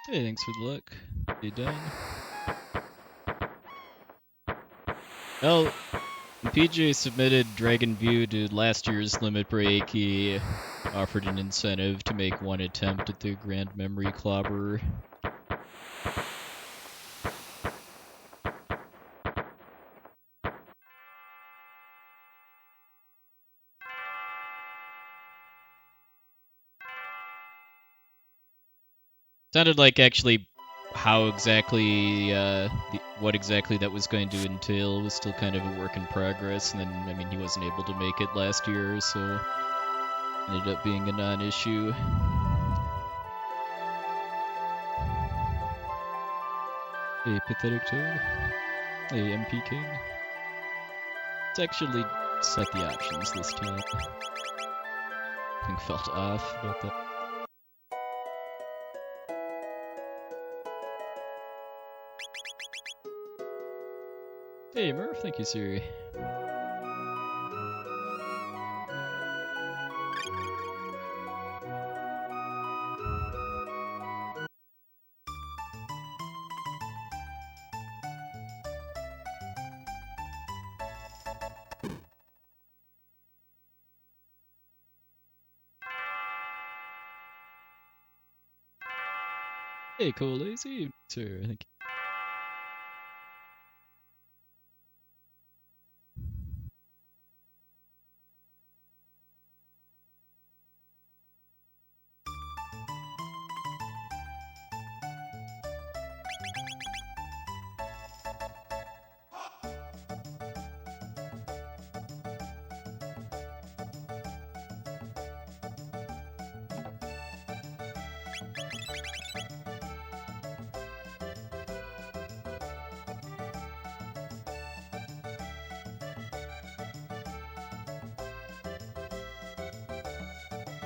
Hey, thanks for the look. You done? Well, PJ submitted Dragon View to last year's limit break. He offered an incentive to make one attempt at the Grand Memory Clobber. Sounded like actually how exactly, what exactly that was going to entail was still kind of a work in progress, and then, I mean, he wasn't able to make it last year, so ended up being a non-issue. Hey, Pathetic Toad. Hey, MP King. Let's actually set the options this time. I think felt off about that. Hey, Murph, thank you, Siri. Hey, Cole Lazy, sir, thank you.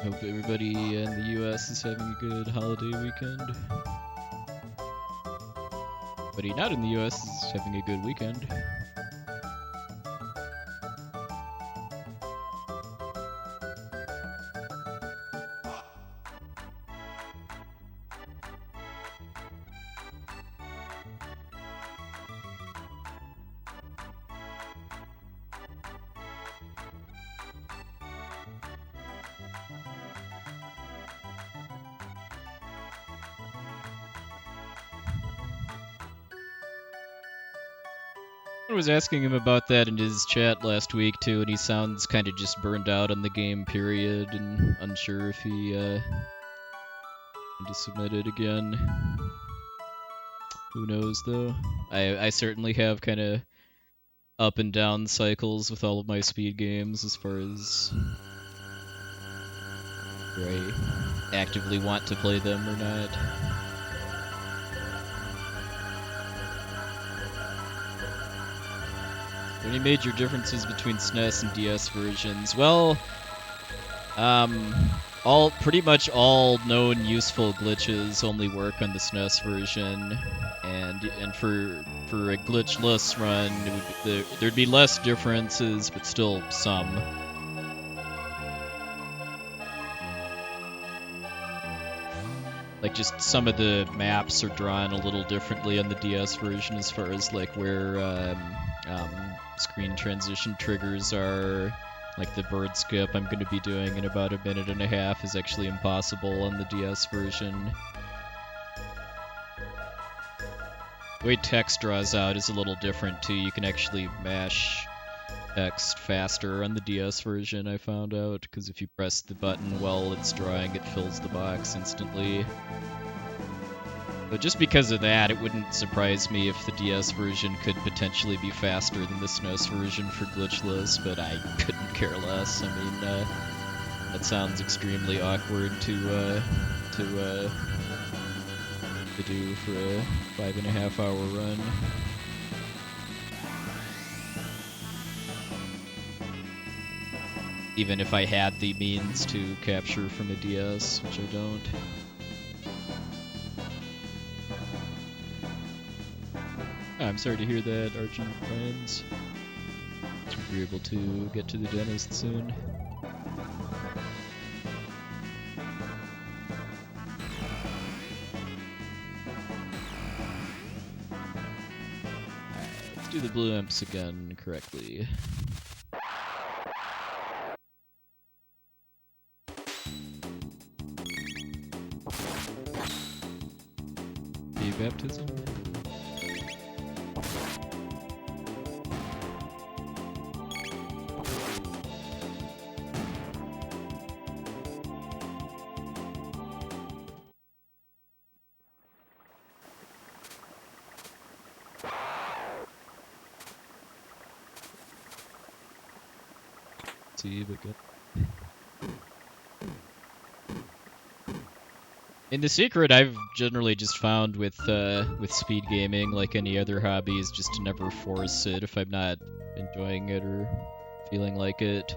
Hope everybody in the US is having a good holiday weekend. Everybody not in the US is having a good weekend. I was asking him about that in his chat last week too, and he sounds kind of just burned out on the game, period, and unsure if he going to submit it again. Who knows though? I certainly have kind of up and down cycles with all of my speed games as far as whether I actively want to play them or not. Any major differences between SNES and DS versions? Well, pretty much all known useful glitches only work on the SNES version, and for a glitchless run, there'd be less differences, but still some. Like, just some of the maps are drawn a little differently on the DS version as far as like where screen transition triggers are. Like the bird skip I'm going to be doing in about a minute and a half is actually impossible on the DS version. The way text draws out is a little different too. You can actually mash text faster on the DS version, I found out, because if you press the button while it's drawing, it fills the box instantly. But just because of that, it wouldn't surprise me if the DS version could potentially be faster than the SNES version for glitchless, but I couldn't care less. I mean, that sounds extremely awkward to do for a 5.5-hour run. Even if I had the means to capture from a DS, which I don't. I'm sorry to hear that, Argent friends. Hope you're able to get to the dentist soon. do the blue imps again correctly. The baptism. But good. In the secret, I've generally just found with speed gaming, like any other hobby, is just to never force it if I'm not enjoying it or feeling like it.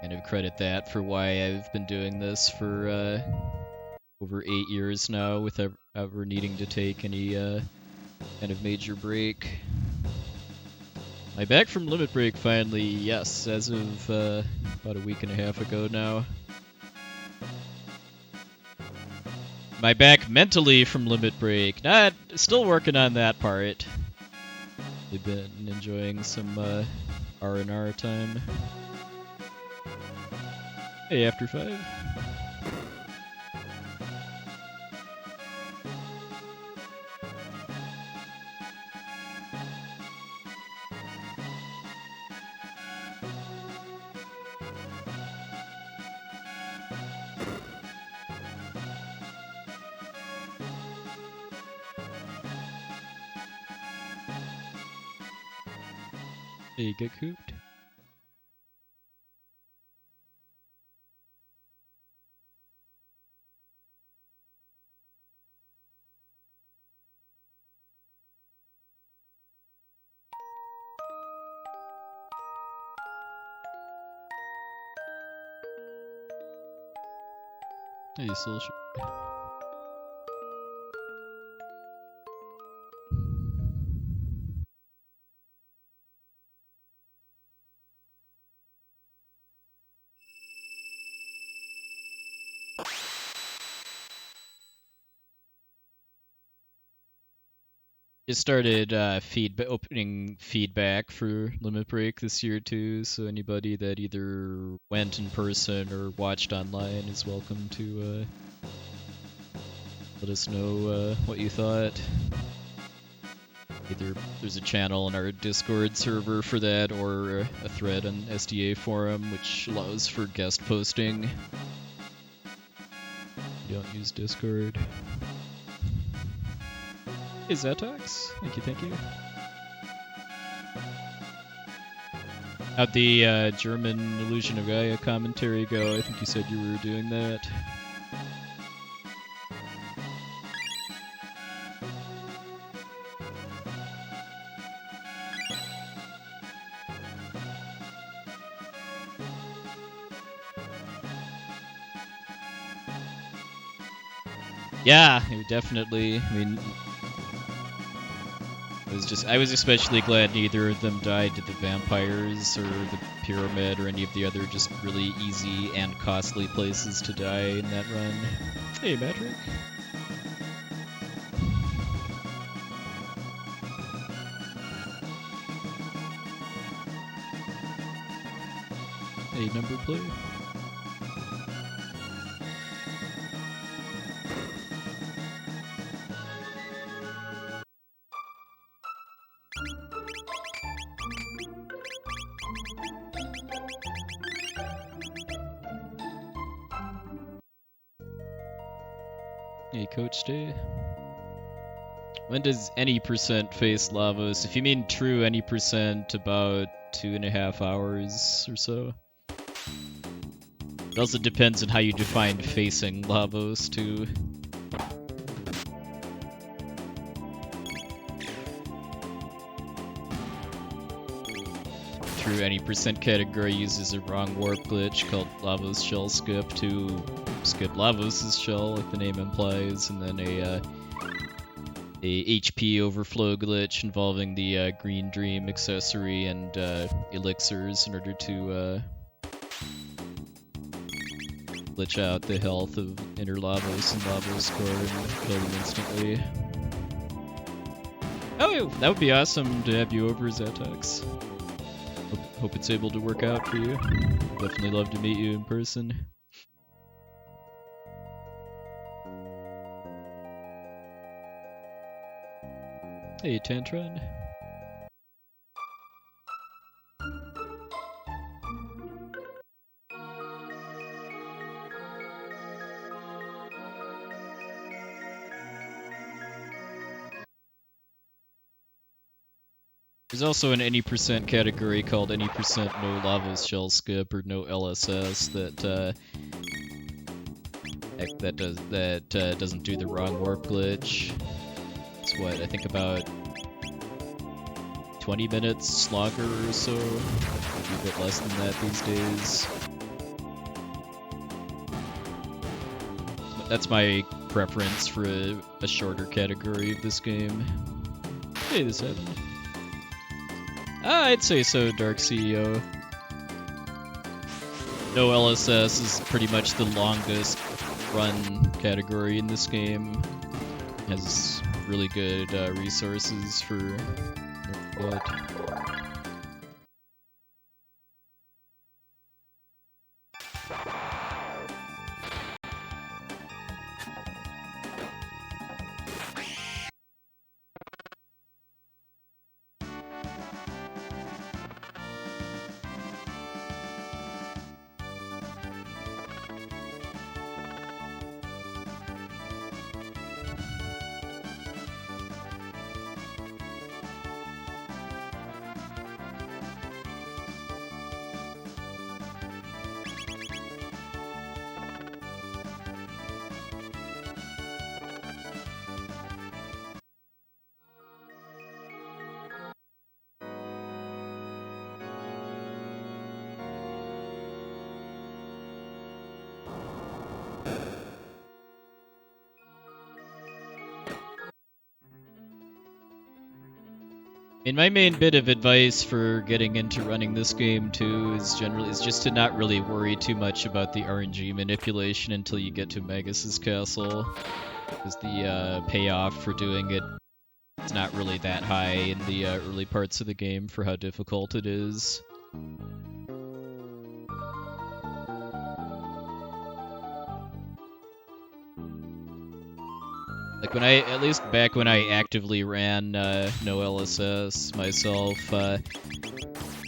Kind of credit that for why I've been doing this for over 8 years now without ever needing to take any kind of major break. My back from limit break finally, yes, as of about a week and a half ago now. My back mentally from limit break, still working on that part. I've been enjoying some R&R time. Hey, after 5. Hey, get cooped. Hey, Soldier. Just started opening feedback for Limit Break this year too, so anybody that either went in person or watched online is welcome to let us know what you thought. Either there's a channel in our Discord server for that, or a thread on SDA forum, which allows for guest posting. You don't use Discord. Hey, Zetox. Thank you. How'd the German Illusion of Gaia commentary go? I think you said you were doing that. Yeah, definitely. I mean, I was especially glad neither of them died to the vampires or the pyramid or any of the other just really easy and costly places to die in that run. Hey, Patrick. Hey, number play. Hey, Coach Day. When does any percent face Lavos? If you mean true any percent, about 2.5 hours or so. It also depends on how you define facing Lavos, too. True any percent category uses a wrong warp glitch called Lavos Shell Skip to skip Lavos' shell, like the name implies, and then a HP overflow glitch involving the Green Dream accessory and elixirs in order to glitch out the health of inner Lavos and Lavos Core and kill them instantly. Oh, that would be awesome to have you over, Zatox. Hope it's able to work out for you. Definitely love to meet you in person. Hey, Tantron. There's also an any percent category called any percent no Lavos shell skip or no LSS that doesn't do the wrong warp glitch. It's what, I think about 20 minutes longer or so, maybe a bit less than that these days. That's my preference for a shorter category of this game. Hey, this happened. I'd say so, Dark CEO. No LSS is pretty much the longest run category in this game. Has really good resources for that. And my main bit of advice for getting into running this game too is just to not really worry too much about the RNG manipulation until you get to Magus's castle, because the payoff for doing it is not really that high in the early parts of the game for how difficult it is. Like at least back when I actively ran no LSS myself, I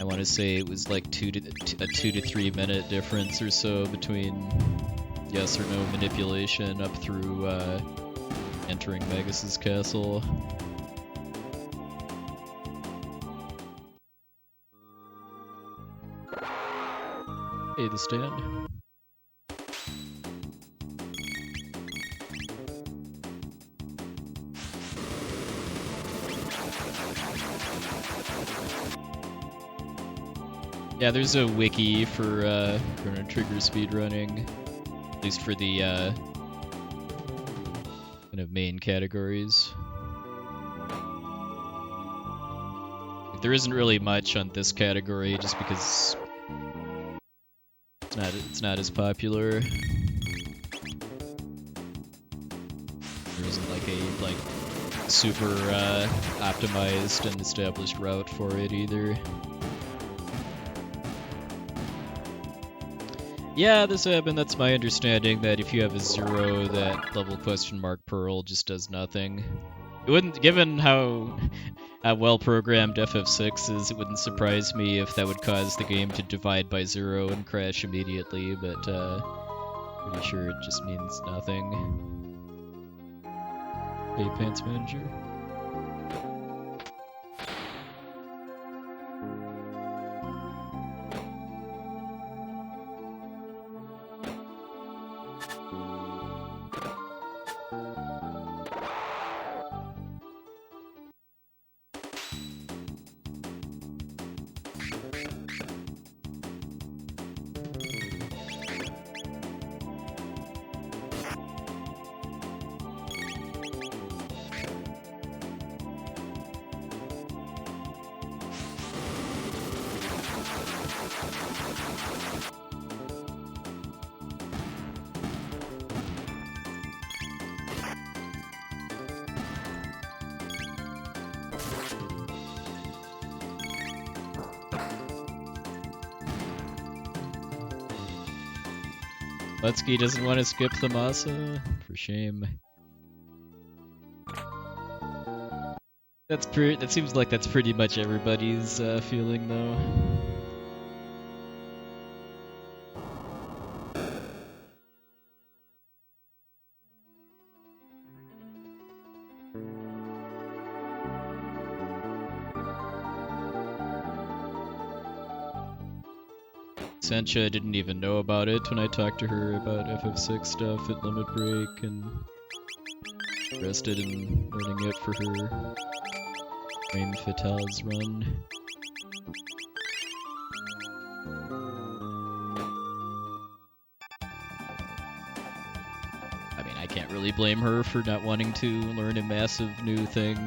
want to say it was like a 2 to 3 minute difference or so between yes or no manipulation up through entering Magus's castle. Hey, the stand. Yeah, there's a wiki for Chrono Trigger speedrunning, at least for the kind of main categories. There isn't really much on this category just because it's not as popular. There isn't like a super optimized and established route for it either. Yeah, this happened. That's my understanding, that if you have a 0, that level ? Pearl just does nothing. It wouldn't, given how well programmed FF6 is, it wouldn't surprise me if that would cause the game to divide by 0 and crash immediately, but pretty sure it just means nothing. Hey, Pants Manager. Lutsky doesn't want to skip the masa? For shame. That seems like that's pretty much everybody's feeling, though. Sencha didn't even know about it when I talked to her about FF6 stuff at Limit Break, and interested in learning it for her Frame Fatale's run. I mean, I can't really blame her for not wanting to learn a massive new thing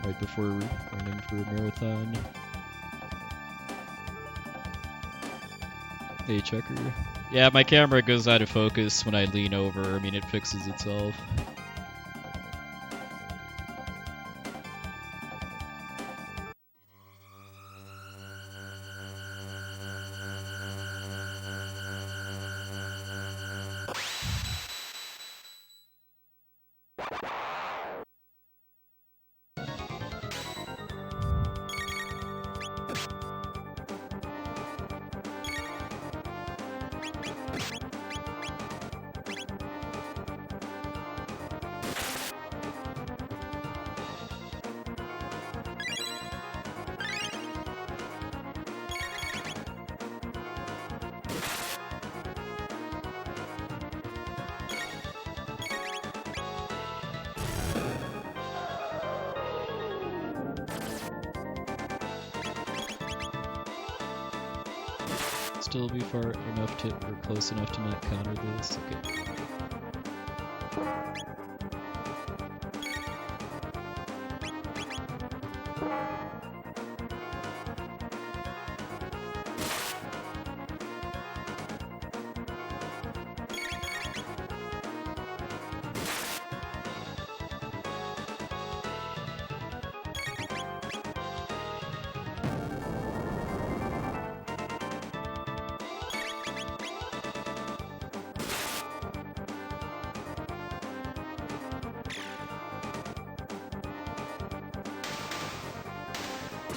right before running for a marathon. Hey, Checker. Yeah, my camera goes out of focus when I lean over. I mean, it fixes itself. Still be far enough to, or close enough to not counter this? Okay.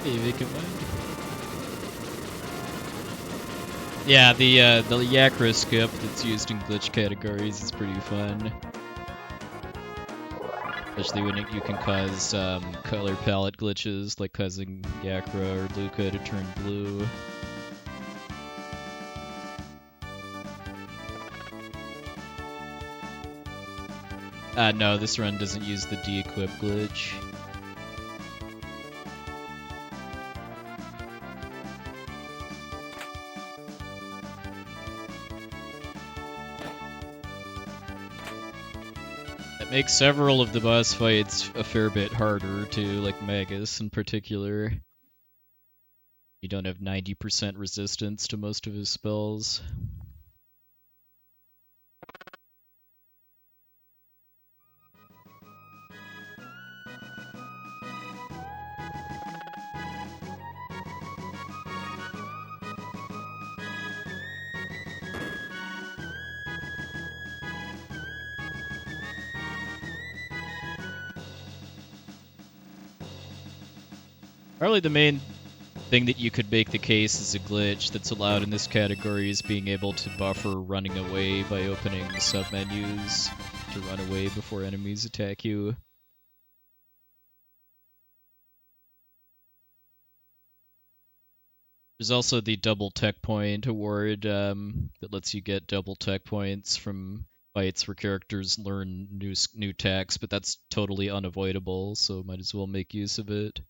Vacant mind. Yeah, the Yakra skip that's used in glitch categories is pretty fun. Especially when you can cause color palette glitches, like causing Yakra or Luca to turn blue. No, this run doesn't use the de-equip glitch. Makes several of the boss fights a fair bit harder too, like Magus in particular. You don't have 90% resistance to most of his spells. Probably the main thing that you could make the case as a glitch that's allowed in this category is being able to buffer running away by opening submenus to run away before enemies attack you. There's also the double tech point award that lets you get double tech points from fights where characters learn new techs, but that's totally unavoidable, so might as well make use of it.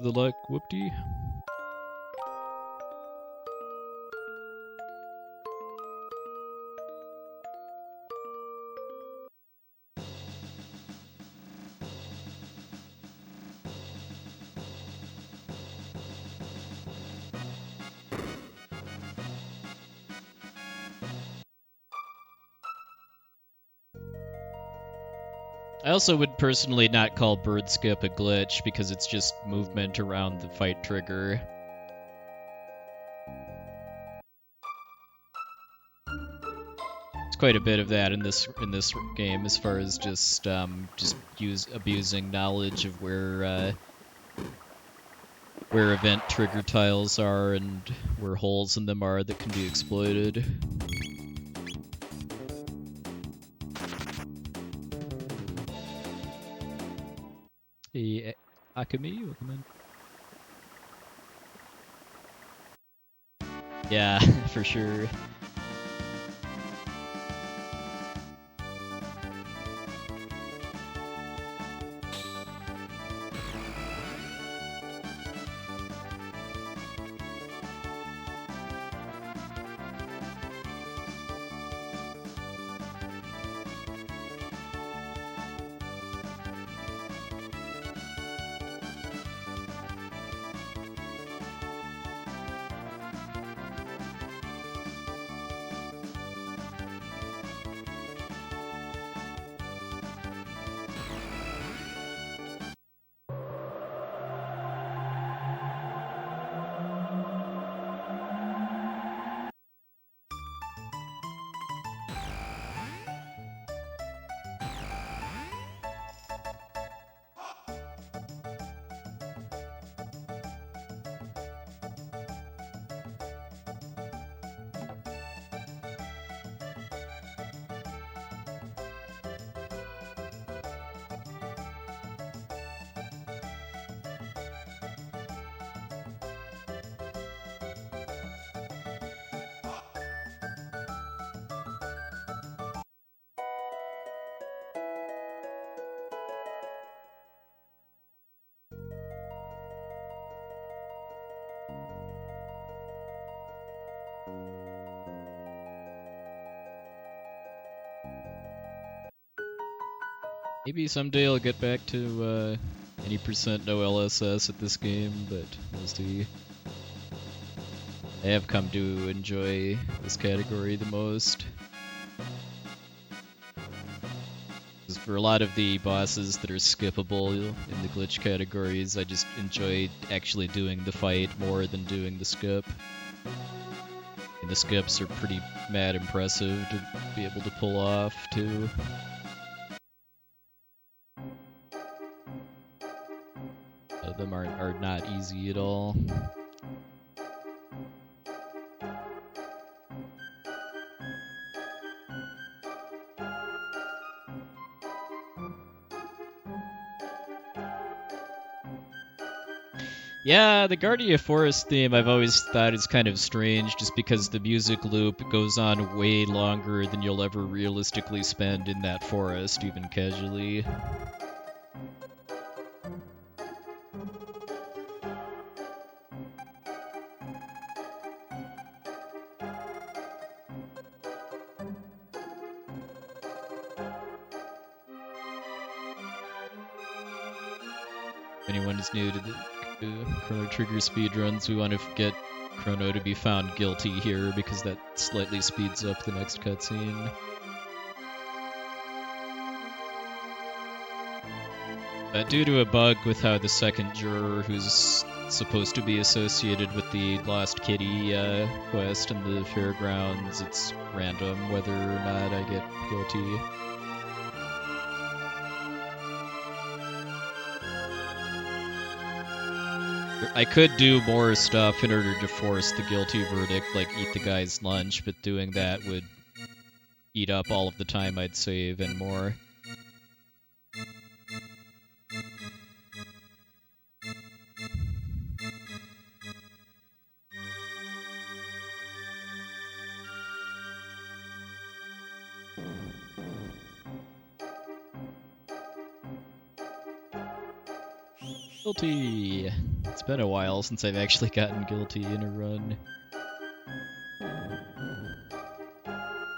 The luck, whoop-dee. I also would personally not call bird skip a glitch because it's just movement around the fight trigger. There's quite a bit of that in this game, as far as just abusing knowledge of where event trigger tiles are and where holes in them are that can be exploited. Hey, Akami, welcome in. Yeah, for sure. Maybe someday I'll get back to any percent no LSS at this game, but we'll see. I have come to enjoy this category the most. Because for a lot of the bosses that are skippable in the glitch categories, I just enjoy actually doing the fight more than doing the skip. And the skips are pretty mad impressive to be able to pull off, too. A lot of them are not easy at all. Yeah, the Guardia Forest theme I've always thought is kind of strange just because the music loop goes on way longer than you'll ever realistically spend in that forest, even casually. If anyone is new to the Chrono Trigger speedruns, we want to get Crono to be found guilty here because that slightly speeds up the next cutscene. Due to a bug with how the second juror, who's supposed to be associated with the Lost Kitty quest in the fairgrounds, it's random whether or not I get guilty. I could do more stuff in order to force the guilty verdict, like eat the guy's lunch, but doing that would eat up all of the time I'd save and more. Guilty! It's been a while since I've actually gotten guilty in a run.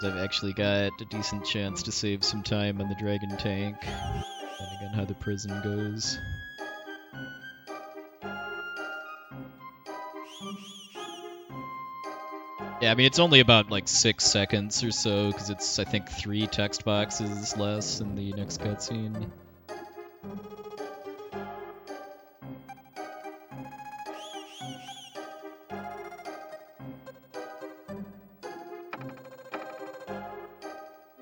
I've actually got a decent chance to save some time on the dragon tank, depending on how the prison goes. Yeah, I mean, it's only about like 6 seconds or so, because it's, I think, 3 text boxes less in the next cutscene.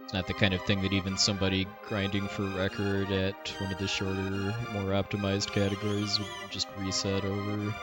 It's not the kind of thing that even somebody grinding for record at one of the shorter, more optimized categories would just reset over.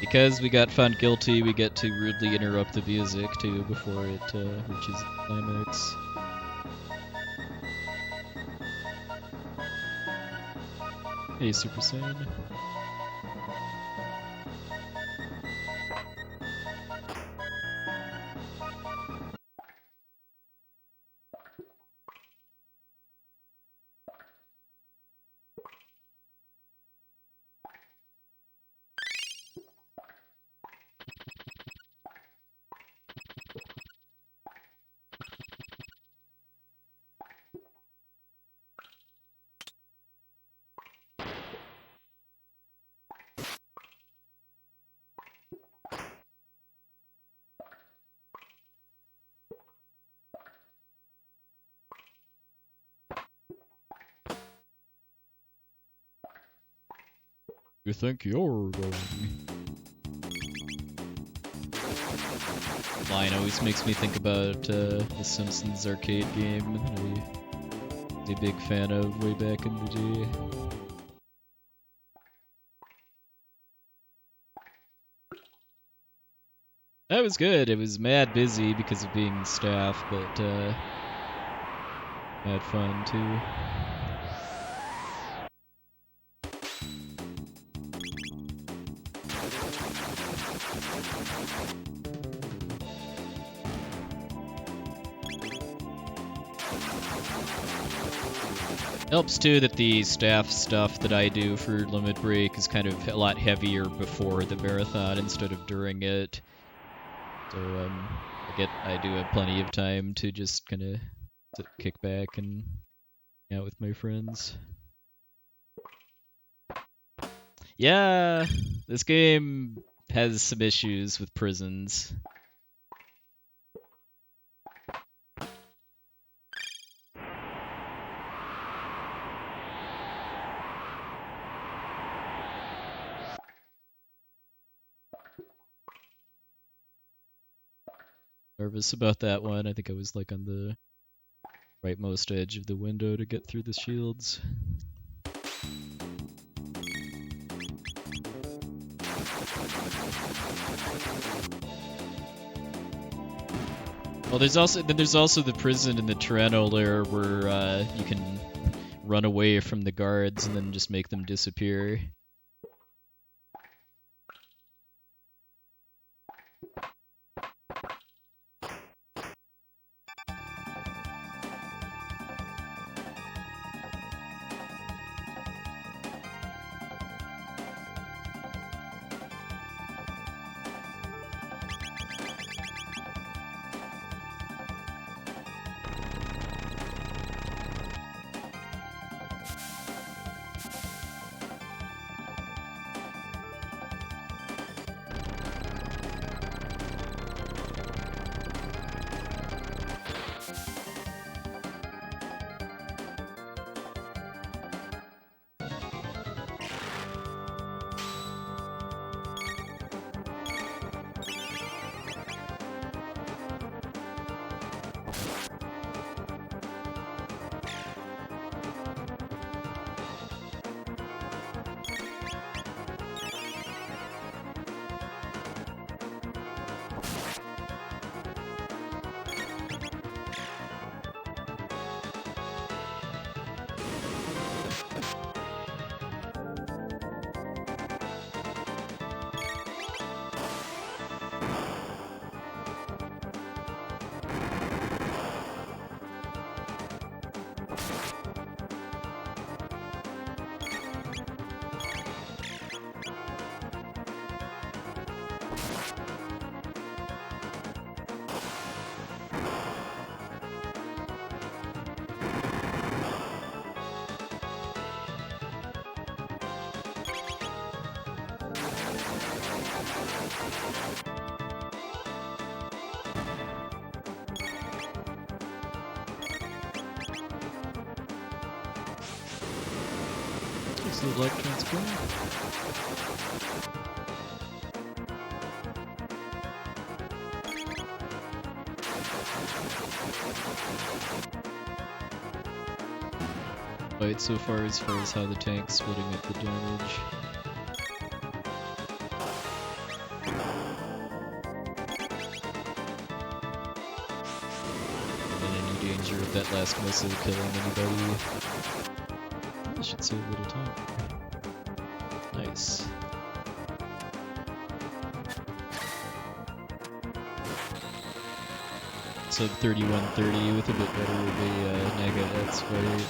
Because we got found guilty, we get to rudely interrupt the music, too, before it reaches its climax. Hey, Super Saiyan. You think you're going? Line always makes me think about the Simpsons arcade game that I was a big fan of way back in the day. That was good. It was mad busy because of being staff, but had fun too. Helps too that the staff stuff that I do for Limit Break is kind of a lot heavier before the marathon instead of during it. So I do have plenty of time to just kind of kick back and hang out with my friends. Yeah, this game has some issues with prisons. Nervous about that one. I think I was like on the rightmost edge of the window to get through the shields. Well, there's also the prison in the Toronto lair where you can run away from the guards and then just make them disappear. Is the light transform? Right, so far as how the tank's splitting up the damage. And any danger of that last missile killing anybody. That should save a little time. Nice. Sub 3130 with a bit better of a Naga X fight.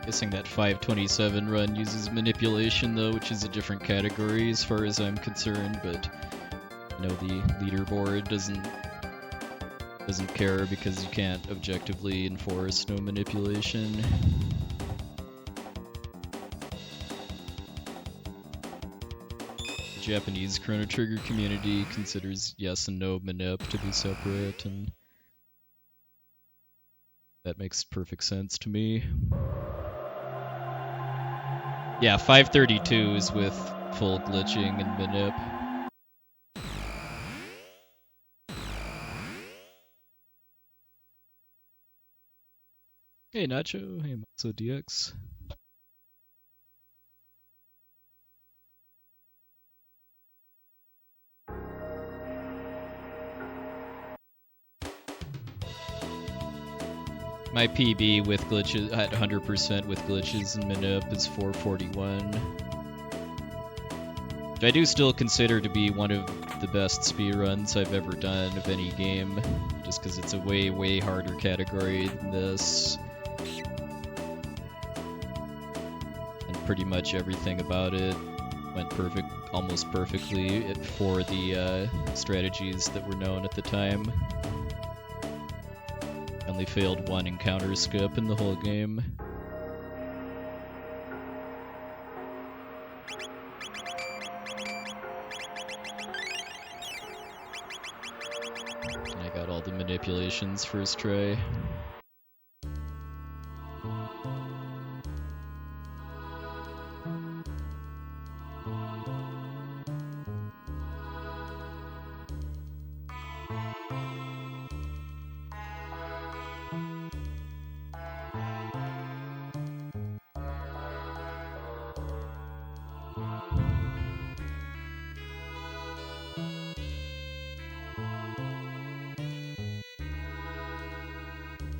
Guessing that 527 run uses manipulation though, which is a different category as far as I'm concerned, but you know, the leaderboard doesn't care because you can't objectively enforce no manipulation. The Japanese Chrono Trigger community considers yes and no manip to be separate, and that makes perfect sense to me. Yeah, 532 is with full glitching and manip. Hey Nacho, hey Matzo DX. My PB with glitches at 100% with glitches and manip is 441. Which I do still consider to be one of the best speedruns I've ever done of any game, just because it's a way harder category than this. And pretty much everything about it went almost perfectly for the strategies that were known at the time. Only failed one encounter skip in the whole game. And I got all the manipulations first try.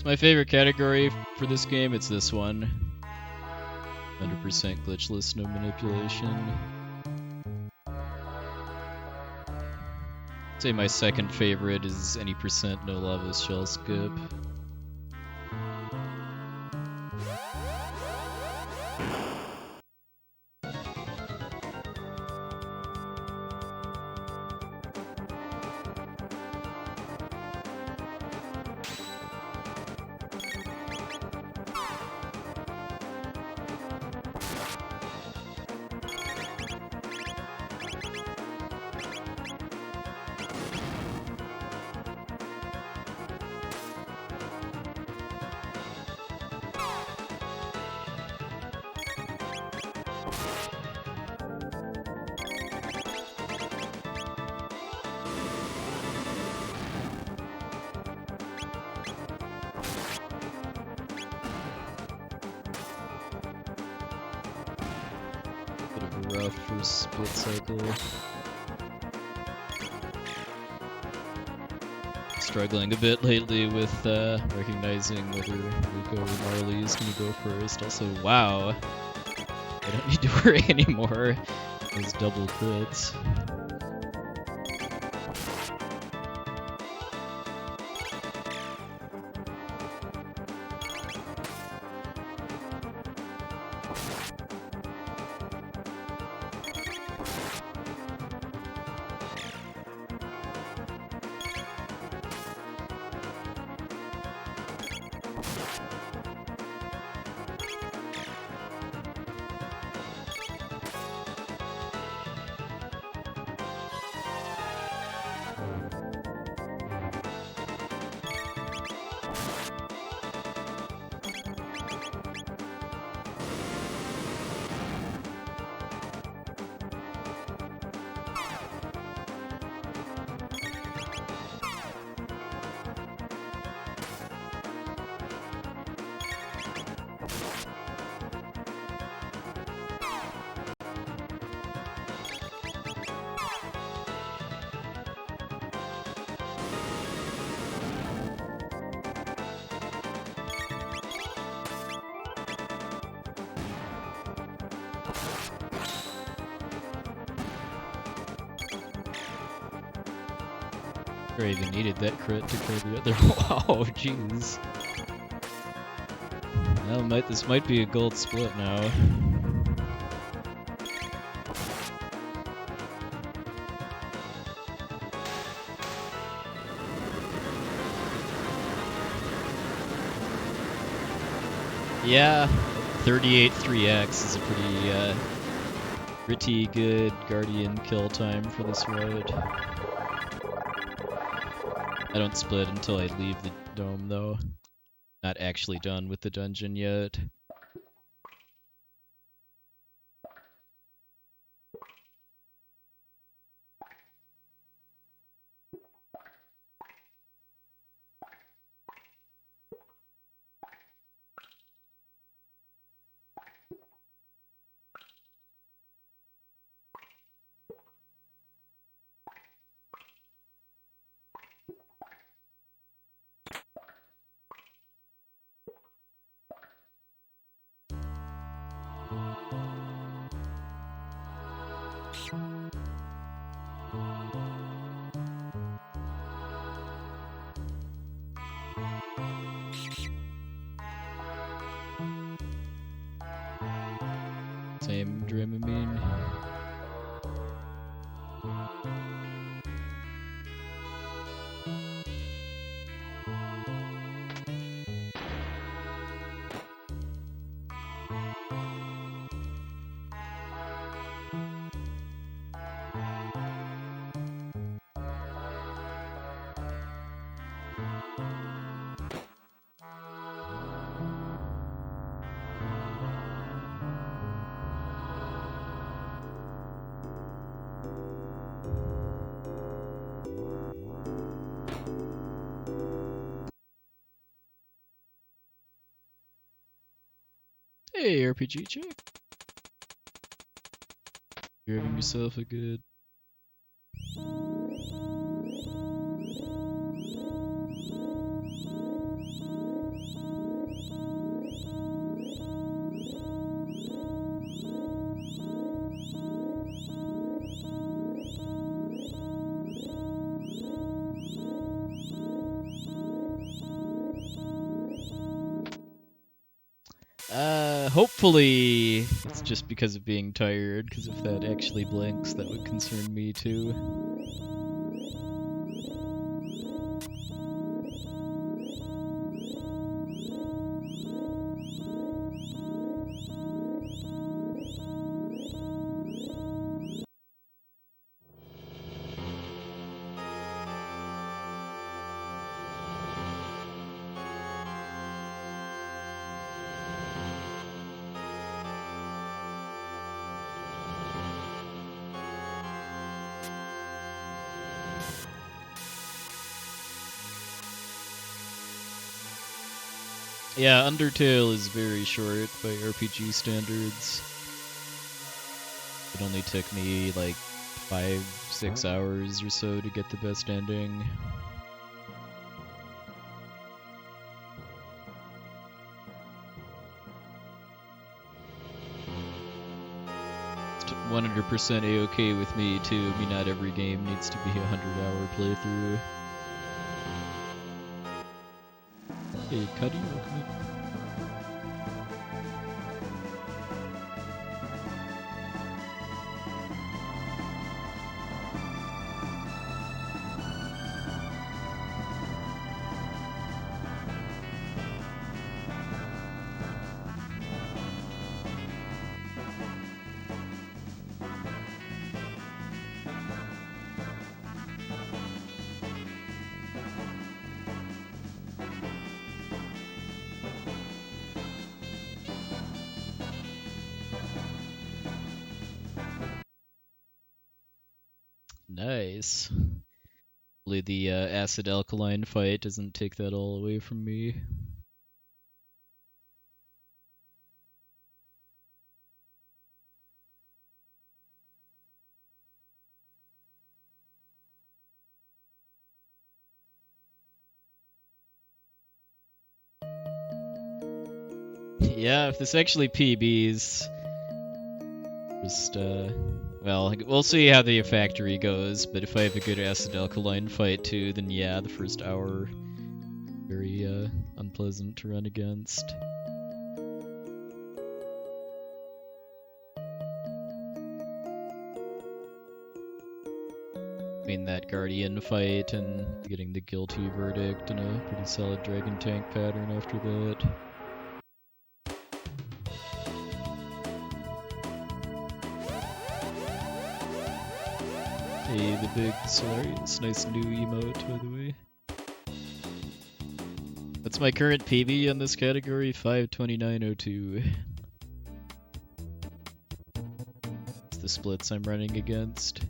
my favorite category for this game. It's this one. 100% glitchless, no manipulation. I'd say my second favorite is any percent no Lavos shell skip. Rough first split cycle. Struggling a bit lately with recognizing whether Luco or Marley is going to go first. Also, wow, I don't need to worry anymore. Those double crits. I even needed that crit to kill the other. Wow, jeez. Well, this might be a gold split now. Yeah, 38 3x is a pretty good Guardian kill time for this road. I don't split until I leave the dome, though. Not actually done with the dungeon yet. Same Dramamine. Hey, RPG check. You're having yourself a good... Hopefully it's just because of being tired, because if that actually blinks, that would concern me too. Yeah, Undertale is very short by RPG standards. It only took me like 5-6 hours or so to get the best ending. It's 100% A-okay with me too. I mean, not every game needs to be a 100-hour playthrough. Hey, Cuddy, welcome in. Nice. Hopefully the acid alkaline fight doesn't take that all away from me. Yeah, if this actually PBs, just well, we'll see how the factory goes, but if I have a good acid alkaline fight too, then yeah, the first hour very unpleasant to run against. Between that Guardian fight and getting the guilty verdict and a pretty solid dragon tank pattern after that. Hey, the big Solarius, nice new emote, by the way. That's my current PB on this category, 529.02. It's the splits I'm running against.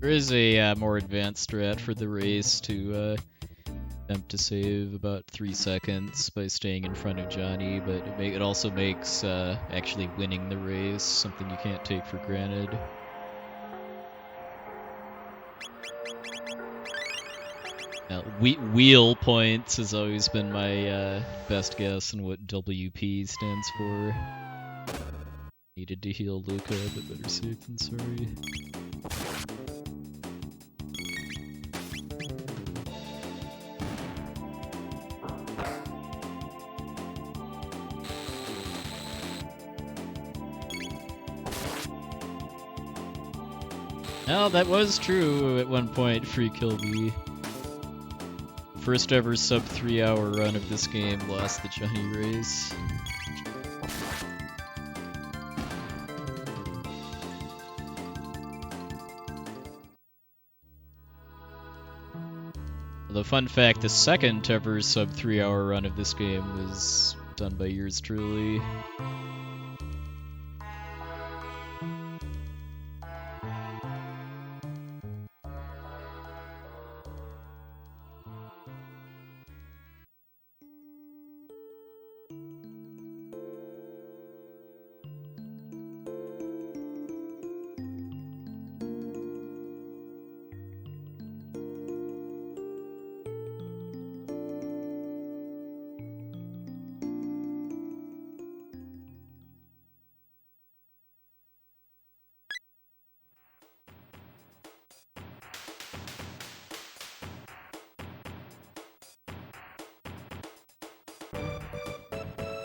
There is a more advanced strat for the race to attempt to save about 3 seconds by staying in front of Johnny, but it also makes actually winning the race something you can't take for granted. Now, wheel points has always been my best guess on what WP stands for. Needed to heal Luca, but better safe than sorry. Oh, that was true at one point, Free Kill B. First ever sub 3 hour run of this game lost the Johnny race. The fun fact, the second ever sub 3-hour run of this game was done by yours truly.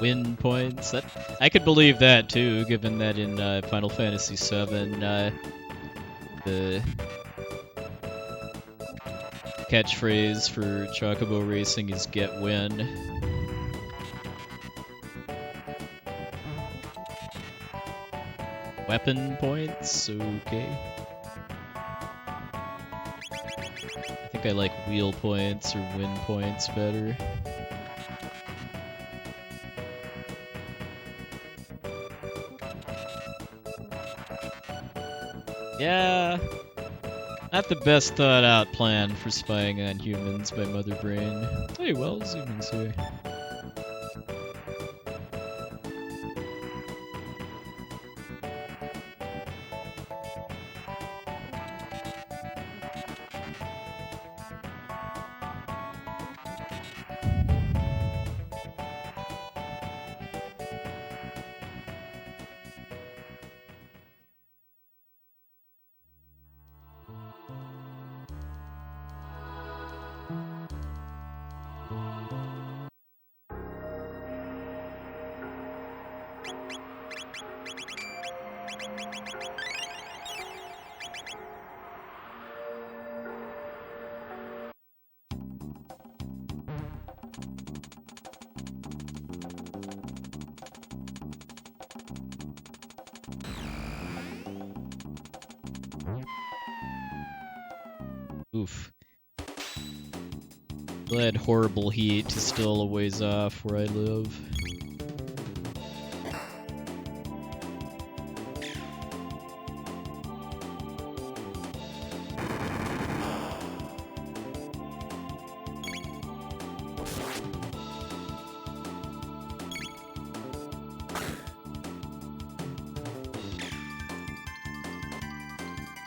Win points. I could believe that too, given that in Final Fantasy VII, the catchphrase for Chocobo racing is "Get Win." Weapon points, okay. I think I like wheel points or win points better. Yeah, not the best thought out plan for spying on humans by Mother Brain. Hey, well, Zooming's here. Oof. Glad horrible heat is still a ways off where I live.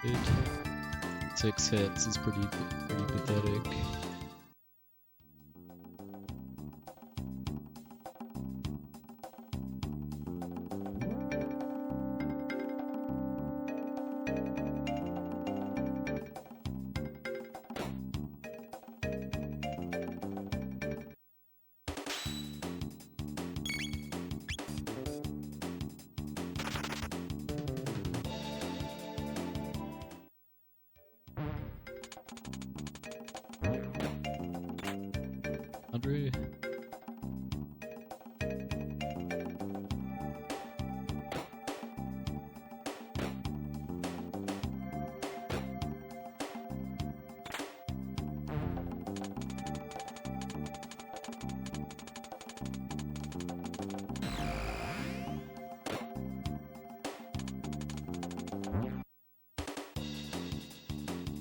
Good. 6 hits is pretty pathetic. Andre?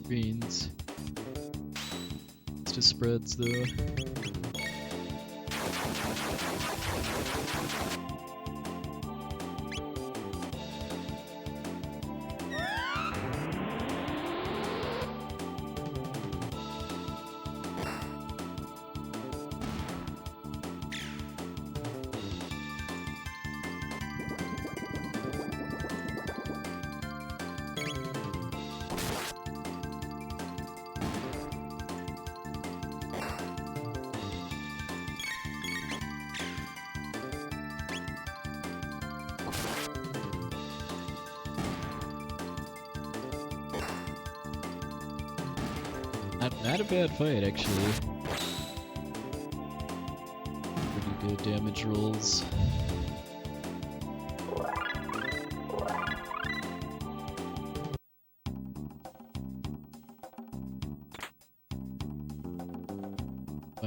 Greens. It's just spreads though. Not a bad fight, actually. Pretty good damage rolls.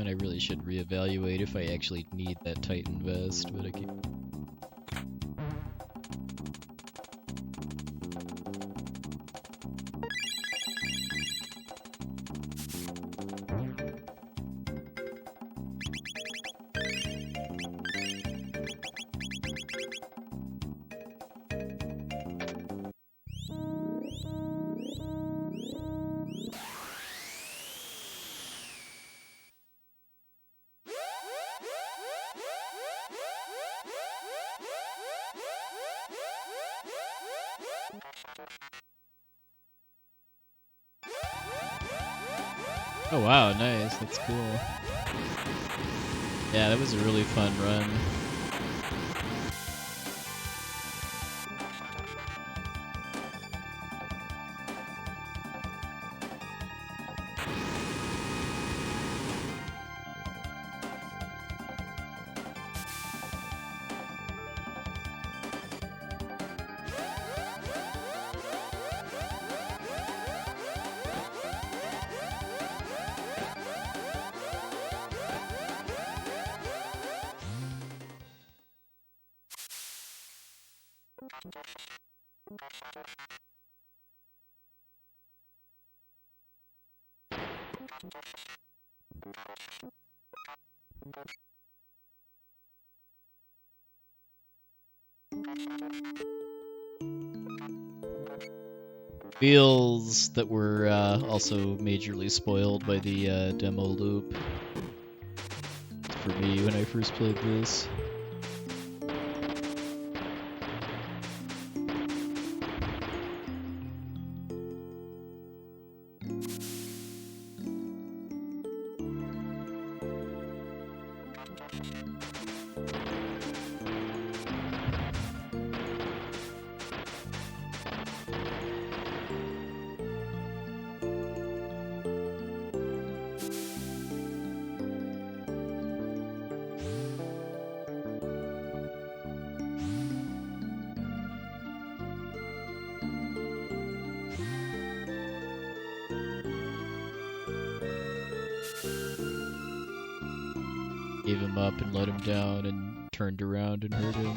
And I really should reevaluate if I actually need that Titan vest, but I keep... Oh wow, nice, that's cool. Yeah, that was a really fun run. Feels that were also majorly spoiled by the demo loop for me when I first played this. Gave him up and let him down and turned around and hurt him.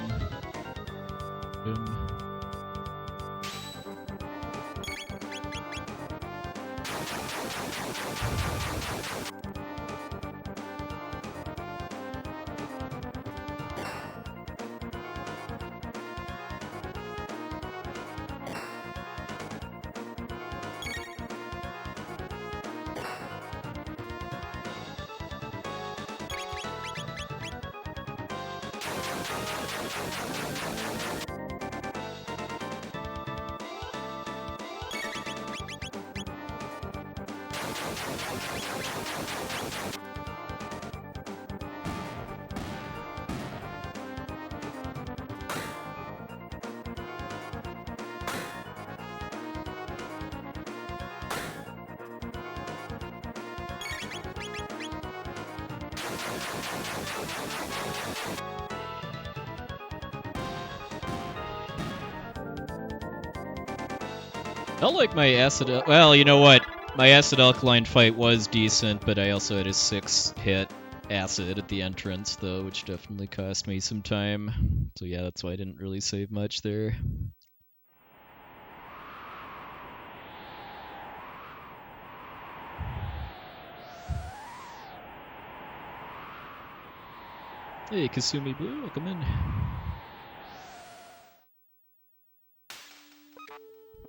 Felt like my acid... Well, you know what? My acid alkaline fight was decent, but I also had a 6-hit acid at the entrance, though, which definitely cost me some time. So yeah, that's why I didn't really save much there. Hey, Kasumi Blue, welcome in.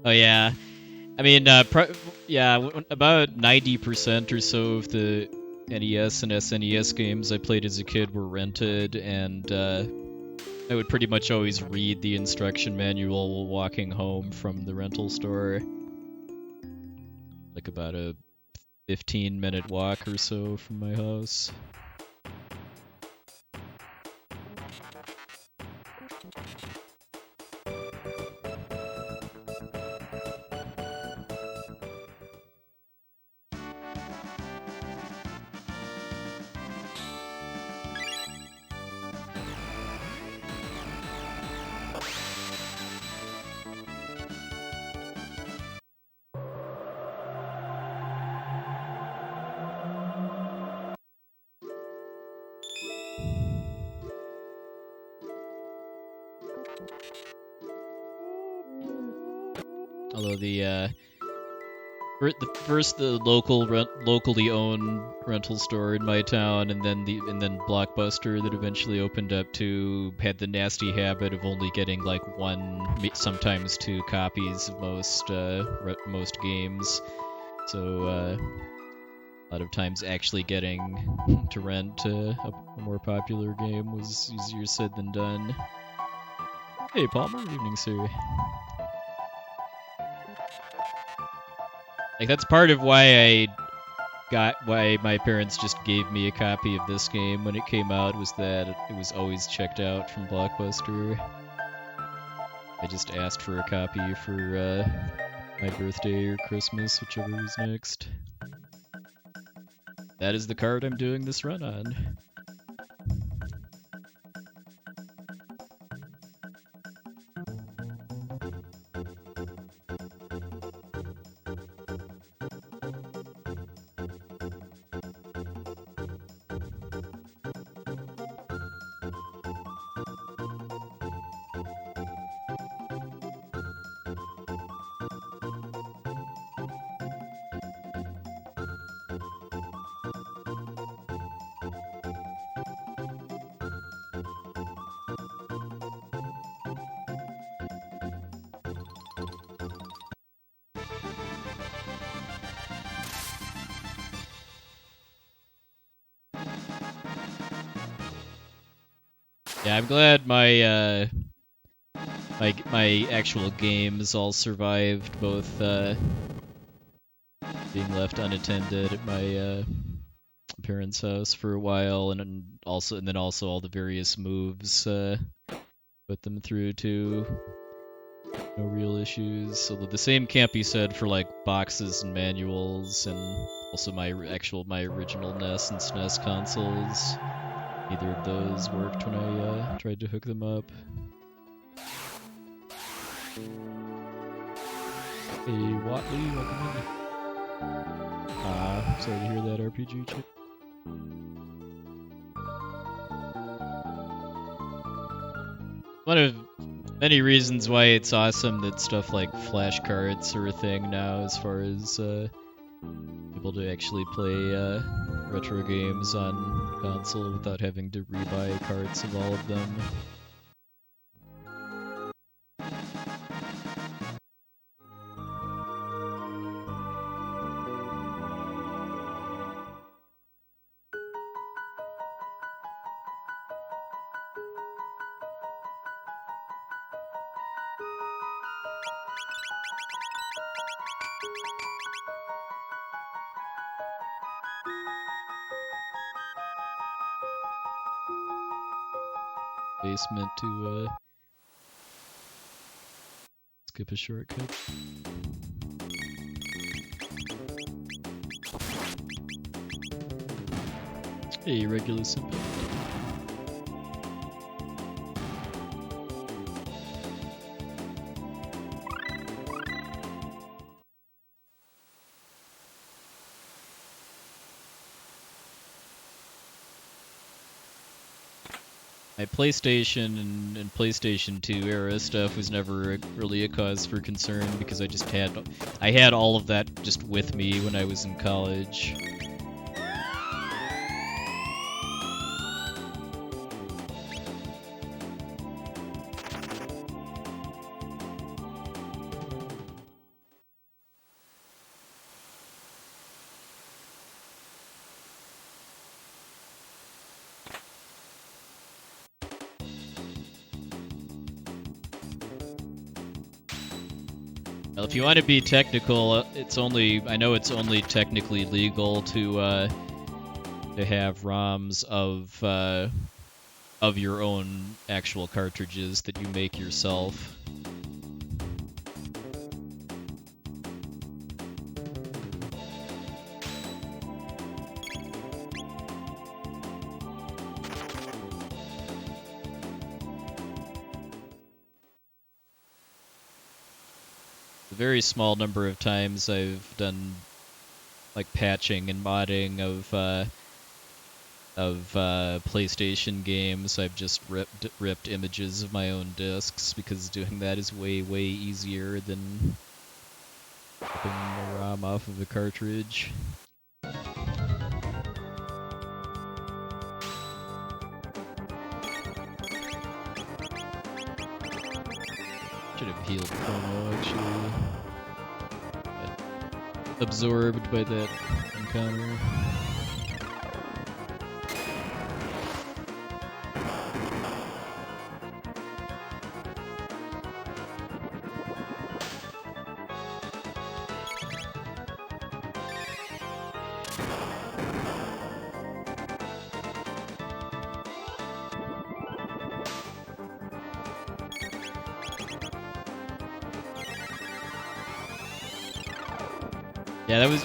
Oh yeah. I mean, yeah, about 90% or so of the NES and SNES games I played as a kid were rented, and I would pretty much always read the instruction manual while walking home from the rental store. Like about a 15-minute walk or so from my house. Although the locally owned rental store in my town, and then Blockbuster that eventually opened up too, had the nasty habit of only getting like one, sometimes two copies of most games. So a lot of times actually getting to rent a more popular game was easier said than done. Hey Palmer, evening sir. Like, that's part of why why my parents just gave me a copy of this game when it came out, was that it was always checked out from Blockbuster. I just asked for a copy for my birthday or Christmas, whichever was next. That is the card I'm doing this run on. Yeah, I'm glad my my actual games all survived, both being left unattended at my parents' house for a while, and then also all the various moves put them through too. No real issues. Although the same can't be said for like boxes and manuals, and also my original NES and SNES consoles. Neither of those worked when I tried to hook them up. Hey Watley, welcome in. Sorry to hear that, RPG chip. One of many reasons why it's awesome that stuff like flashcards are a thing now, as far as able to actually play retro games on console without having to rebuy carts of all of them. Basement to skip a shortcut. Hey, regular simple. My PlayStation and PlayStation 2 era stuff was never really a cause for concern, because I had all of that just with me when I was in college. Well, if you want to be technical, I know it's only technically legal to have ROMs of your own actual cartridges that you make yourself. A very small number of times I've done like patching and modding of PlayStation games, I've just ripped images of my own discs because doing that is way easier than ripping a ROM off of a cartridge. Should have healed Crono actually. Got absorbed by that encounter.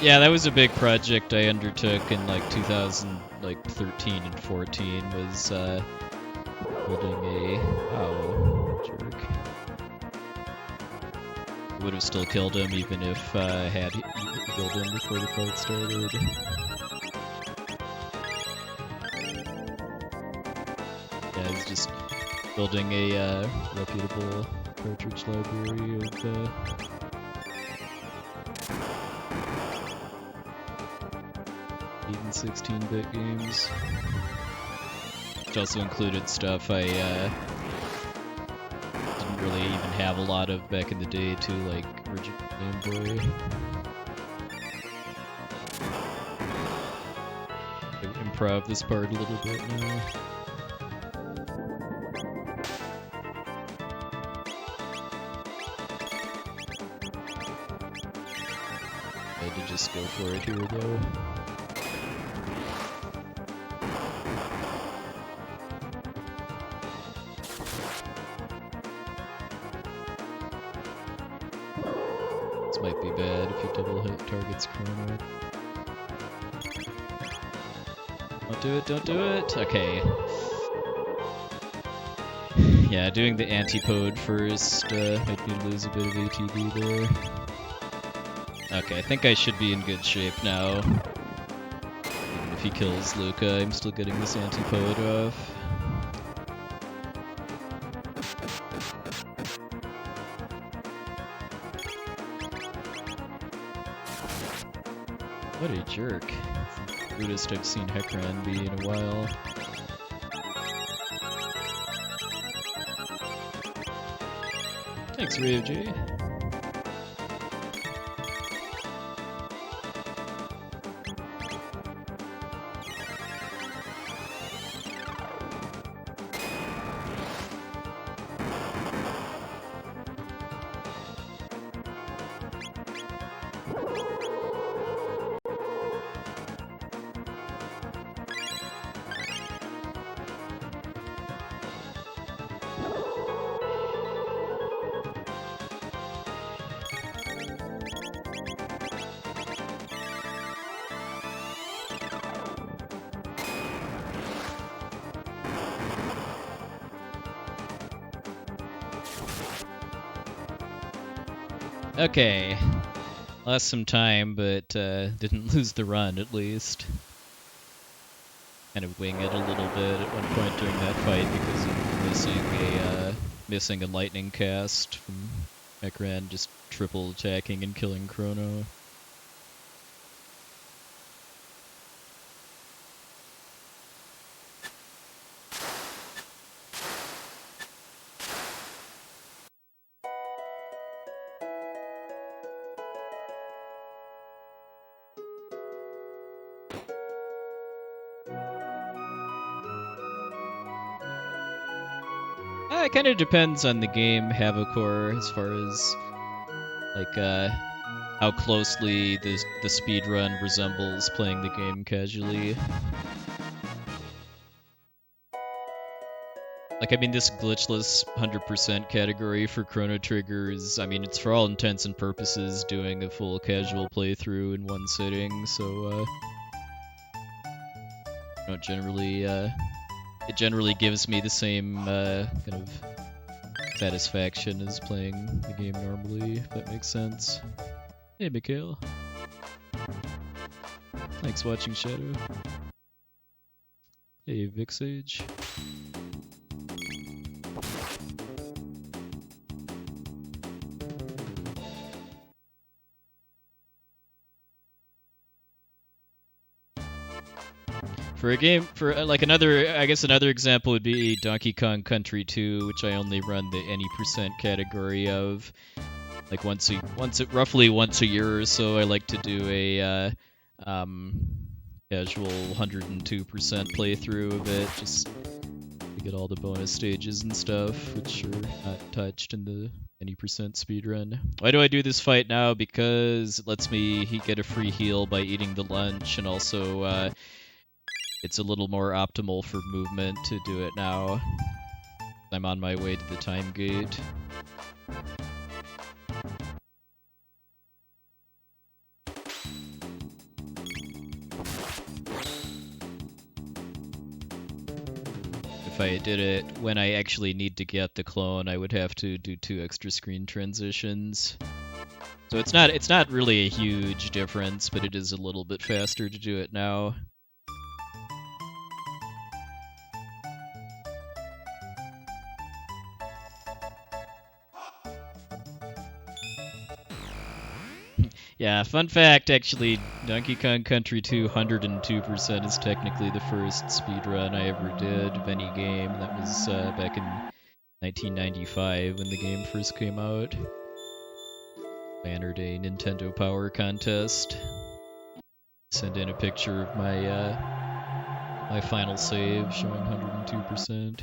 That was a big project I undertook in like 2013 and 14. Was building a jerk. I would have still killed him even if I had killed him before the fight started. Yeah, I was just building a reputable cartridge library of 8 and 16-bit games, which also included stuff I didn't really even have a lot of back in the day too, like original Game Boy. I improv this part a little bit now. I had to just go for it here though. Might be bad if you double hit target's Crono. Don't do it, don't do it! Okay. Yeah, doing the antipode first made me lose a bit of ATB there. Okay, I think I should be in good shape now. Even if he kills Luca, I'm still getting this antipode off. What a jerk. It's the rudest I've seen Heckran be in a while. Thanks, RNG. Okay. Lost some time, but didn't lose the run at least. Kind of wing it a little bit at one point during that fight because of missing a lightning cast from Heckran just triple attacking and killing Crono. It kind of depends on the game, Core, as far as like how closely the speedrun resembles playing the game casually. Like, I mean, this glitchless 100% category for Chrono Trigger is, I mean, it's for all intents and purposes doing a full casual playthrough in one sitting, so don't generally it generally gives me the same kind of satisfaction as playing the game normally, if that makes sense. Hey, Mikhail. Thanks for watching, Shadow. Hey, Vixage. For a game, for like another, I guess another example would be Donkey Kong Country 2, which I only run the any percent category of. Like roughly once a year or so, I like to do a casual 102% playthrough of it, just to get all the bonus stages and stuff, which are not touched in the any percent speedrun. Why do I do this fight now? Because it lets me get a free heal by eating the lunch, and also it's a little more optimal for movement to do it now. I'm on my way to the time gate. If I did it when I actually need to get the clone, I would have to do 2 extra screen transitions. So it's not really a huge difference, but it is a little bit faster to do it now. Yeah, fun fact, actually, Donkey Kong Country 2 102% is technically the first speedrun I ever did of any game. That was back in 1995 when the game first came out. I entered a Nintendo Power contest. Send in a picture of my my final save showing 102%.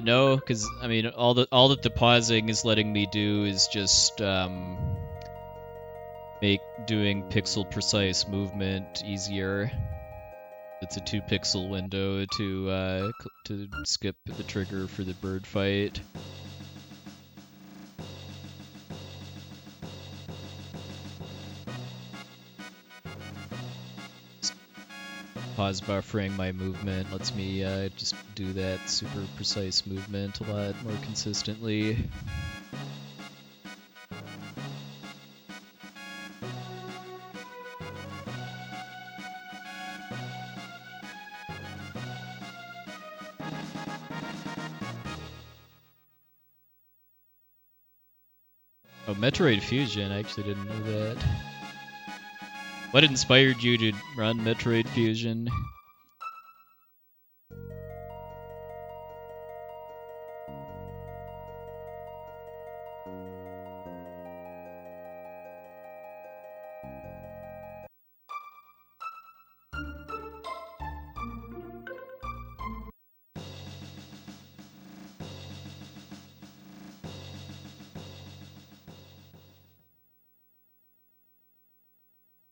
No, because I mean, all that the pausing is letting me do is just make doing pixel precise movement easier. It's a 2-pixel window to skip the trigger for the bird fight. Pause buffering my movement lets me just do that super precise movement a lot more consistently. Oh, Metroid Fusion, I actually didn't know that. What inspired you to run Metroid Fusion?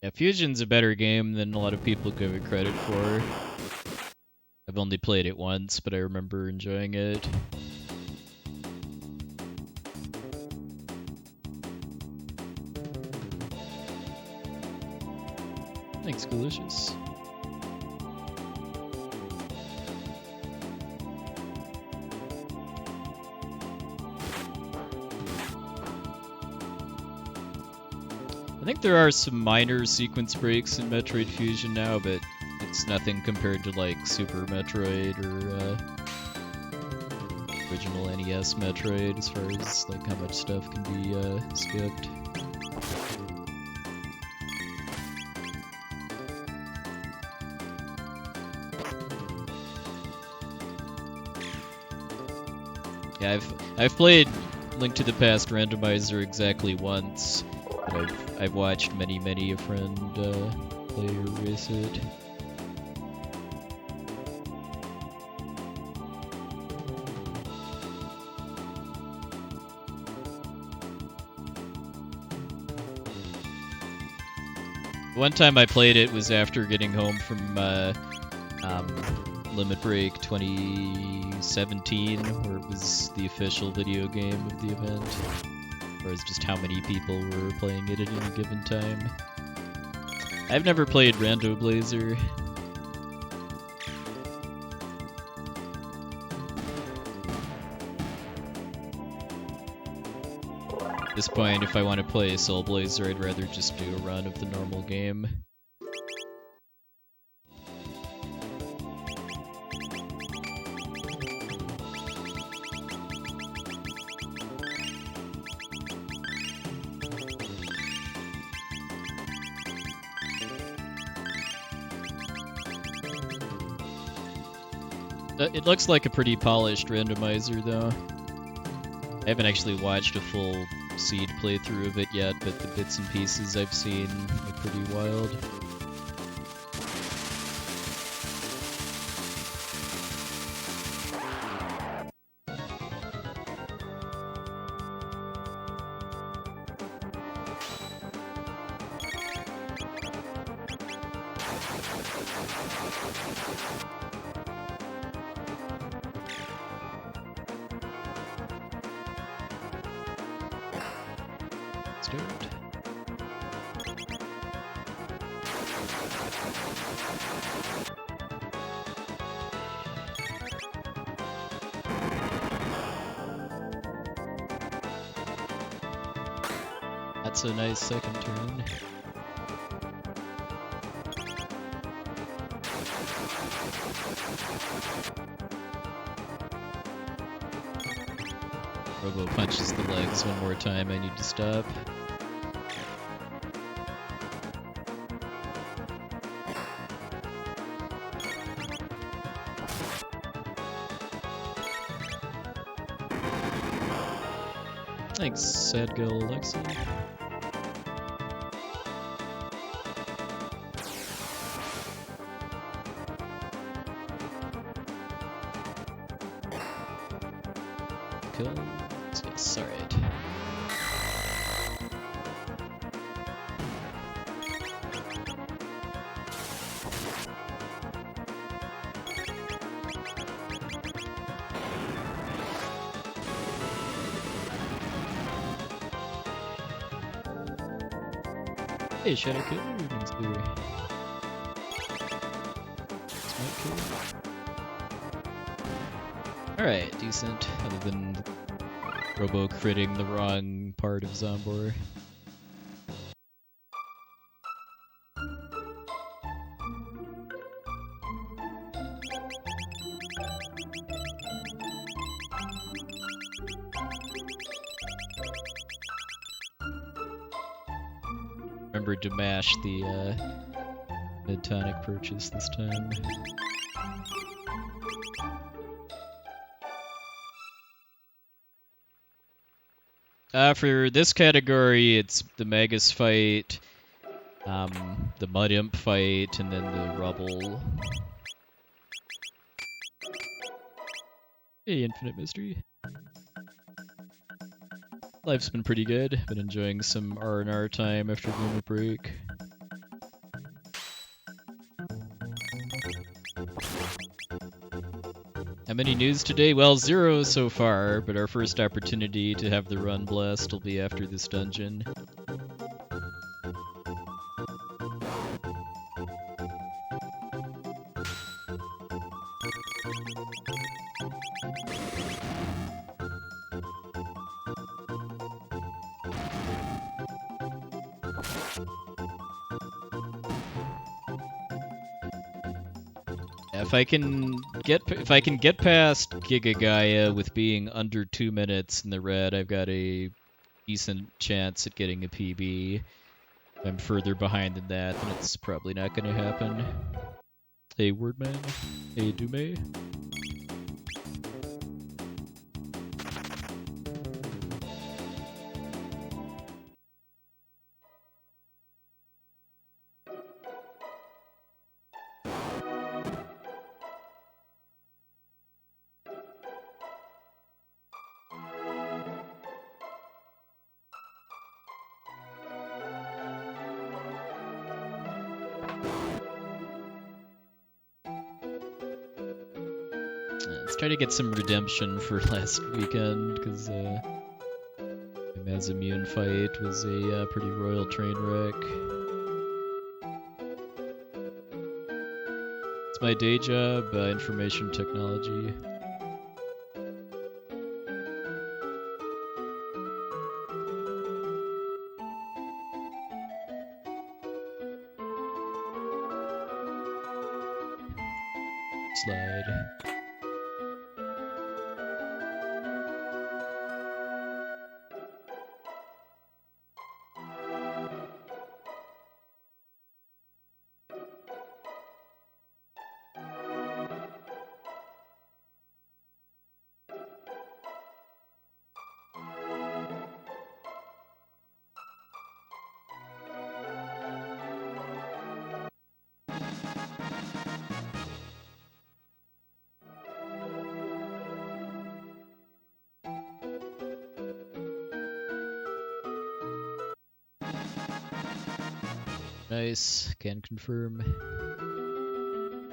Yeah, Fusion's a better game than a lot of people give it credit for. I've only played it once, but I remember enjoying it. Thanks, Delicious. I think there are some minor sequence breaks in Metroid Fusion now, but it's nothing compared to like Super Metroid or original NES Metroid as far as like how much stuff can be skipped. Yeah, I've played Link to the Past Randomizer exactly once, but I've watched many a friend play or race it. One time I played it was after getting home from Limit Break 2017, where it was the official video game of the event. Or it's just how many people were playing it at any given time. I've never played Rando Blazer. At this point, if I want to play Soul Blazer, I'd rather just do a run of the normal game. It looks like a pretty polished randomizer, though. I haven't actually watched a full seed playthrough of it yet, but the bits and pieces I've seen are pretty wild. That's a nice second turn. Robo punches the legs one more time, I need to stop. Thanks, Sad Girl Alexi. Cool. Yes, alright. Hey, Shadow Killer, everything's blue. Smoke Killer. Alright, decent, other than Robo critting the wrong part of Zombor. Remembered to mash the mid-tonic purchase this time. For this category, it's the Magus fight, the Mud Imp fight, and then the Rubble. Hey, Infinite Mystery. Life's been pretty good. Been enjoying some R&R time after the limit break. How many news today? Well, 0 so far, but our first opportunity to have the run blessed will be after this dungeon. If I can get past Giga Gaia with being under 2 minutes in the red, I've got a decent chance at getting a PB. If I'm further behind than that, then it's probably not going to happen. Hey, Wordman. Hey, Dume. Let's try to get some redemption for last weekend, because my Masamune fight was a pretty royal train wreck. It's my day job, information technology. Slide. Nice, can confirm.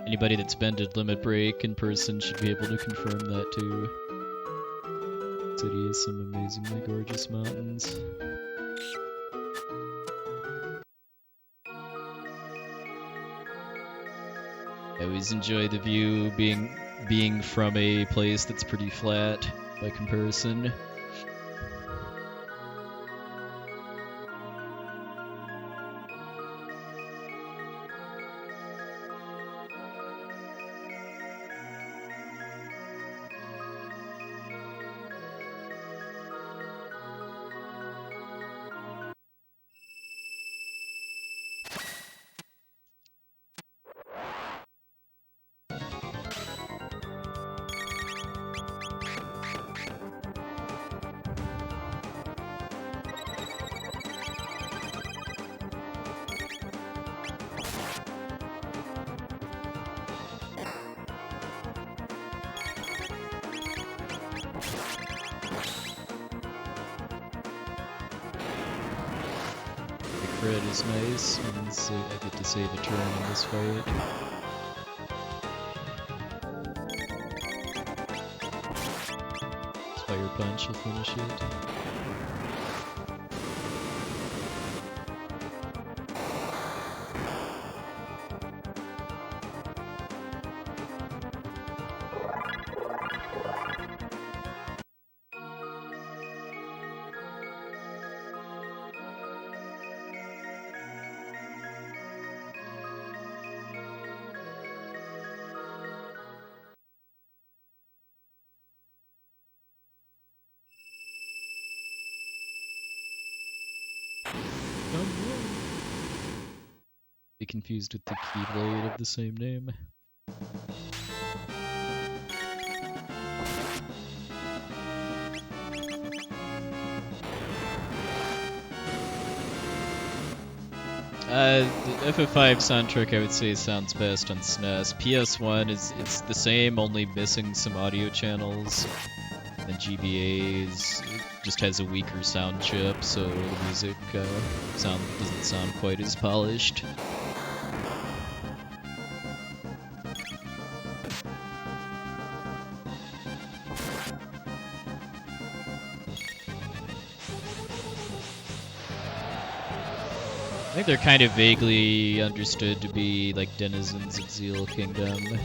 Anybody that's been to Limit Break in person should be able to confirm that too. City has some amazingly gorgeous mountains. I always enjoy the view being from a place that's pretty flat by comparison. Crit is nice, and I get to save a turn in this fight. Fire Punch will finish it. Be confused with the Keyblade of the same name. The FF5 soundtrack I would say sounds best on SNES. PS1 it's the same, only missing some audio channels. And GBA's just has a weaker sound chip, so the music doesn't sound quite as polished. I think they're kind of vaguely understood to be like denizens of Zeal Kingdom.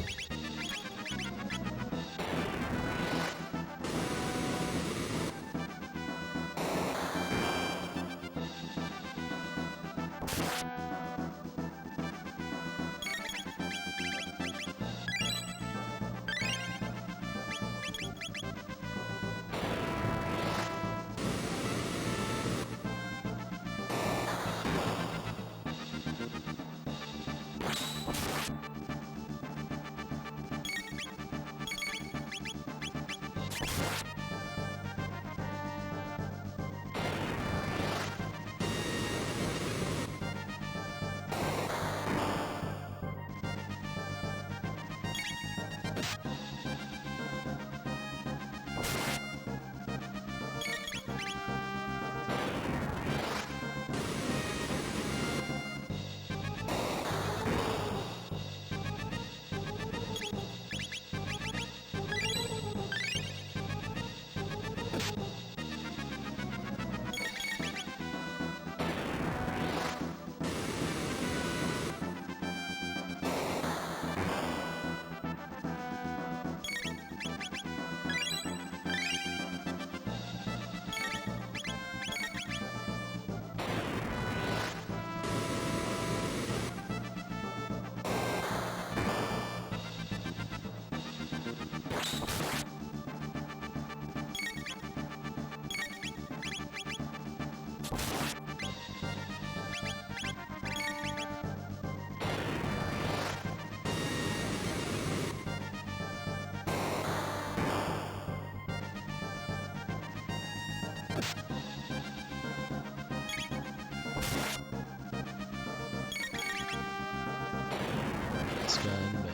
last time, man.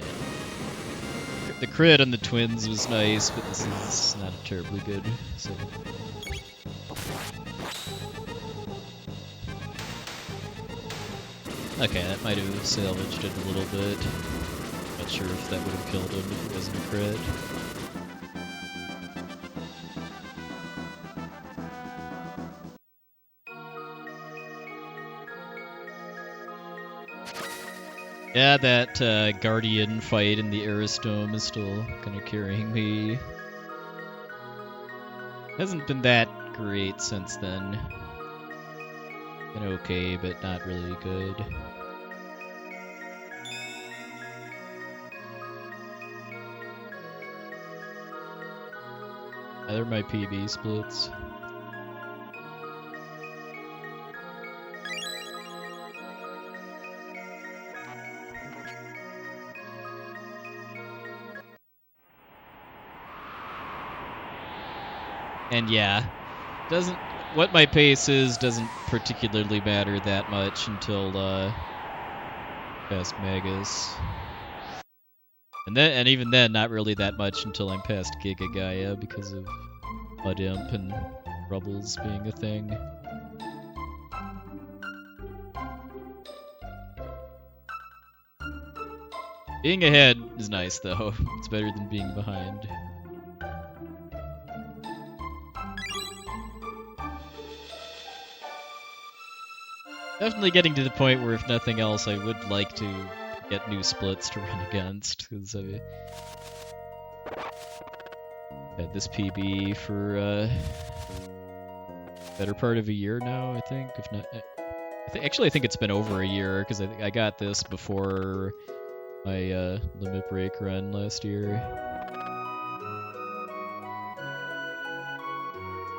The crit on the twins was nice, but this is not terribly good, so... Okay, that might have salvaged it a little bit. Not sure if that would have killed him if it wasn't a crit. Yeah, that Guardian fight in the Aerostome is still kind of carrying me. Hasn't been that great since then. Been okay, but not really good. They're my PB splits. And yeah, what my pace is doesn't particularly matter that much until past Magus. And even then, not really that much until I'm past Giga Gaia because of Mud Imp and Rubbles being a thing. Being ahead is nice though. It's better than being behind. Definitely getting to the point where, if nothing else, I would like to get new splits to run against, because I've had this PB for better part of a year now, I think. If not, actually, I think it's been over a year, because I got this before my limit break run last year.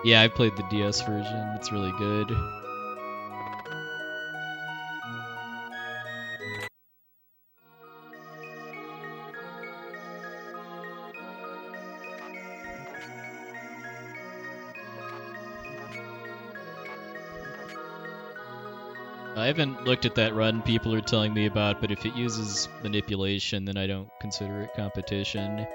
Yeah, I played the DS version. It's really good. I haven't looked at that run people are telling me about, but if it uses manipulation, then I don't consider it competition.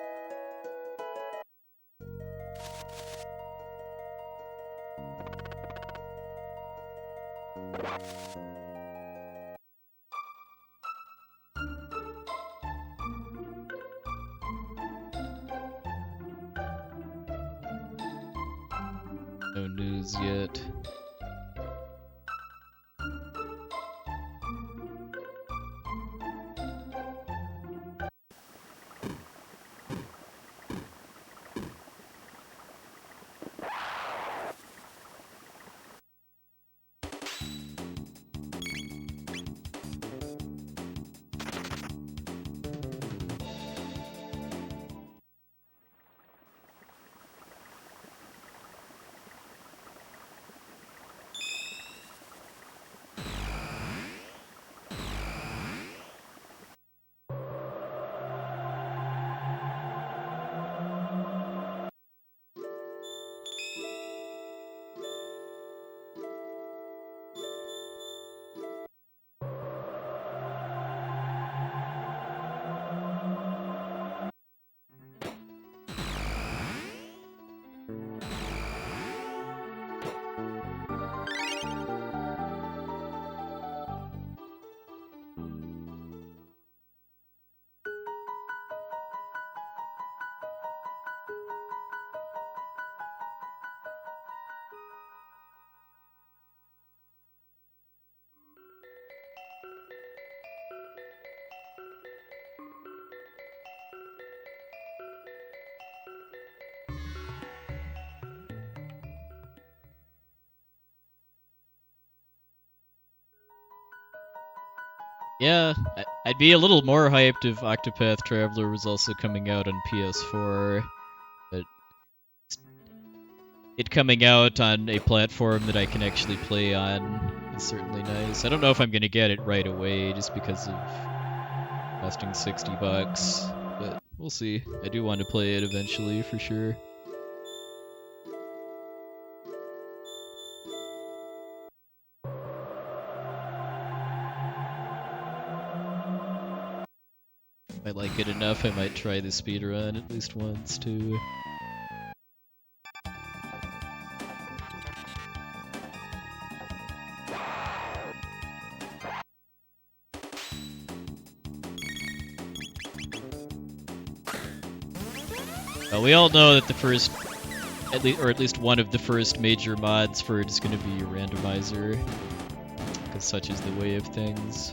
No news yet. Yeah, I'd be a little more hyped if Octopath Traveler was also coming out on PS4, but it coming out on a platform that I can actually play on is certainly nice. I don't know if I'm going to get it right away just because of costing $60, but we'll see. I do want to play it eventually for sure. I like it enough, I might try the speedrun at least once, too. We all know that the first, at least one of the first major mods for it is going to be a randomizer, because such is the way of things.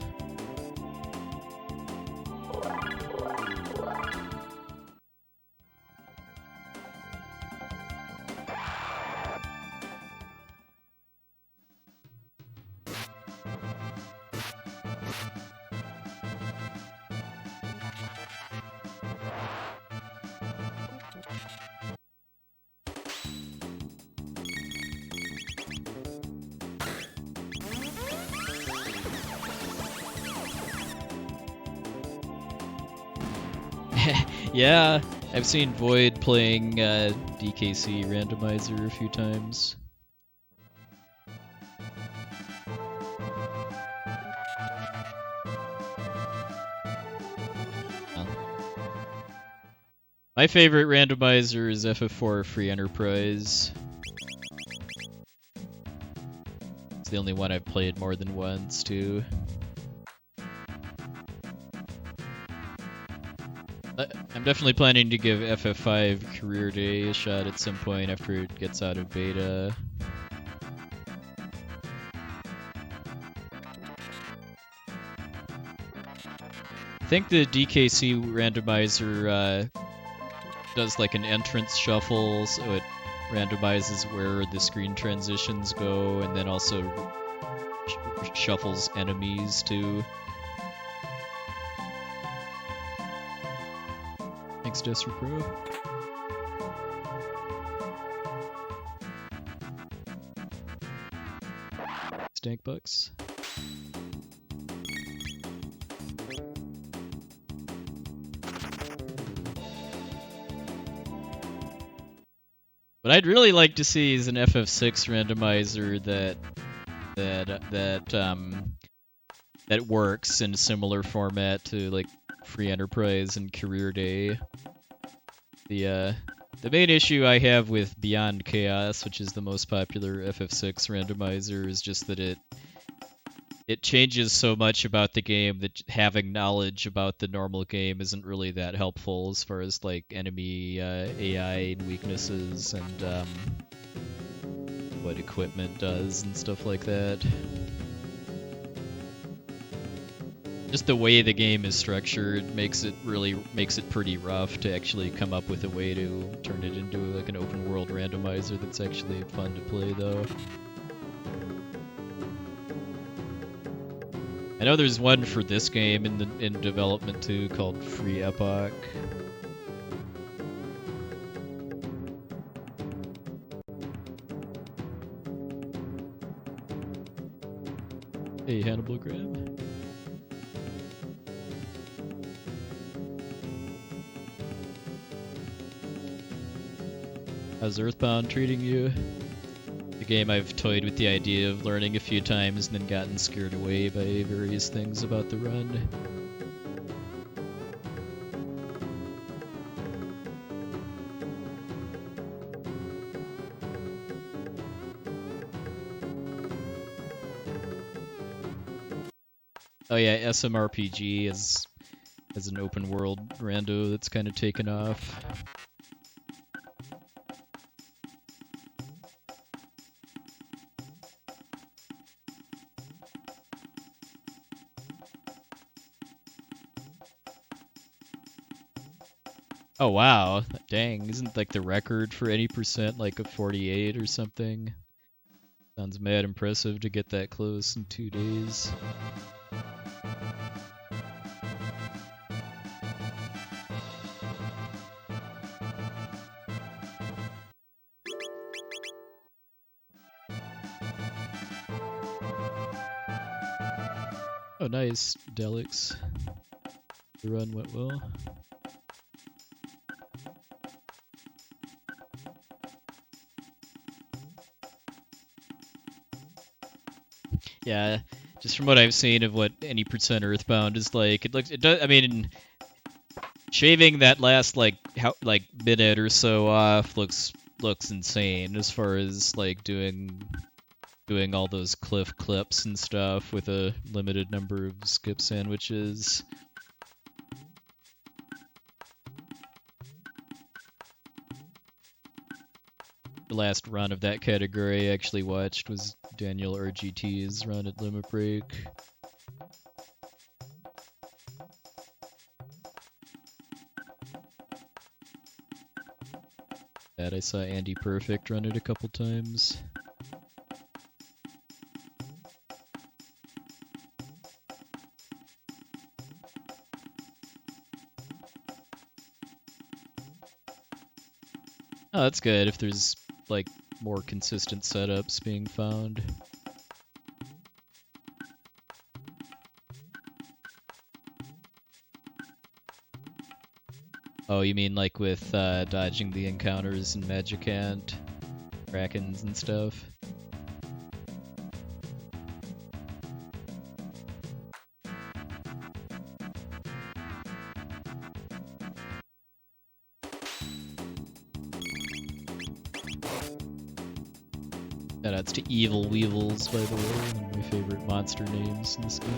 Yeah, I've seen Void playing DKC Randomizer a few times. My favorite randomizer is FF4 Free Enterprise. It's the only one I've played more than once, too. I'm definitely planning to give FF5 Career Day a shot at some point after it gets out of beta. I think the DKC randomizer does like an entrance shuffle, so it randomizes where the screen transitions go, and then also shuffles enemies too. Thanks, Desert Pro. Stank Bucks. What I'd really like to see is an FF6 randomizer that works in a similar format to like Free Enterprise and Career Day. The main issue I have with Beyond Chaos, which is the most popular FF6 randomizer, is just that it changes so much about the game that having knowledge about the normal game isn't really that helpful as far as like enemy AI and weaknesses and what equipment does and stuff like that. Just the way the game is structured makes it pretty rough to actually come up with a way to turn it into like an open world randomizer that's actually fun to play, though. I know there's one for this game in development too called Free Epoch. Hey, Hannibal Graham. How's Earthbound treating you? The game I've toyed with the idea of learning a few times and then gotten scared away by various things about the run. Oh yeah, SMRPG is an open world rando that's kind of taken off. Oh wow, dang, isn't like the record for any percent like a 48 or something? Sounds mad impressive to get that close in 2 days. Oh nice, Delix. The run went well. Yeah, just from what I've seen of what any percent Earthbound is like, it does. I mean, Shaving that last like minute or so off looks insane as far as like doing all those cliff clips and stuff with a limited number of skip sandwiches. The last run of that category I actually watched was Daniel RGT's run at Limit Break. I saw Andy Perfect run it a couple times. Oh, that's good if there's like more consistent setups being found. Oh, you mean like with dodging the encounters in Magicant, Krakens and stuff? Shoutouts to Evil Weevils, by the way, one of my favorite monster names in this game.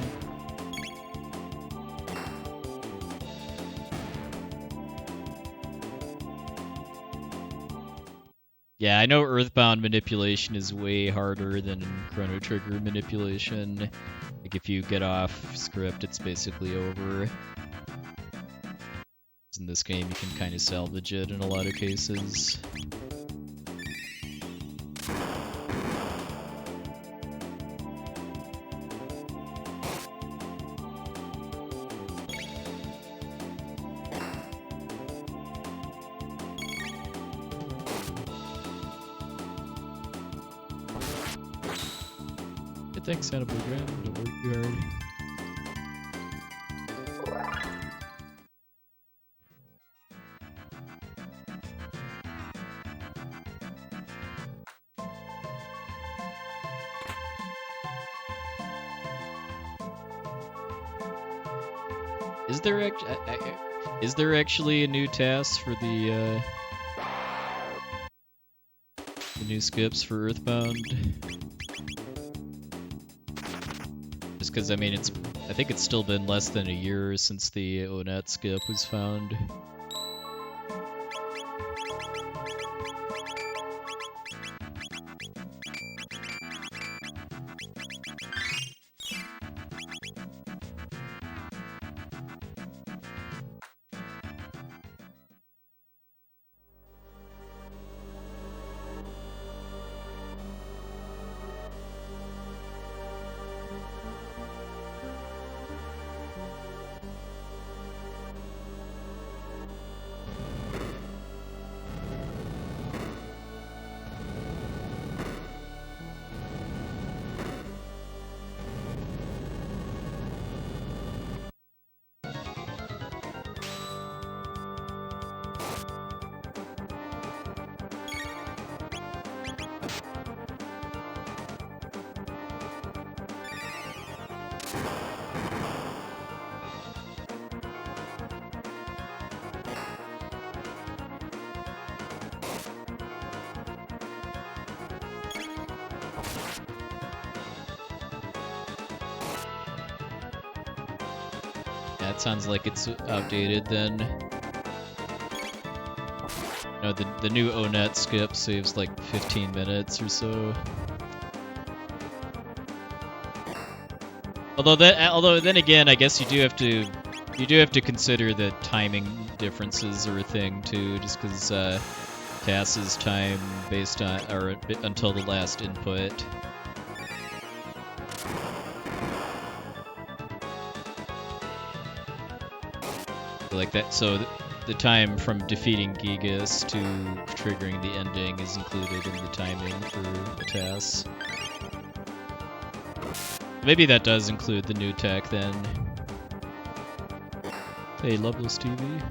Yeah, I know Earthbound manipulation is way harder than Chrono Trigger manipulation. Like, if you get off script, it's basically over. In this game, you can kind of salvage it in a lot of cases. Thanks, Santa Program. Don't work too hard. Is there actually a new task for the new skips for Earthbound? Because I mean, I think it's still been less than a year since the ONET skip was found. It sounds like it's outdated then. No, the new ONET skip saves like 15 minutes or so. Although then again, I guess you do have to consider that timing differences are a thing too, just because TAS's time based on until the last input. Like that, so the time from defeating Gigas to triggering the ending is included in the timing for the TAS. Maybe that does include the new tech then. Hey, Loveless TV.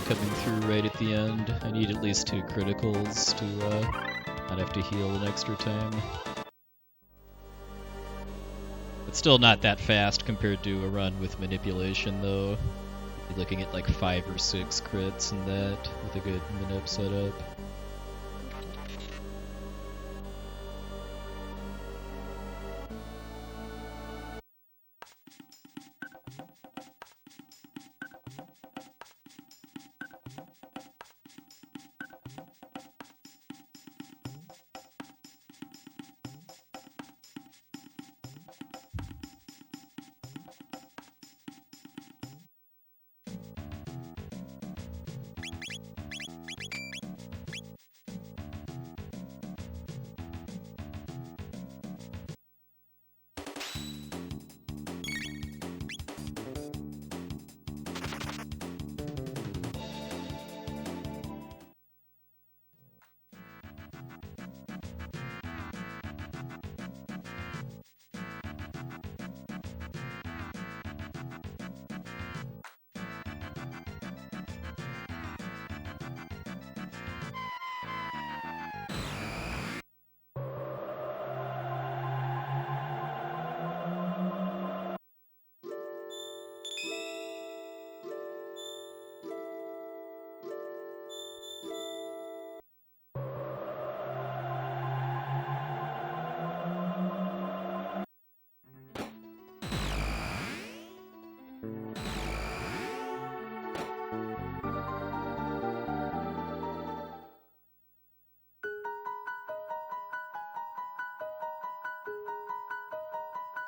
Coming through right at the end. I need at least 2 criticals to not have to heal an extra time. It's still not that fast compared to a run with manipulation, though. You're looking at like 5 or 6 crits in that with a good manip setup.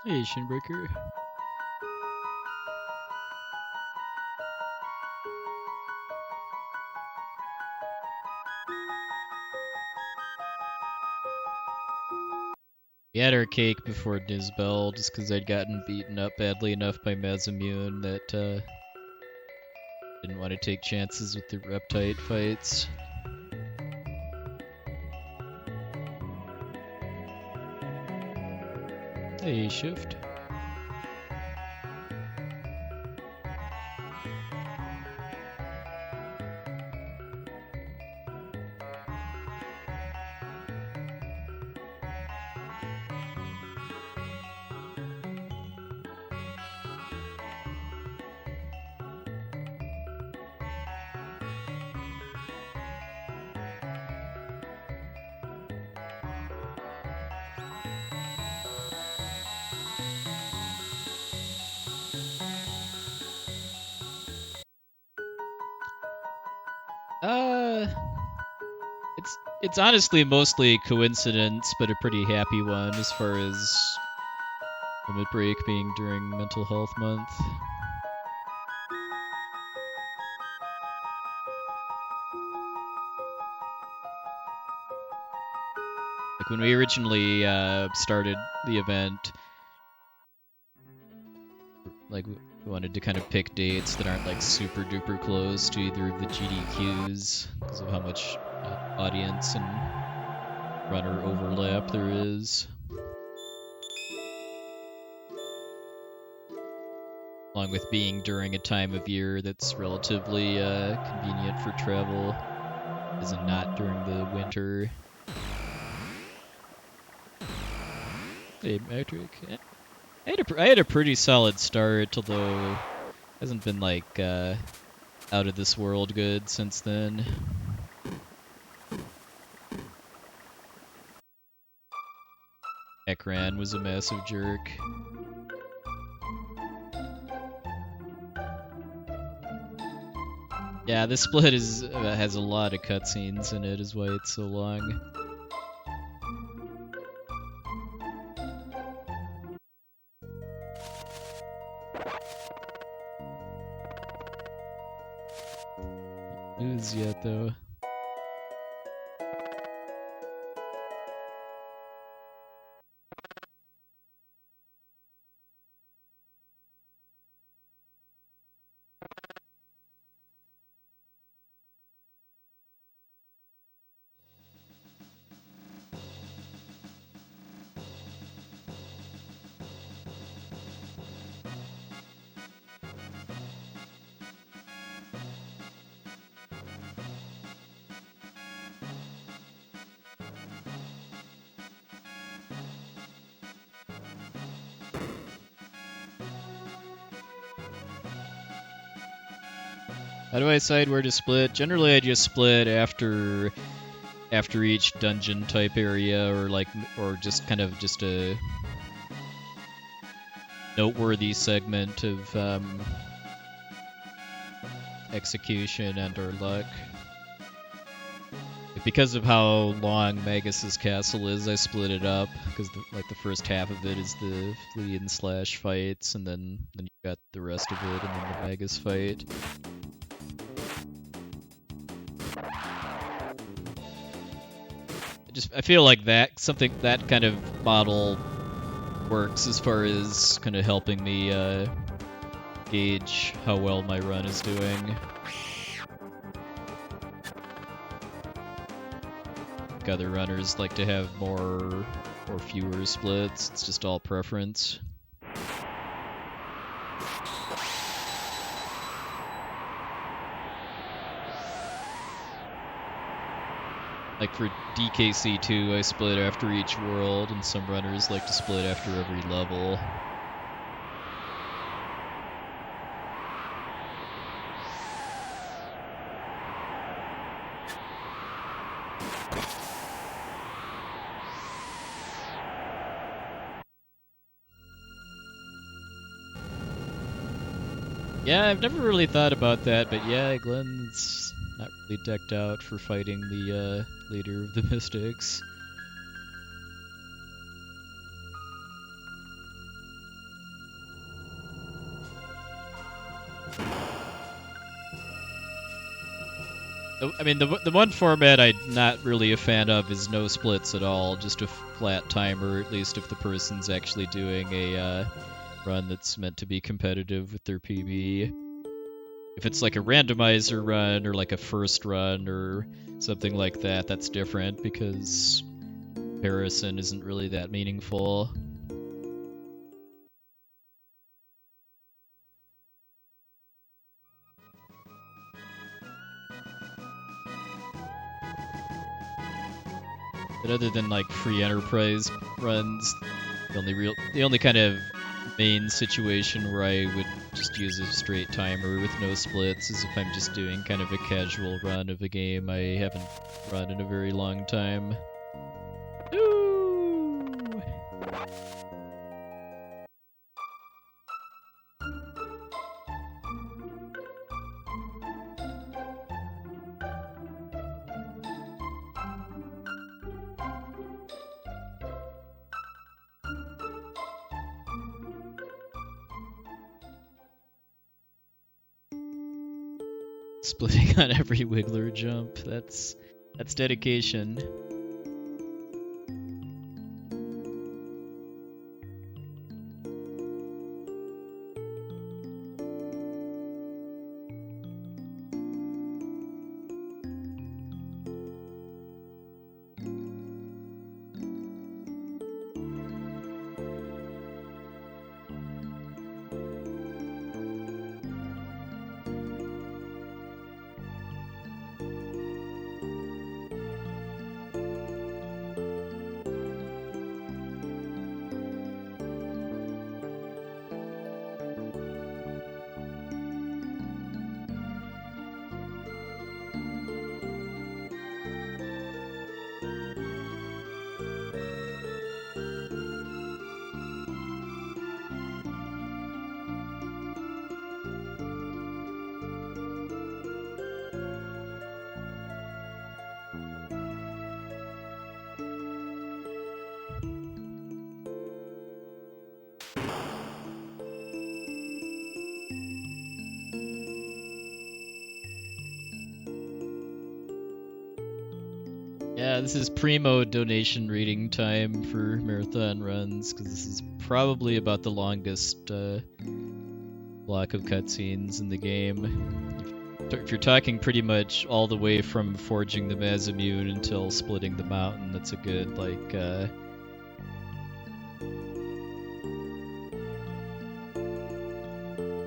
Hey, Shinbreaker. We had our cake before Disbel, just because I'd gotten beaten up badly enough by Mazamune that didn't want to take chances with the Reptite fights. Hey, Shift. It's honestly mostly coincidence, but a pretty happy one as far as Limit Break being during Mental Health Month. Like when we originally started the event, like we wanted to kind of pick dates that aren't like super duper close to either of the GDQs because of how much audience and runner overlap there is. Along with being during a time of year that's relatively convenient for travel, as in not during the winter. Hey, Patrick. I had a pretty solid start, although it hasn't been like out of this world good since then. Ekran was a massive jerk. Yeah, this split has a lot of cutscenes in it, is why it's so long. Lose yet though. How do I decide where to split? Generally, I just split after each dungeon type area, or just kind of just a noteworthy segment of execution and or luck. Because of how long Magus's castle is, I split it up, because the first half of it is the flee and slash fights, and then you got the rest of it, and then the Magus fight. I feel like that kind of model works as far as kind of helping me gauge how well my run is doing. Other runners like to have more or fewer splits. It's just all preference. Like for DKC2, I split after each world, and some runners like to split after every level. Yeah, I've never really thought about that, but yeah, Glenn's not really decked out for fighting the leader of the Mystics. I mean, the one format I'm not really a fan of is no splits at all, just a flat timer, at least if the person's actually doing a run that's meant to be competitive with their PB. If it's like a randomizer run or like a first run or something like that, that's different because comparison isn't really that meaningful. But other than like free enterprise runs, the only kind of main situation where I would just use a straight timer with no splits is if I'm just doing kind of a casual run of a game I haven't run in a very long time. Ooh. Splitting on every wiggler jump, that's dedication. Yeah, this is primo donation reading time for marathon runs, because this is probably about the longest block of cutscenes in the game. If you're talking pretty much all the way from forging the Mazamune until splitting the mountain, that's a good, like,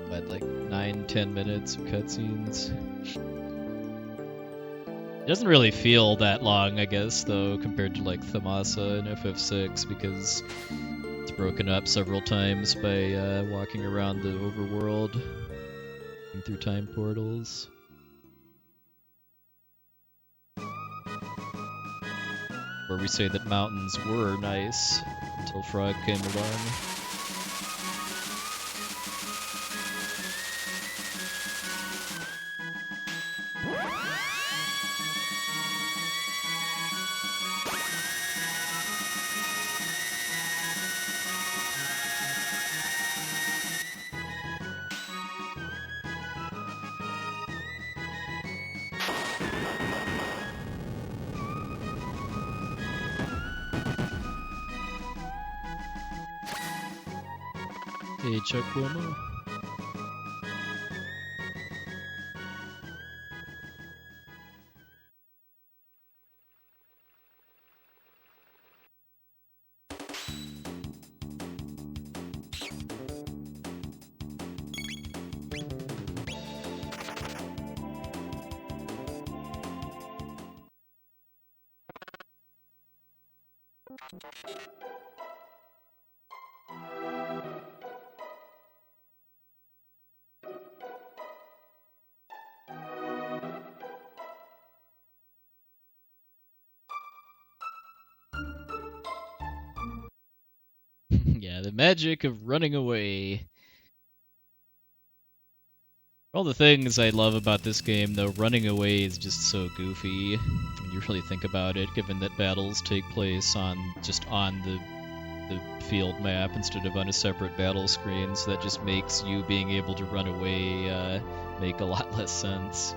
what, like 9-10 minutes of cutscenes? It doesn't really feel that long, I guess, though, compared to like Thamasa and FF6, because it's broken up several times by walking around the overworld, through time portals. where we say that mountains were nice until Frog came along. Hey, Chuck Cuomo. Yeah, the magic of running away. All the things I love about this game, though, running away is just so goofy when you really think about it, given that battles take place just on the field map instead of on a separate battle screen, so that just makes you being able to run away make a lot less sense.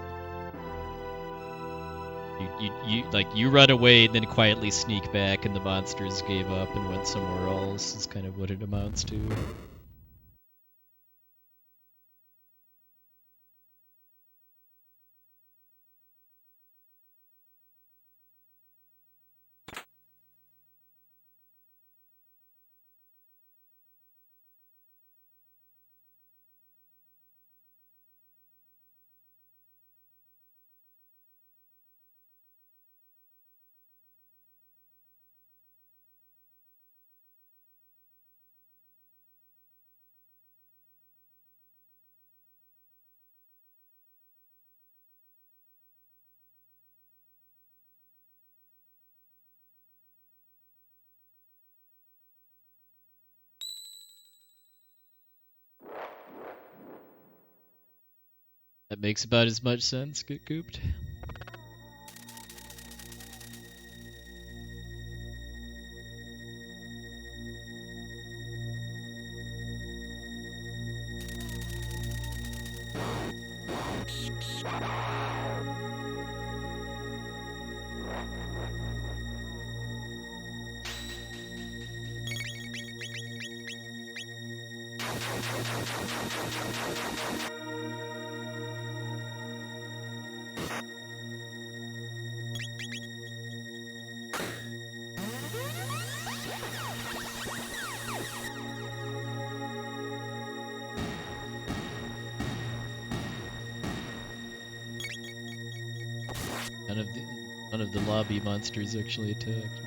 You run away and then quietly sneak back, and the monsters gave up and went somewhere else. Is kind of what it amounts to. That makes about as much sense, get cooped. None of the lobby monsters actually attacked.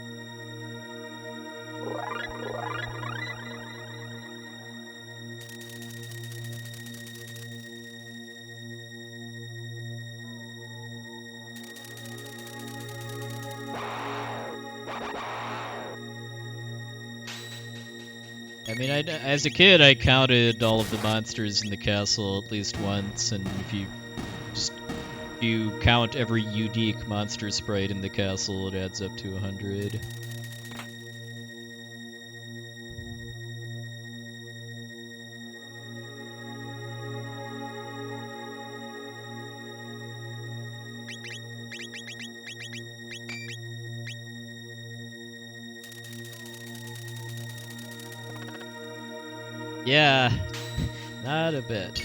I mean, as a kid, I counted all of the monsters in the castle at least once, and if you count every unique monster sprite in the castle, it adds up to 100. Yeah, not a bit.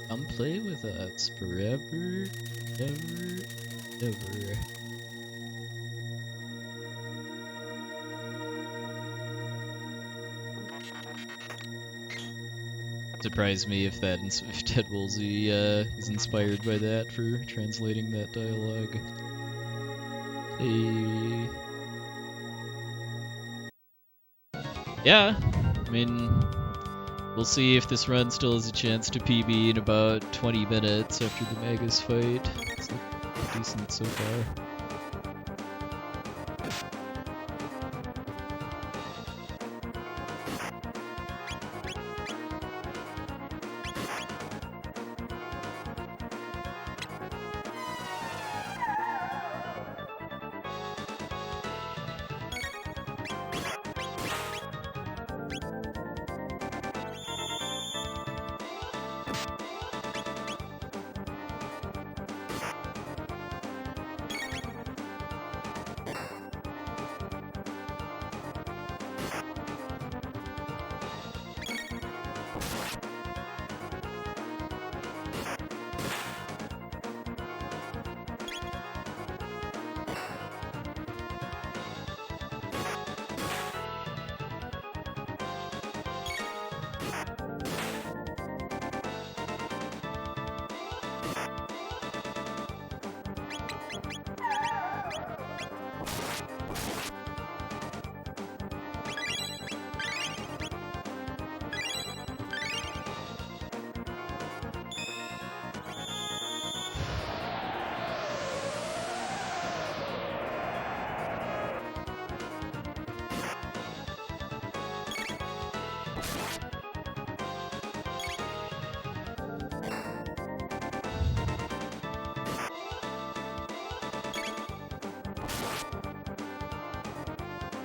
Come play with us forever, ever, ever. Surprise me if Ted Woolsey is inspired by that for translating that dialogue. Hey. Yeah, I mean, we'll see if this run still has a chance to PB in about 20 minutes after the Magus fight. It's looking decent so far.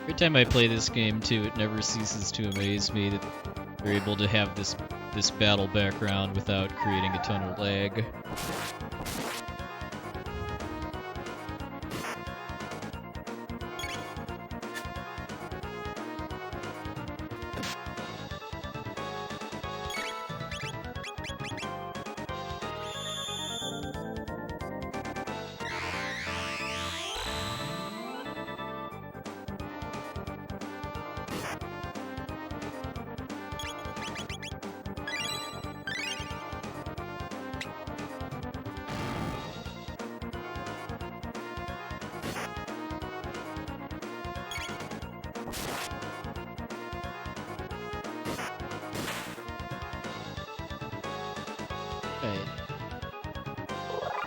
Every time I play this game, too, it never ceases to amaze me that they're able to have this battle background without creating a ton of lag.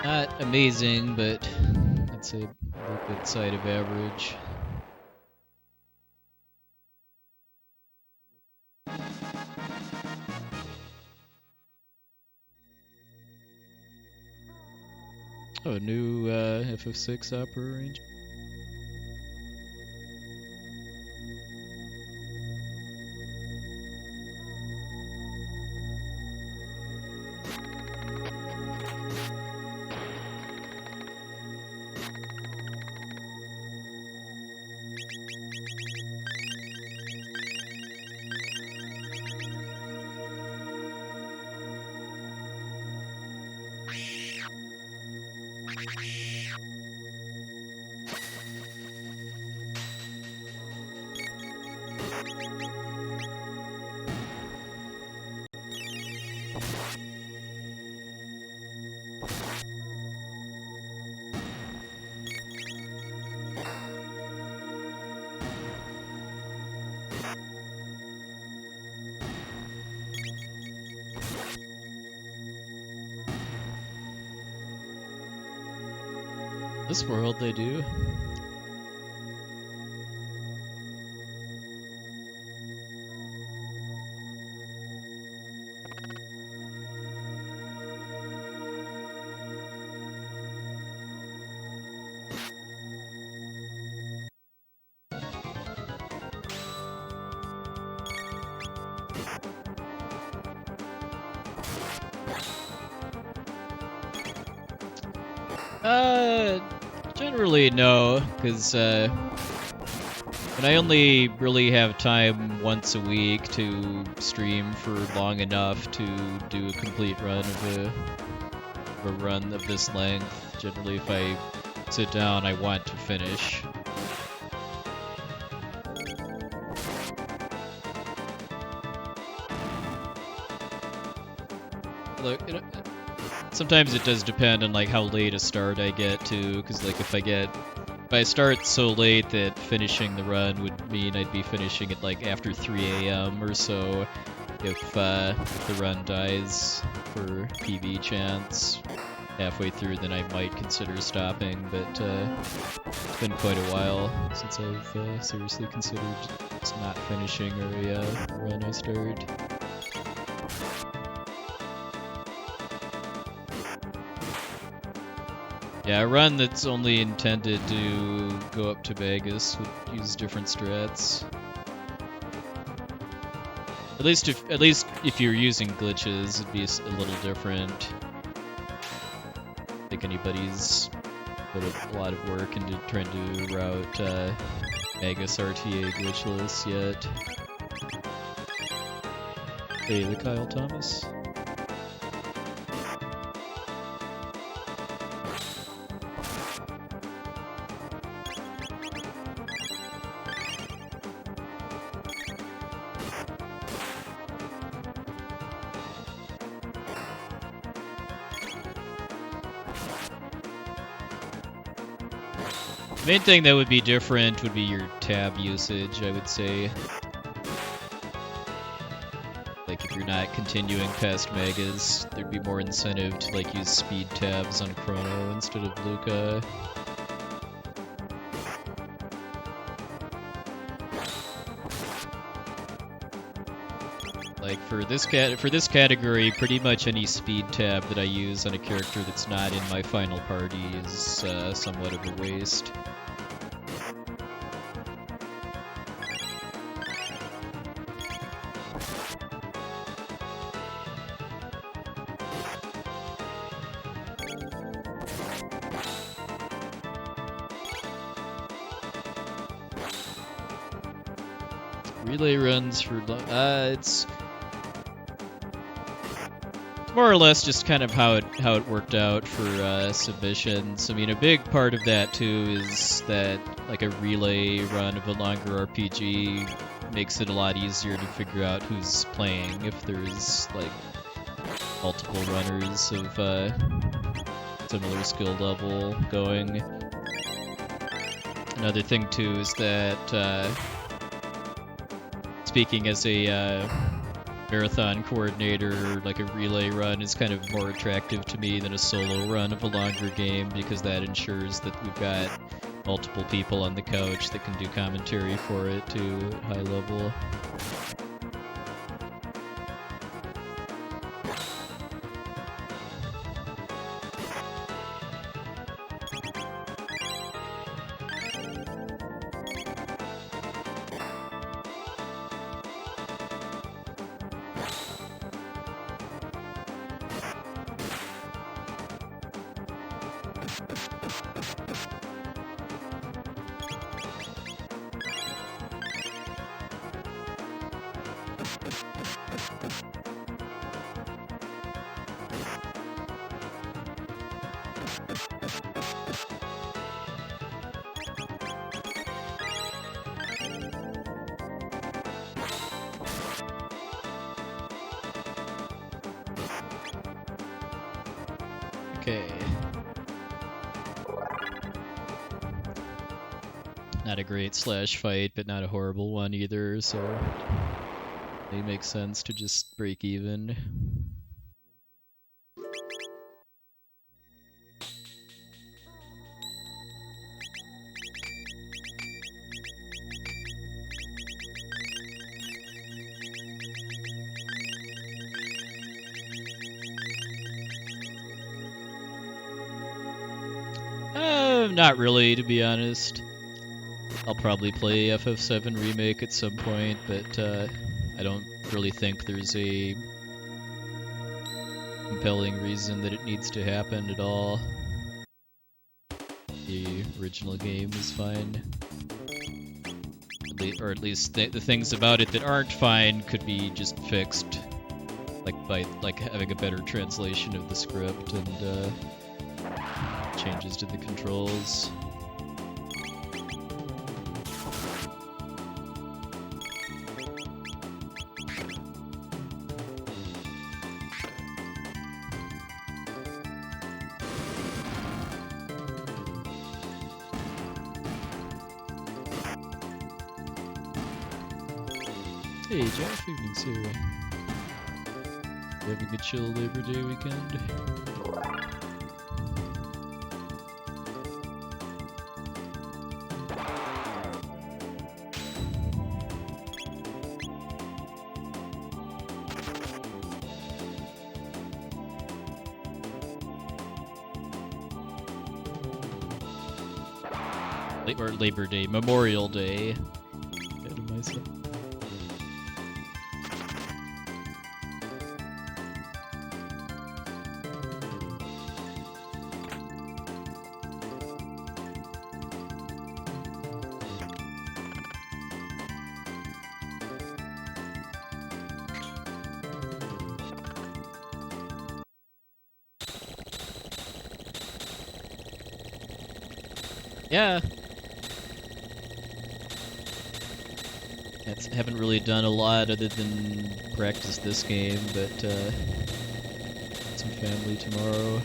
Not amazing, but I'd say a good side of average. Oh, new FF6 opera range. This world they do. Generally no, because when I only really have time once a week to stream for long enough to do a complete run of a run of this length, generally if I sit down I want to finish. Look, sometimes it does depend on like how late a start I get to, because like if I get if I start so late that finishing the run would mean I'd be finishing it like after 3 a.m. or so. If the run dies for PB chance halfway through, then I might consider stopping, but it's been quite a while since I've seriously considered just not finishing a run I started. Yeah, a run that's only intended to go up to Vegas would use different strats. At least if you're using glitches, it'd be a little different. I don't think anybody's put a lot of work into trying to route Vegas RTA glitchless yet. Hey, the Kyle Thomas. The main thing that would be different would be your tab usage, I would say. Like if you're not continuing past megas, there'd be more incentive to like use speed tabs on Crono instead of Luca. Like for this category, pretty much any speed tab that I use on a character that's not in my final party is somewhat of a waste. Relay runs for it's more or less just kind of how it worked out for submissions. I mean, a big part of that too is that like a relay run of a longer RPG makes it a lot easier to figure out who's playing if there's like multiple runners of similar skill level going. Another thing too is that speaking as a marathon coordinator, like a relay run is kind of more attractive to me than a solo run of a longer game, because that ensures that we've got multiple people on the couch that can do commentary for it to a high level. Okay. Not a great slash fight, but not a horrible one either, so it makes sense to just break even. Not really, to be honest. I'll probably play FF7 Remake at some point, but I don't really think there's a compelling reason that it needs to happen at all. The original game is fine. Or at least the things about it that aren't fine could be just fixed, like by having a better translation of the script and changes to the controls. Hey, Jeff, evening, sir. Having a chill Labor Day weekend? Or Labor Day, Memorial Day. Ahead of myself. Yeah. Haven't really done a lot other than practice this game, but some family tomorrow.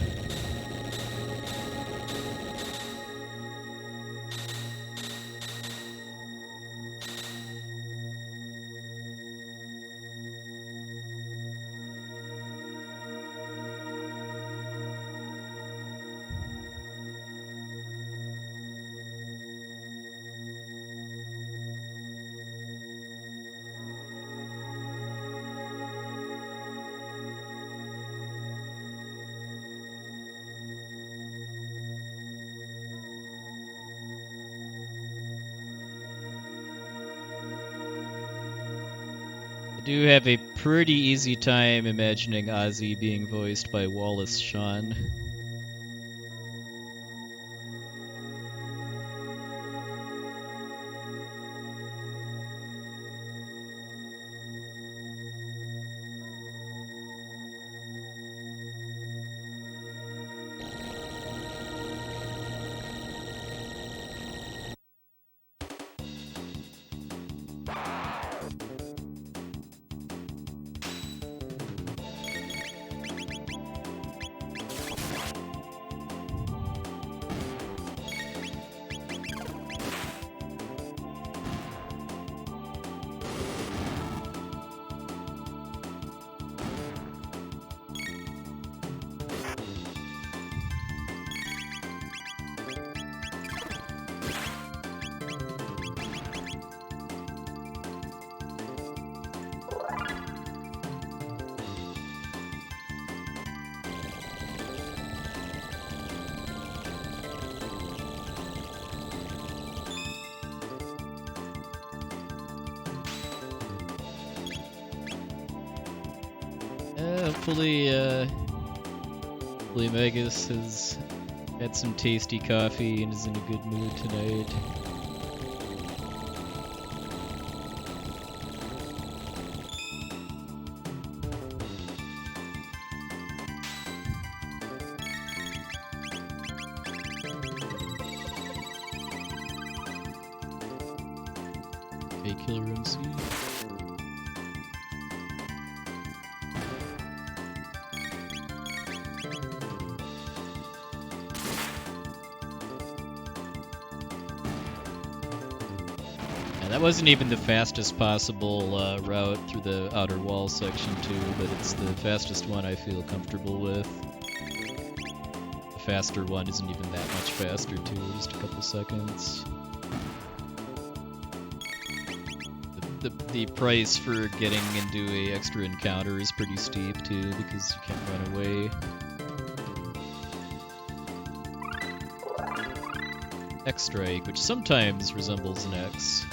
Do have a pretty easy time imagining Ozzy being voiced by Wallace Shawn. Hopefully Megas has had some tasty coffee and is in a good mood tonight. Hey, Killer MC. That wasn't even the fastest possible route through the outer wall section too, but it's the fastest one I feel comfortable with. The faster one isn't even that much faster too, just a couple seconds. The price for getting into a extra encounter is pretty steep too, because you can't run away. X-Strike, which sometimes resembles an X.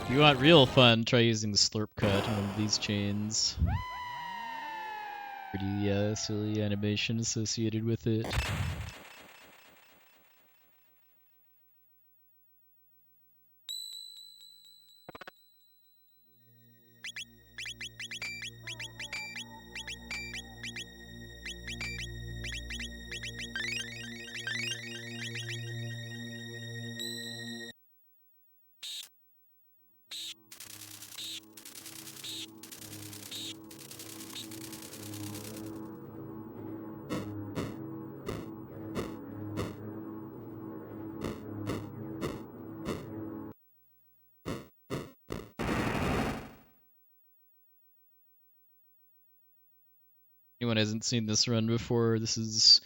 If you want real fun, try using the slurp cut on one of these chains. Pretty silly animation associated with it. Anyone hasn't seen this run before, this is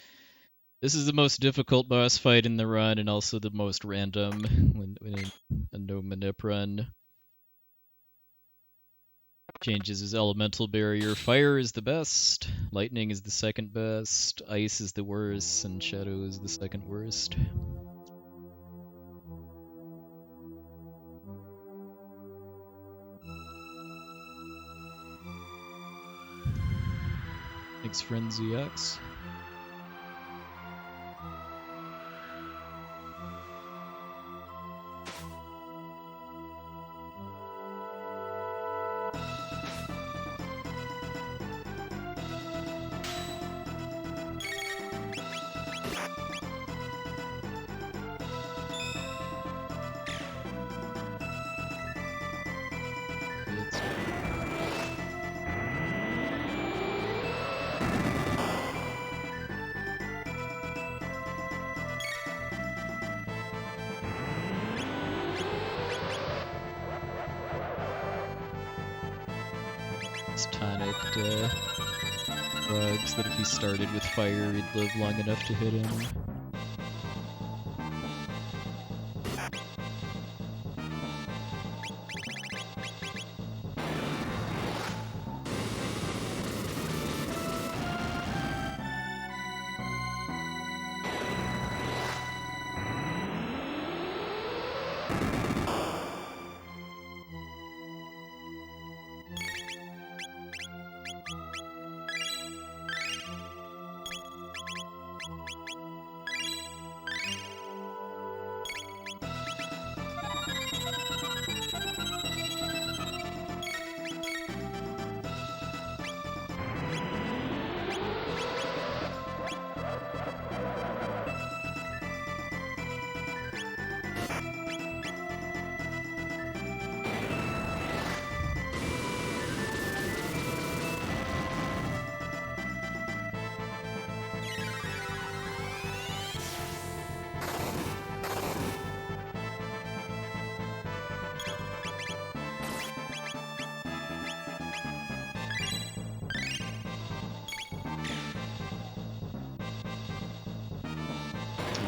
the most difficult boss fight in the run, and also the most random when in a No Manip run. Changes his elemental barrier. Fire is the best, lightning is the second best, ice is the worst, and shadow is the second worst. Thanks, Frenzy X. Tonicked bugs that if he started with fire, he'd live long enough to hit him.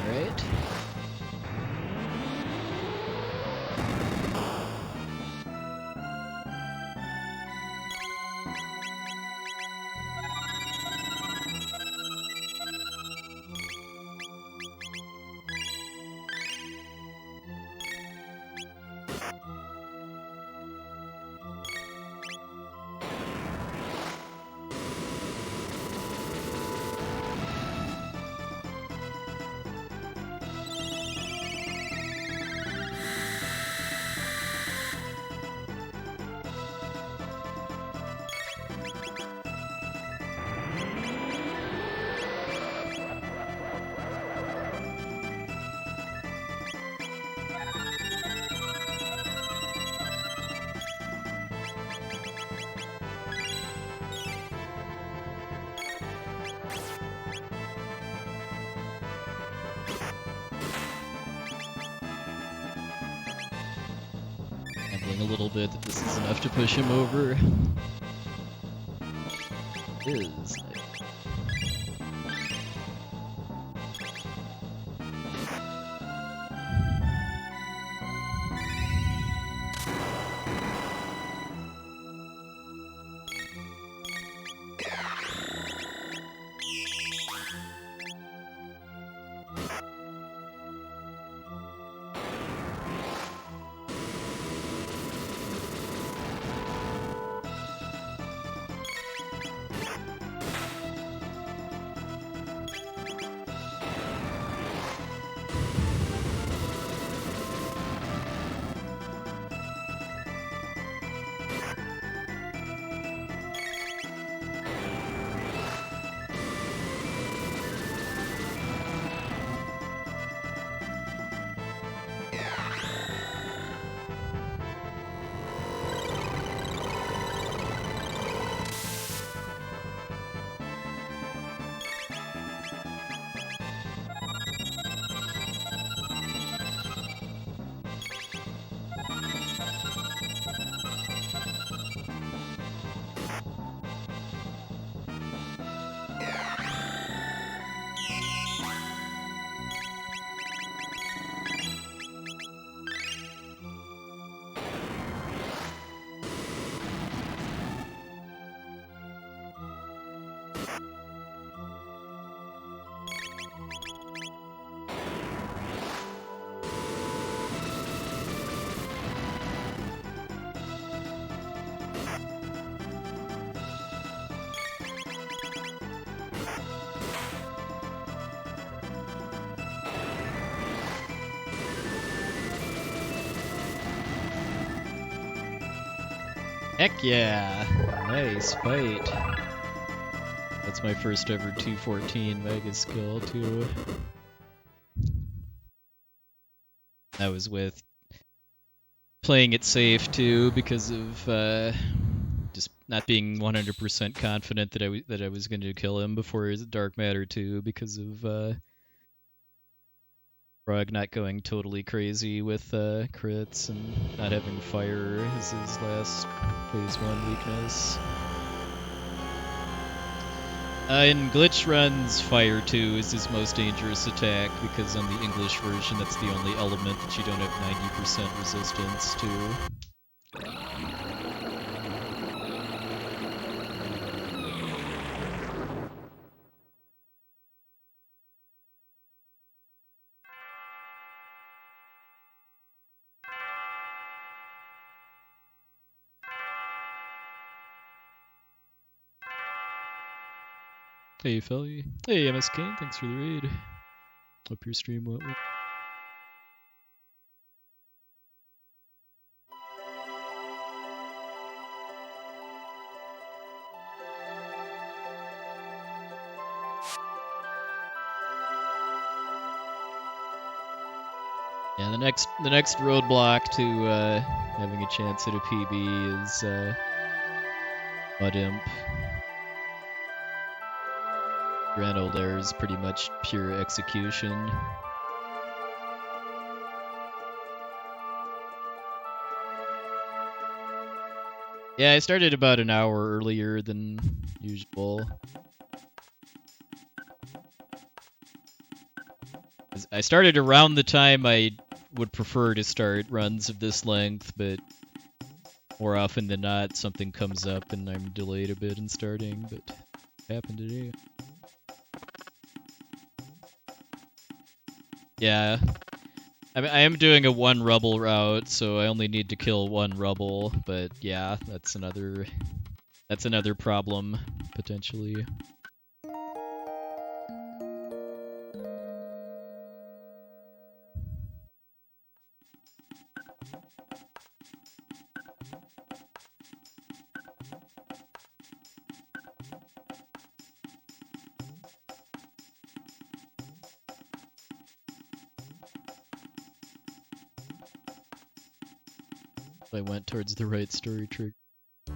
Alright. A little bit that this is enough to push him over. It is. Heck yeah! Nice fight. That's my first ever 214 mega skill too. That was with playing it safe too because of just not being 100% confident that I was going to kill him before his Dark Matter 2 because of Frog not going totally crazy with crits and not having fire as his last phase 1 weakness. In Glitch Runs, Fire 2 is his most dangerous attack because on the English version that's the only element that you don't have 90% resistance to. Hey, Philly. Hey, MS Kane, thanks for the raid. Hope your stream went well. Yeah, the next roadblock to having a chance at a PB is Imp. Grano there is pretty much pure execution. Yeah, I started about an hour earlier than usual. I started around the time I would prefer to start runs of this length, but more often than not, something comes up and I'm delayed a bit in starting, but it happened today. Yeah. I mean, I am doing a 1 Rubble route, so I only need to kill 1 Rubble, but yeah, that's another problem, potentially. I went towards the right story trigger. I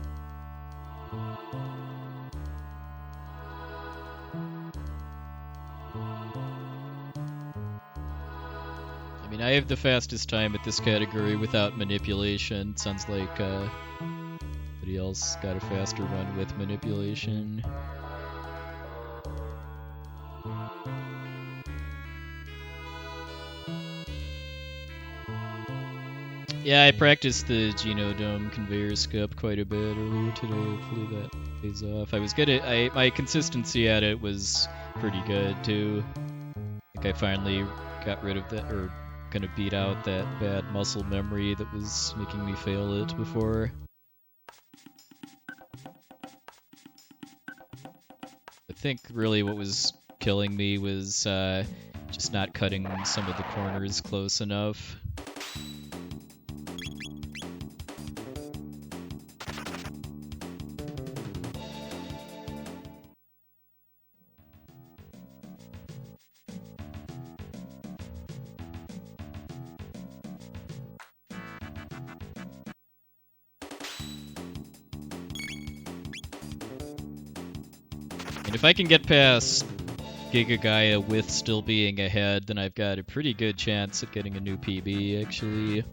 mean, I have the fastest time at this category without manipulation. Sounds like somebody else got a faster one with manipulation. Yeah, I practiced the Genodome conveyor skip quite a bit earlier today. Hopefully that pays off. I was good at my consistency at it was pretty good too. I think I finally got rid of that, or gonna beat out that bad muscle memory that was making me fail it before. I think really what was killing me was just not cutting some of the corners close enough. If I can get past Giga Gaia with still being ahead, then I've got a pretty good chance at getting a new PB, actually.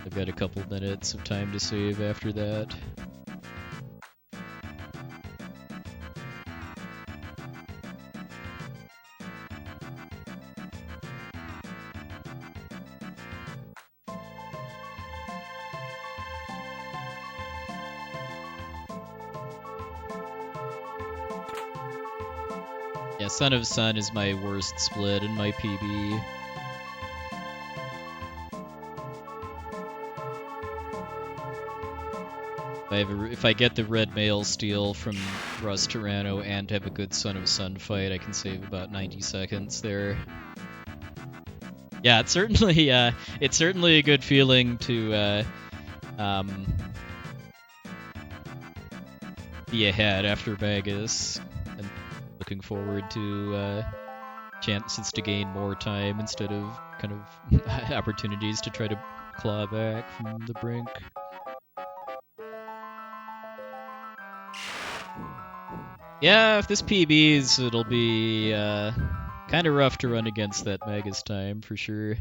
I've got a couple minutes of time to save after that. Yeah, Son of Sun is my worst split in my PB. If I get the red mail steal from Russ Tyranno and have a good Son of Sun fight, I can save about 90 seconds there. Yeah, it's certainly a good feeling to be ahead after Vegas, and looking forward to chances to gain more time instead of kind of opportunities to try to claw back from the brink. Yeah, if this PBs, it'll be kind of rough to run against that Magus time for sure.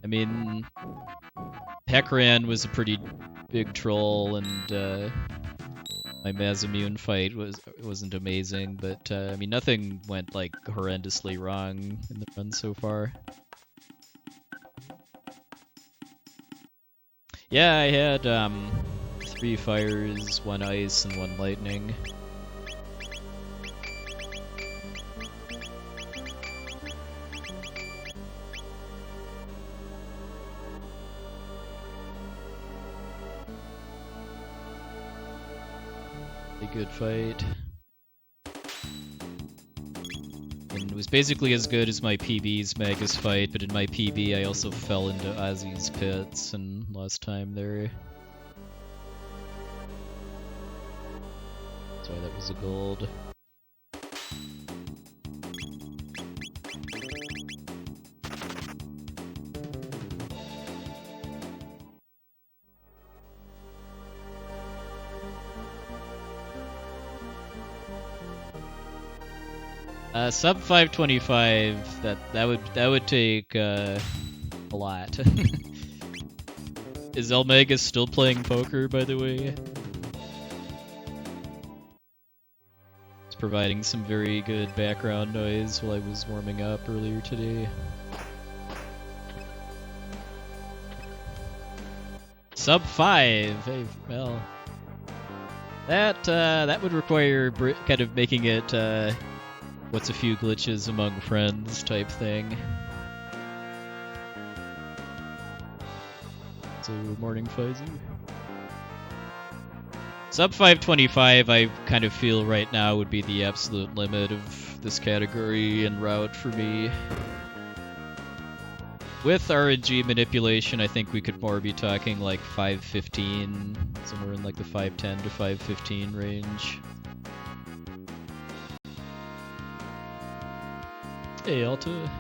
I mean, Heckran was a pretty big troll, and my Mazamune fight wasn't amazing, but I mean, nothing went like horrendously wrong in the run so far. Yeah, I had 3 fires, 1 ice, and 1 lightning. A good fight. And it was basically as good as my PB's Magus fight, but in my PB I also fell into Ozzy's pits and lost time there. That's why that was a gold. Sub 525. That would take a lot. Is Elmega still playing poker, by the way? It's providing some very good background noise while I was warming up earlier today. Sub 5. Hey, well, that would require kind of making it what's a few glitches among friends type thing. So, morning Fuzzy. Sub 525 I kind of feel right now would be the absolute limit of this category and route for me. With RNG manipulation, I think we could more be talking like 515, somewhere in like the 510 to 515 range. Hey, Alta.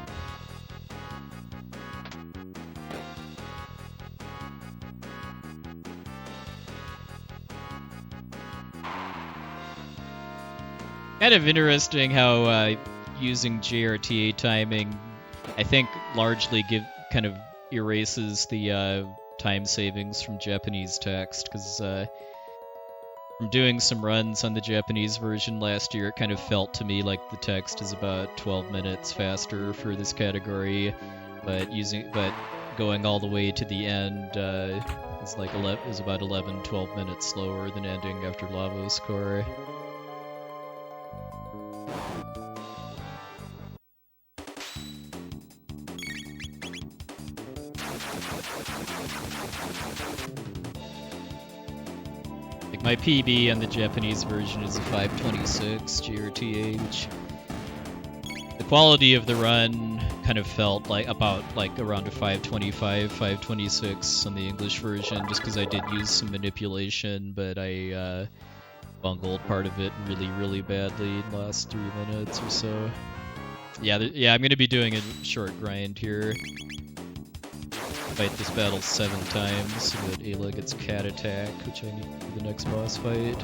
Kind of interesting how using RTA Timing, I think, largely kind of erases the time savings from Japanese text, because from doing some runs on the Japanese version last year, it kind of felt to me like the text is about 12 minutes faster for this category, but going all the way to the end is about 11-12 minutes slower than ending after Lavos Core. My PB on the Japanese version is a 526 GRTA, which the quality of the run kind of felt like around a 525, 526 on the English version, just because I did use some manipulation, but I bungled part of it really, really badly in the last 3 minutes or so. Yeah, I'm going to be doing a short grind here. Fight this battle 7 times so that Ayla gets cat attack, which I need for the next boss fight.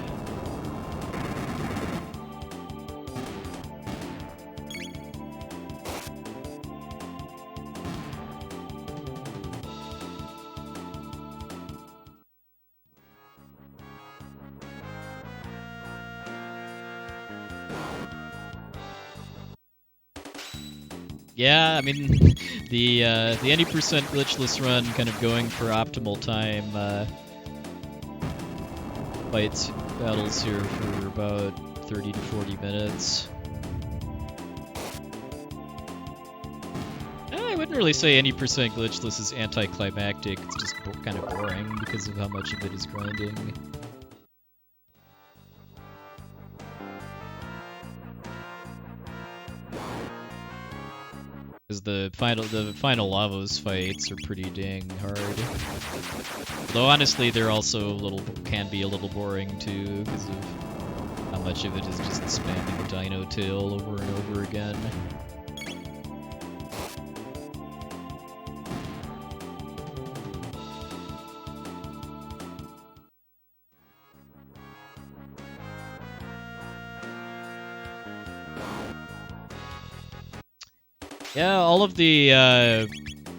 Yeah, I mean, the any percent glitchless run kind of going for optimal time fights battles here for about 30 to 40 minutes. I wouldn't really say any percent glitchless is anticlimactic, it's just kind of boring because of how much of it is grinding. Because the final Lavos fights are pretty dang hard. Though honestly, they're also can be a little boring too, because of how much of it is just spamming the dino tail over and over again. Yeah, all of the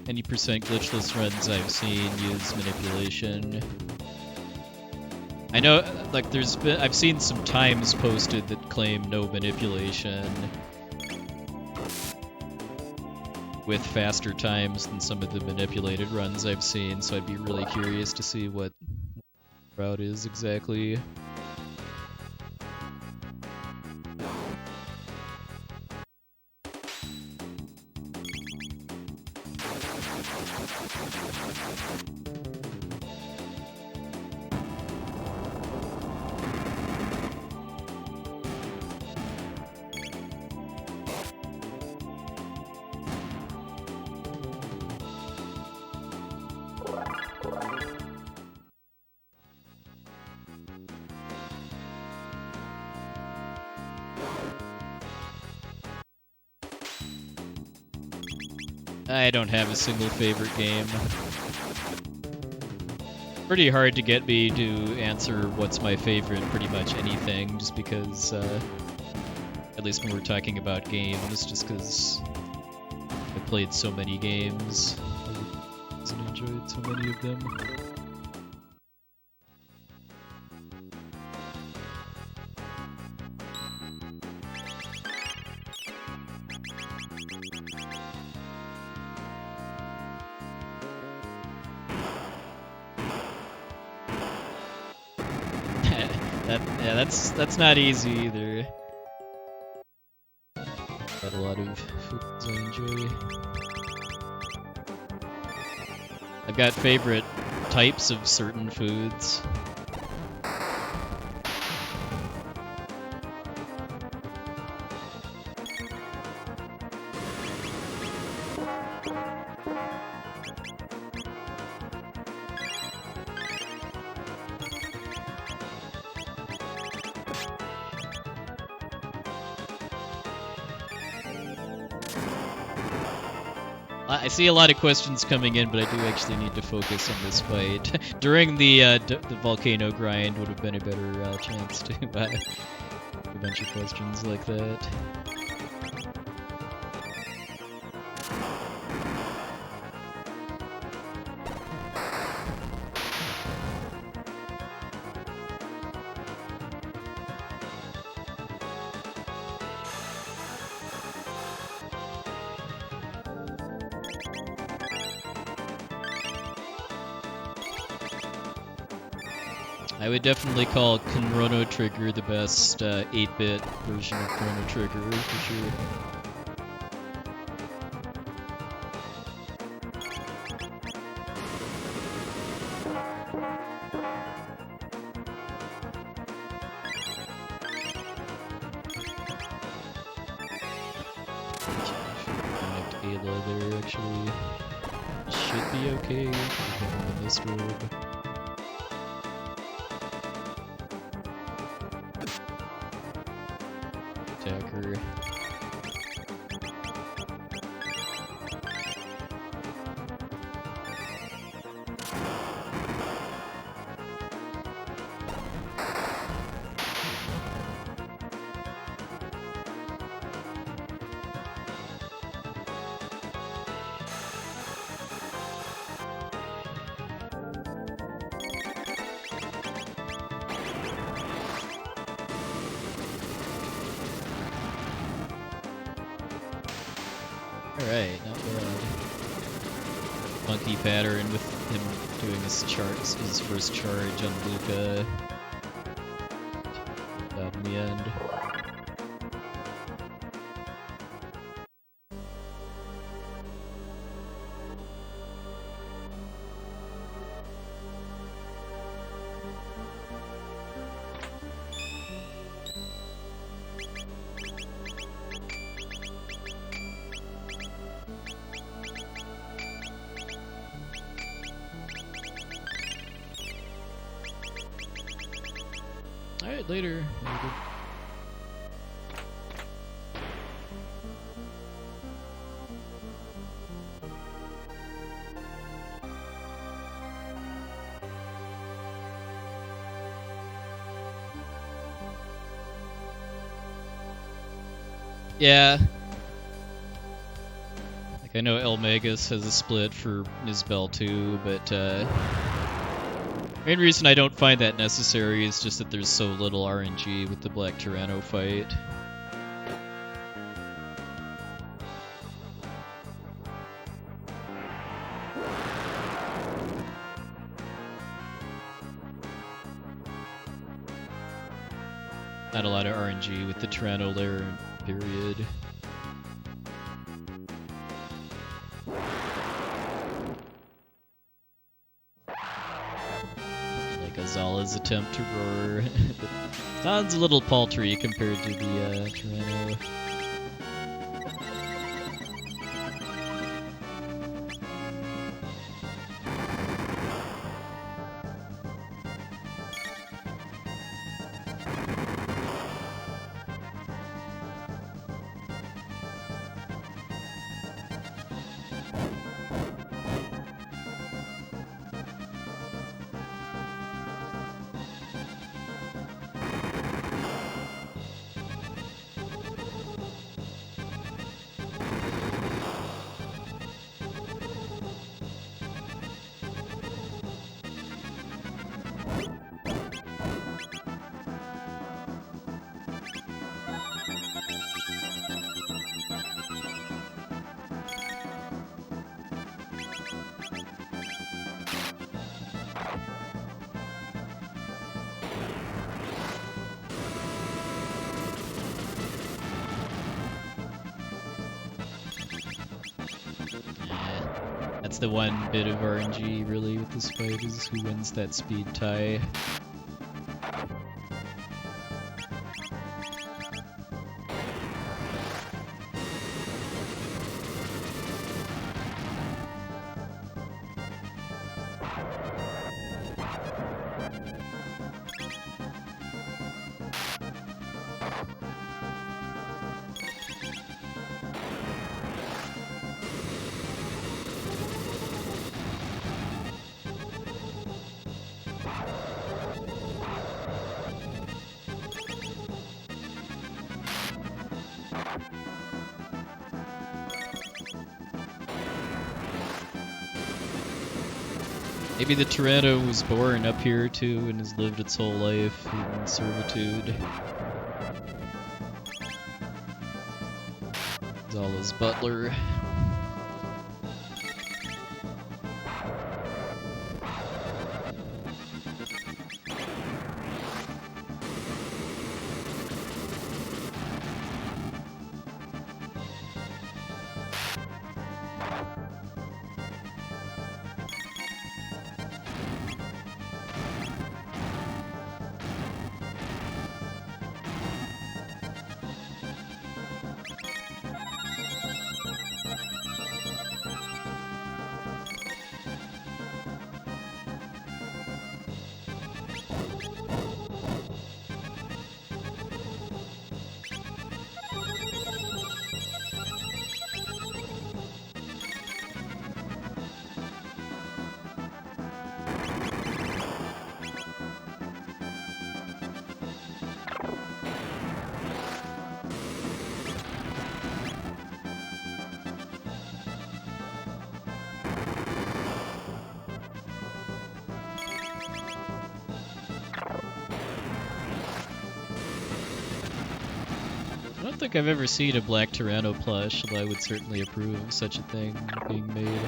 any percent glitchless runs I've seen use manipulation. I know, like, I've seen some times posted that claim no manipulation with faster times than some of the manipulated runs I've seen, so I'd be really curious to see what route is exactly. I don't have a single favorite game. Pretty hard to get me to answer what's my favorite pretty much anything, just because, at least when we're talking about games, just because I played so many games and enjoyed so many of them. That's not easy either. Got a lot of foods I enjoy. I've got favorite types of certain foods. I see a lot of questions coming in, but I do actually need to focus on this fight. During the volcano grind would have been a better chance to a bunch of questions like that. I would definitely call Chrono Trigger the best 8-bit version of Chrono Trigger, for sure. Connect Ayla there, actually. Should be okay with the mist robe. Attacker. Alright, not bad. Funky pattern with him doing his first charge on Luca. Out in the end. Alright, later. Yeah. Like, I know El Magus has a split for Nizbel too, but main reason I don't find that necessary is just that there's so little RNG with the Black Tyranno fight. Not a lot of RNG with the Tyranno layer, period. Like Azala's attempt to roar. Sounds a little paltry compared to the Tyranno. That's the one bit of RNG really with this fight, is who wins that speed tie. Maybe the Tyranno was born up here too and has lived its whole life in servitude. Zala's butler. I don't think I've ever seen a Black Tyranno plush, although I would certainly approve of such a thing being made.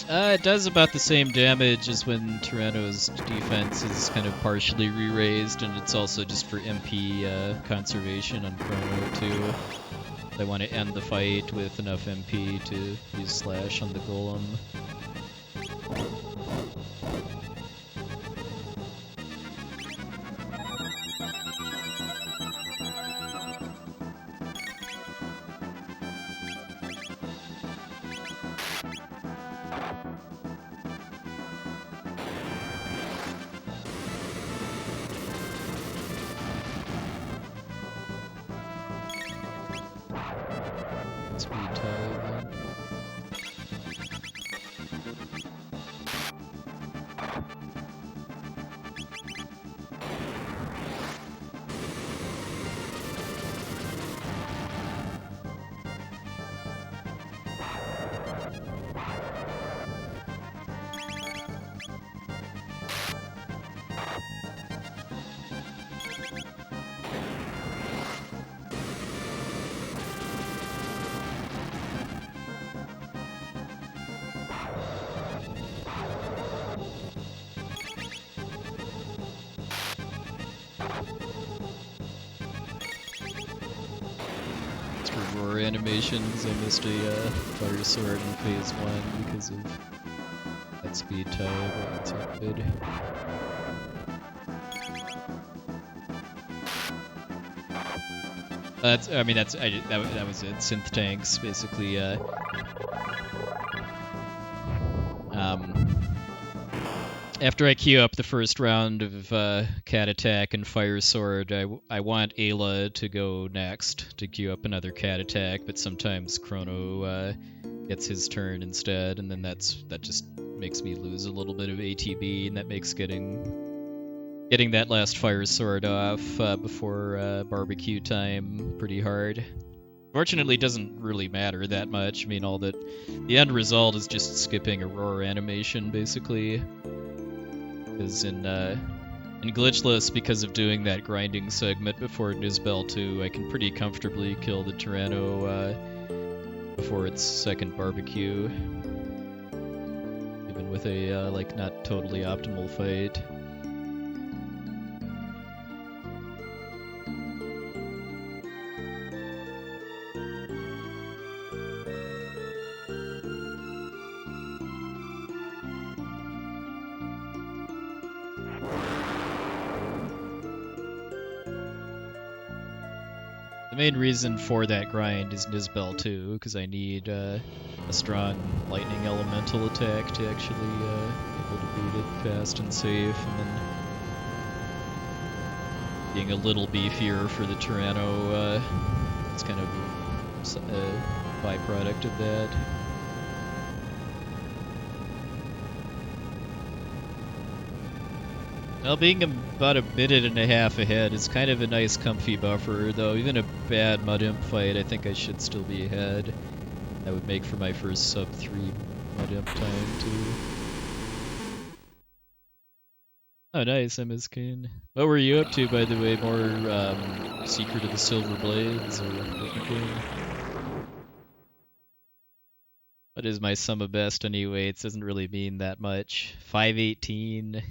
It does about the same damage as when Tyranno's defense is kind of partially re-raised, and it's also just for MP conservation on Crono too. They want to end the fight with enough MP to use Slash on the Golem. animations. I missed a fire sword in phase 1 because of that speed tie, but it's all good. That was it. Synth tanks, basically. After I queue up the first round of Cat Attack and Fire Sword, I want Ayla to go next to queue up another Cat Attack, but sometimes Crono gets his turn instead, and then that just makes me lose a little bit of ATB, and that makes getting that last Fire Sword off before barbecue time pretty hard. Fortunately, it doesn't really matter that much. I mean, the end result is just skipping a roar animation, basically. Because in Glitchless, because of doing that grinding segment before Nisbel 2, I can pretty comfortably kill the Tyranno before its second barbecue. Even with a, not totally optimal fight. The main reason for that grind is Nisbel 2, because I need a strong lightning elemental attack to actually be able to beat it fast and safe, and then being a little beefier for the Tyranno is kind of a byproduct of that. Well, being about a minute and a half ahead is kind of a nice comfy buffer, though even a bad Mud Imp fight, I think I should still be ahead. That would make for my first sub-3 Mud Imp time, too. Oh, nice, MSKane. What were you up to, by the way? More Secret of the Silver Blades, or anything? What is my sum of best anyway? It doesn't really mean that much. 518.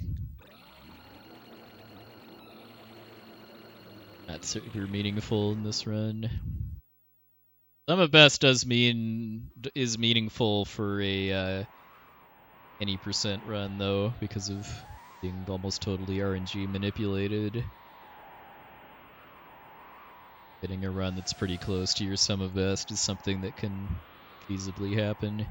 Not super meaningful in this run. Sum of best is meaningful for a any percent run though, because of being almost totally RNG manipulated. Getting a run that's pretty close to your sum of best is something that can feasibly happen.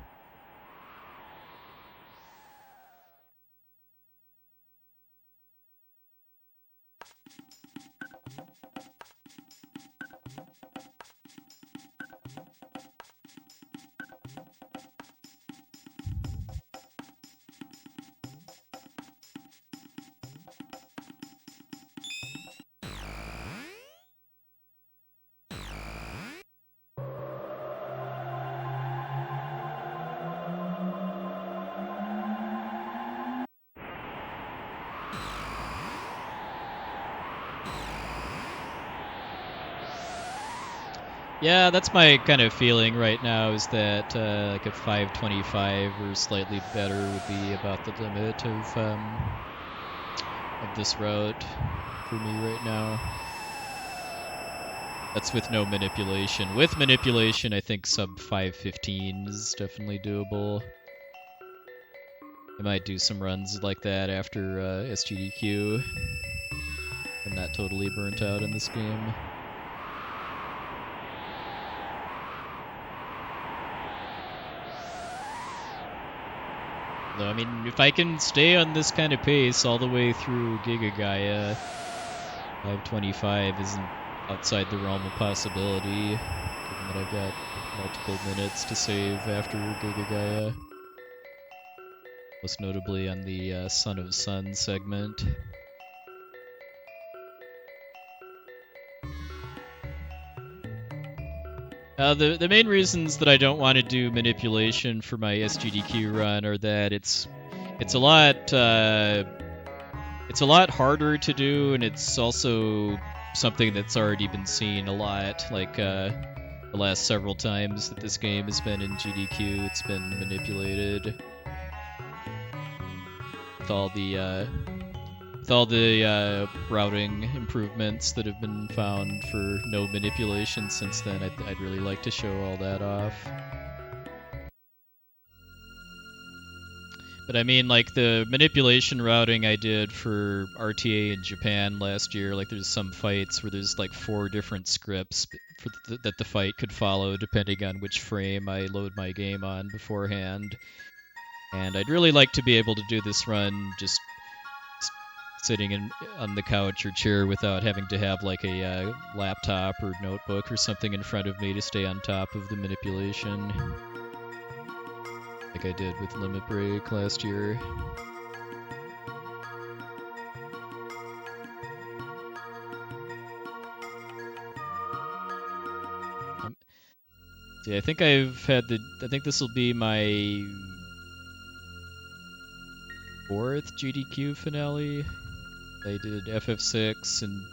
Yeah, that's my kind of feeling right now, is that like a 525 or slightly better would be about the limit of this route for me right now. That's with no manipulation. With manipulation, I think sub 515 is definitely doable. I might do some runs like that after SGDQ. I'm not totally burnt out in this game. Though, I mean, if I can stay on this kind of pace all the way through Giga Gaia, 525 isn't outside the realm of possibility, given that I've got multiple minutes to save after Giga Gaia. Most notably on the Son of Sun segment. The main reasons that I don't want to do manipulation for my SGDQ run are that it's a lot harder to do, and it's also something that's already been seen a lot. Like the last several times that this game has been in GDQ, it's been manipulated with all the with all the routing improvements that have been found for no manipulation since then, I'd really like to show all that off. But I mean, like, the manipulation routing I did for RTA in Japan last year, like, there's some fights where there's, like, 4 different scripts that the fight could follow depending on which frame I load my game on beforehand. And I'd really like to be able to do this run just sitting on the couch or chair without having to have, like, a laptop or notebook or something in front of me to stay on top of the manipulation. Like I did with Limit Break last year. See, I think I think this will be my 4th GDQ finale. I did FF6 in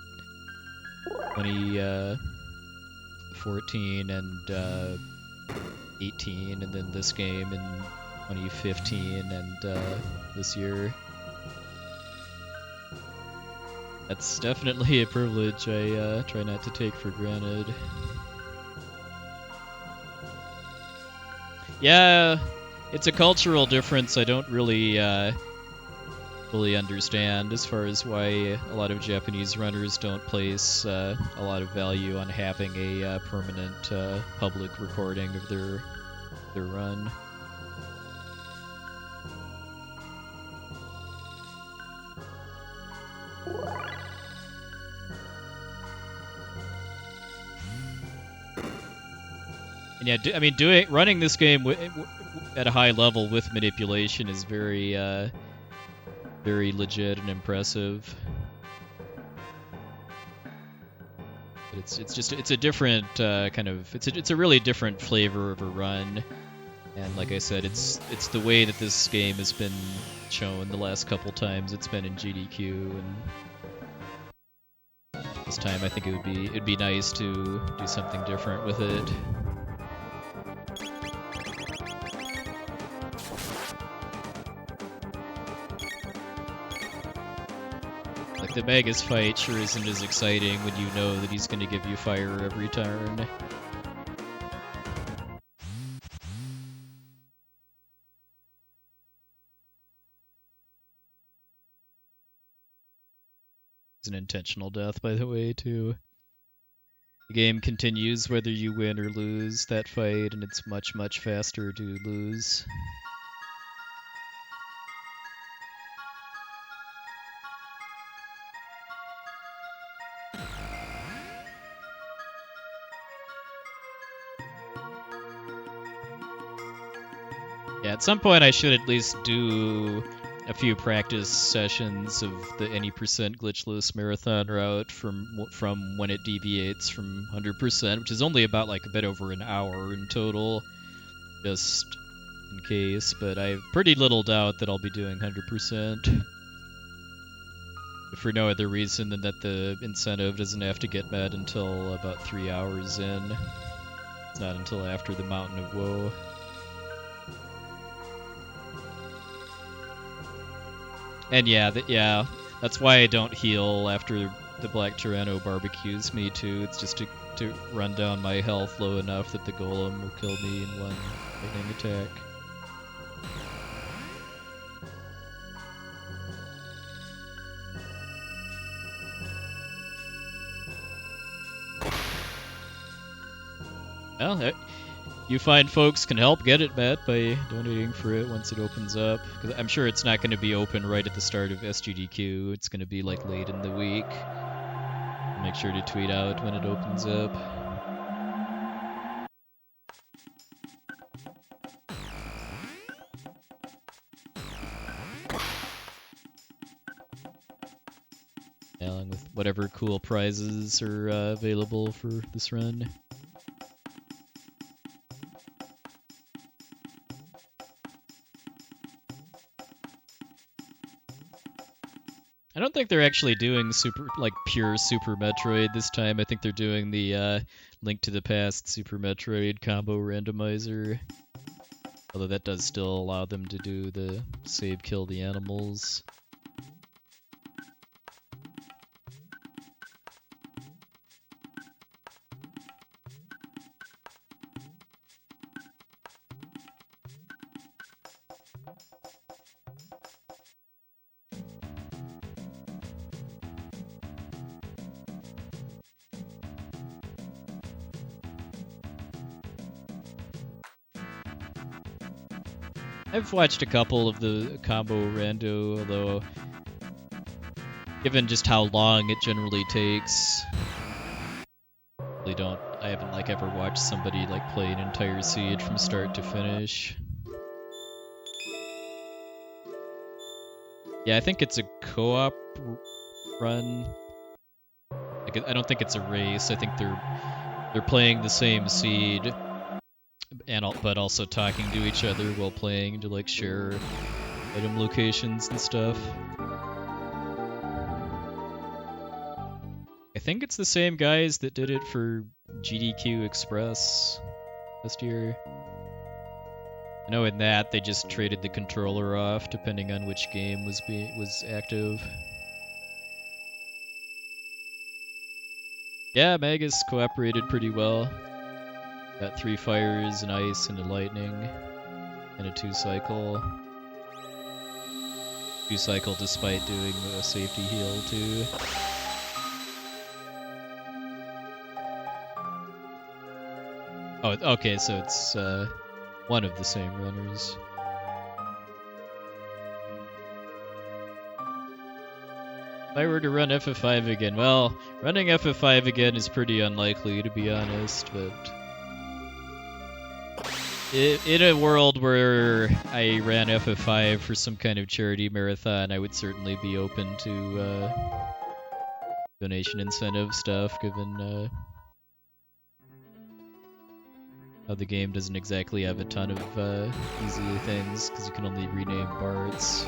2014 and 18, and then this game in 2015 and this year. That's definitely a privilege I try not to take for granted. Yeah, it's a cultural difference I don't really fully understand as far as why a lot of Japanese runners don't place a lot of value on having a permanent public recording of their run. And yeah, I mean, running this game at a high level with manipulation is very very legit and impressive. But it's a different kind of it's a really different flavor of a run, and like I said, it's the way that this game has been shown the last couple times it's been in GDQ, and this time I think it'd be nice to do something different with it. Like, the Magus fight sure isn't as exciting when you know that he's going to give you fire every turn. It's an intentional death, by the way, too. The game continues whether you win or lose that fight, and it's much, much faster to lose. Yeah, at some point I should at least do a few practice sessions of the any percent glitchless marathon route from when it deviates from 100%, which is only about like a bit over an hour in total, just in case, but I have pretty little doubt that I'll be doing 100%. If for no other reason than that the incentive doesn't have to get met until about 3 hours in. It's not until after the Mountain of Woe. And yeah, that's why I don't heal after the Black Tyranno barbecues me too. It's just to run down my health low enough that the golem will kill me in one lightning attack. Well, you find folks can help get it met by donating for it once it opens up. 'Cause I'm sure it's not going to be open right at the start of SGDQ. It's going to be like late in the week. Make sure to tweet out when it opens up. Along with whatever cool prizes are available for this run. I don't think they're actually doing pure Super Metroid this time. I think they're doing the Link to the Past Super Metroid combo randomizer. Although that does still allow them to do the save kill the animals. I've watched a couple of the combo rando, although given just how long it generally takes, I haven't like ever watched somebody like play an entire seed from start to finish. Yeah, I think it's a co-op run. Like, I don't think it's a race. I think they're playing the same seed, but also talking to each other while playing to like share item locations and stuff. I think it's the same guys that did it for GDQ Express last year. I know in that they just traded the controller off depending on which game was active. Yeah, Magus cooperated pretty well. Got 3 fires, an ice, and a lightning, and a 2-cycle. 2-cycle despite doing a safety heal too. Oh, okay, so it's one of the same runners. If I were to run FF5 again, well, running FF5 again is pretty unlikely, to be honest, but in a world where I ran FF5 for some kind of charity marathon, I would certainly be open to donation incentive stuff, given how the game doesn't exactly have a ton of easy things, because you can only rename Barts.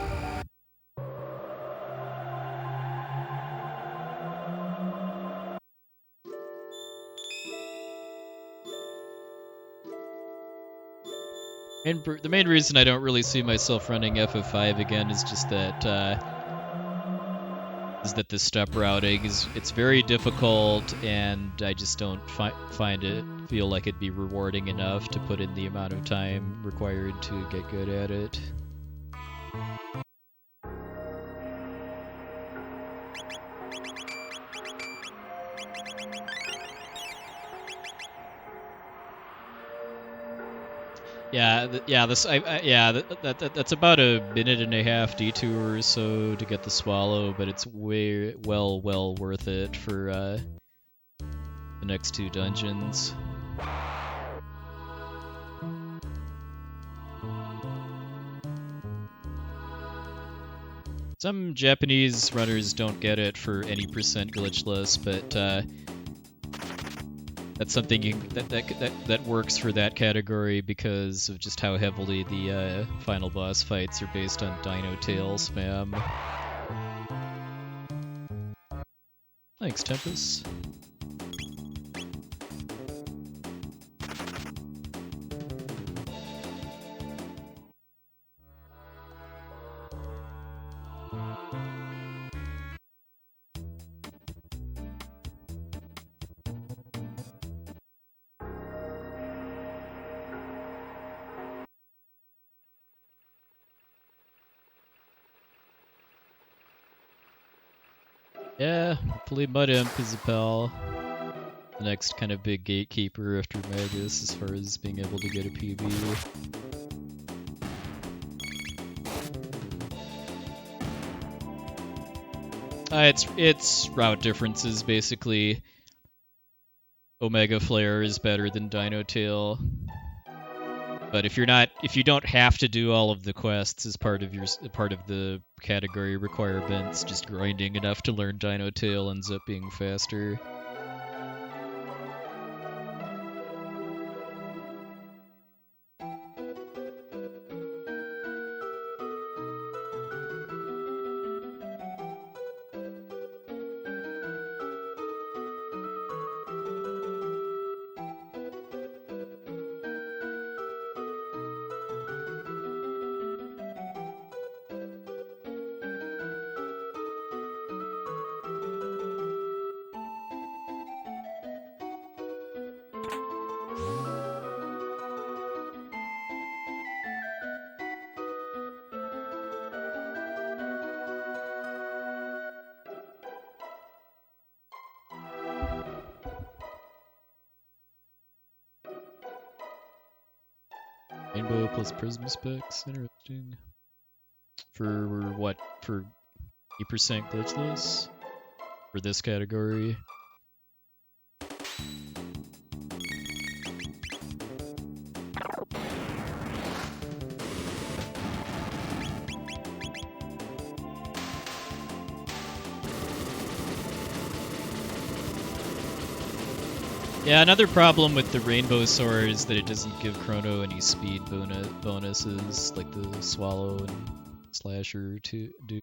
And the main reason I don't really see myself running FF5 again is just that the step routing it's very difficult, and I just don't feel like it'd be rewarding enough to put in the amount of time required to get good at it. That's about a minute-and-a-half detour or so to get the swallow, but it's well worth it for the next 2 dungeons. Some Japanese runners don't get it for any percent glitchless, but that's something that works for that category because of just how heavily the final boss fights are based on Dino Tail spam. Thanks, Tempest. Yeah, hopefully Mud Imp is a pal. The next kind of big gatekeeper after Magus as far as being able to get a PB. It's route differences basically. Omega Flare is better than Dino Tail. But if you don't have to do all of the quests as part of the category requirements, just grinding enough to learn Dino Tail ends up being faster. Rainbow plus Prism specs. Interesting. For what? For 8% glitchless? For this category? Yeah, another problem with the Rainbow Sword is that it doesn't give Crono any speed bonuses like the Swallow and Slasher do.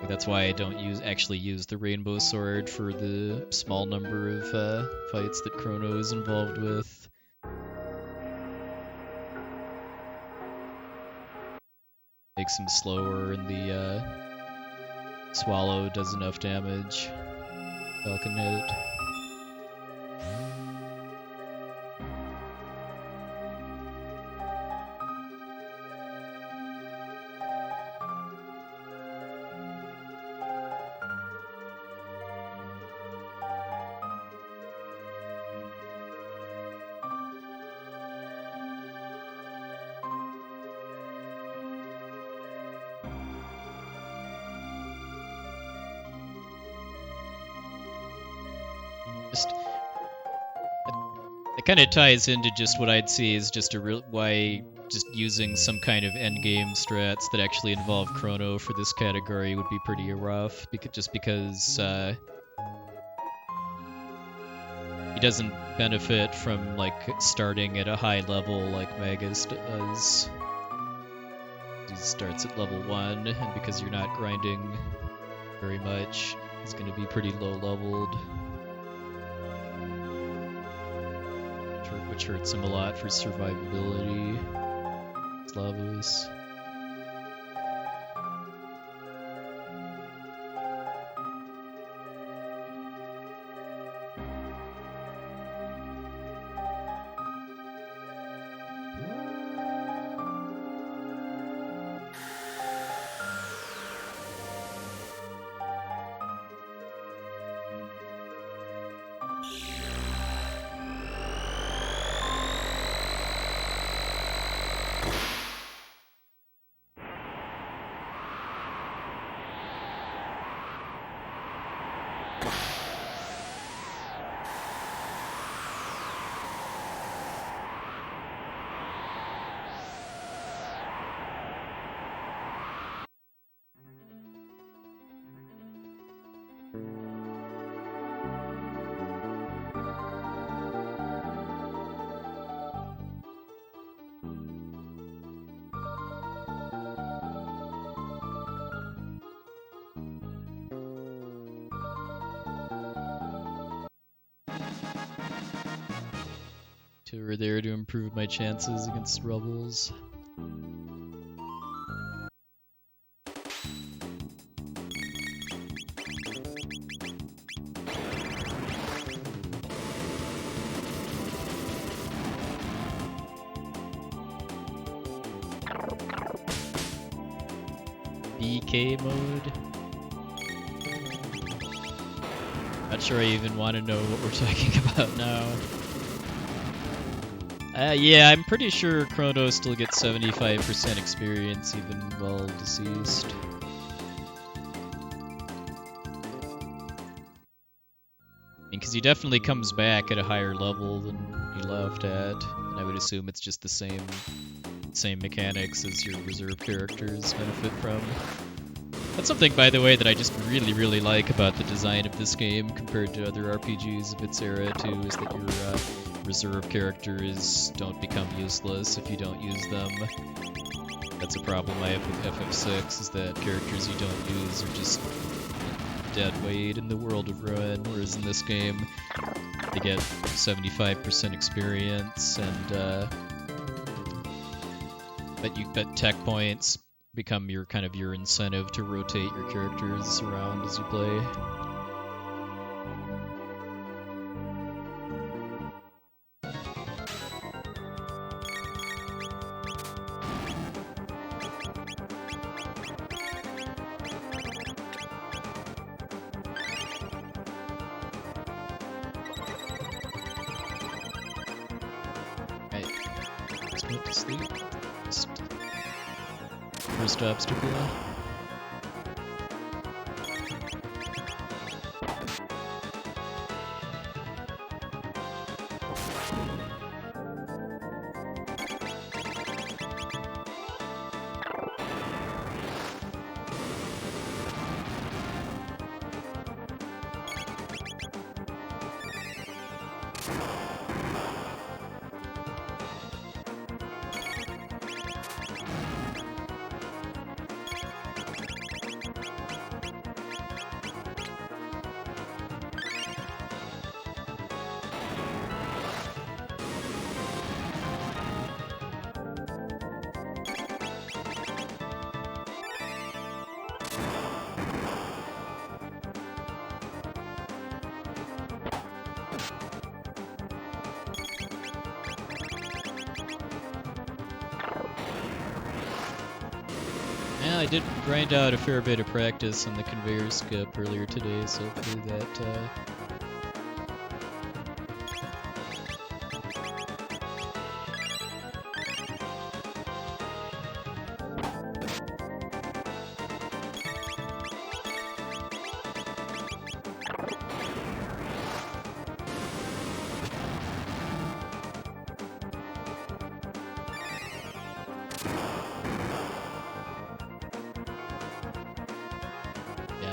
That's why I don't actually use the Rainbow Sword for the small number of fights that Crono is involved with. Makes him slower, and the Swallow does enough damage. Falcon hit. It kind of ties into just what I'd see is just why just using some kind of endgame strats that actually involve Crono for this category would be pretty rough, because he doesn't benefit from like starting at a high level like Magus does. He starts at level 1, and because you're not grinding very much, he's going to be pretty low leveled. Which hurts him a lot for survivability. Lavos. Two are there to improve my chances against Rubbles. BK mode. Not sure I even want to know what we're talking about now. Yeah, I'm pretty sure Crono still gets 75% experience even while deceased. Because he definitely comes back at a higher level than he left at, and I would assume it's just the same mechanics as your reserve characters benefit from. That's something, by the way, that I just really, really like about the design of this game compared to other RPGs of its era, too, is that your reserve characters don't become useless if you don't use them. That's a problem I have with FF6, is that characters you don't use are just dead weight in the world of Ruin, whereas in this game, they get 75% experience, and but tech points become your incentive to rotate your characters around as you play. went to sleep. First obstacle. Yeah, I did grind out a fair bit of practice on the conveyor skip earlier today, so hopefully that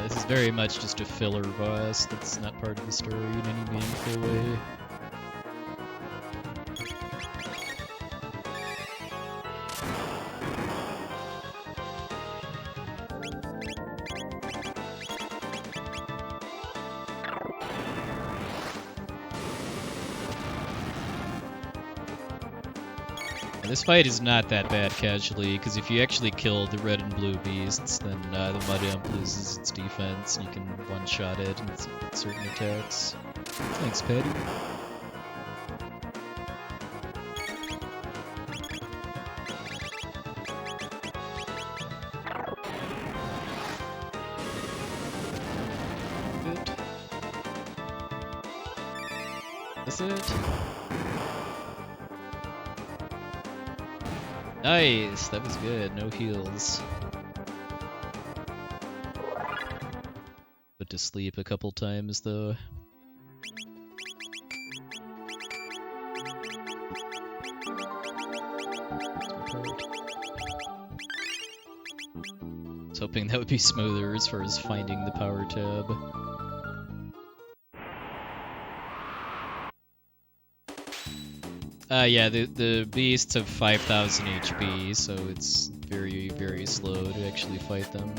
this is very much just a filler boss that's not part of the story in any meaningful way. This fight is not that bad casually, because if you actually kill the red and blue beasts, then the Mud Imp loses its defense, and you can one-shot it and certain attacks. Thanks, Patty. Good. That's it. Nice, that was good, no heals. Put to sleep a couple times though. I was hoping that would be smoother as far as finding the power tab. Yeah, the beasts have 5,000 HP, so it's very, very slow to actually fight them.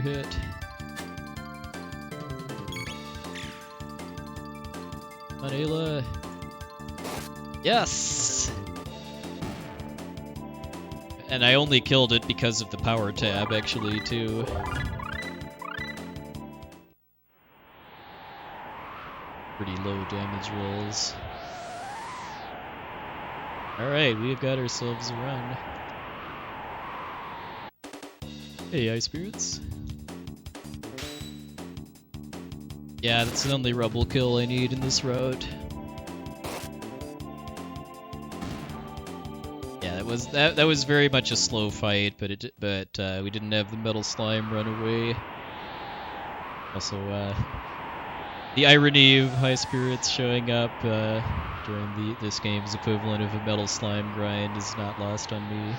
Hit. Come on, Ayla. Yes! And I only killed it because of the power tab, actually, too. Pretty low damage rolls. Alright, we've got ourselves a run. Hey, Ice Spirits. Yeah, that's the only Rubble kill I need in this route. Yeah, that was very much a slow fight, but we didn't have the metal slime run away. Also, the irony of High Spirits showing up during this game's equivalent of a metal slime grind is not lost on me.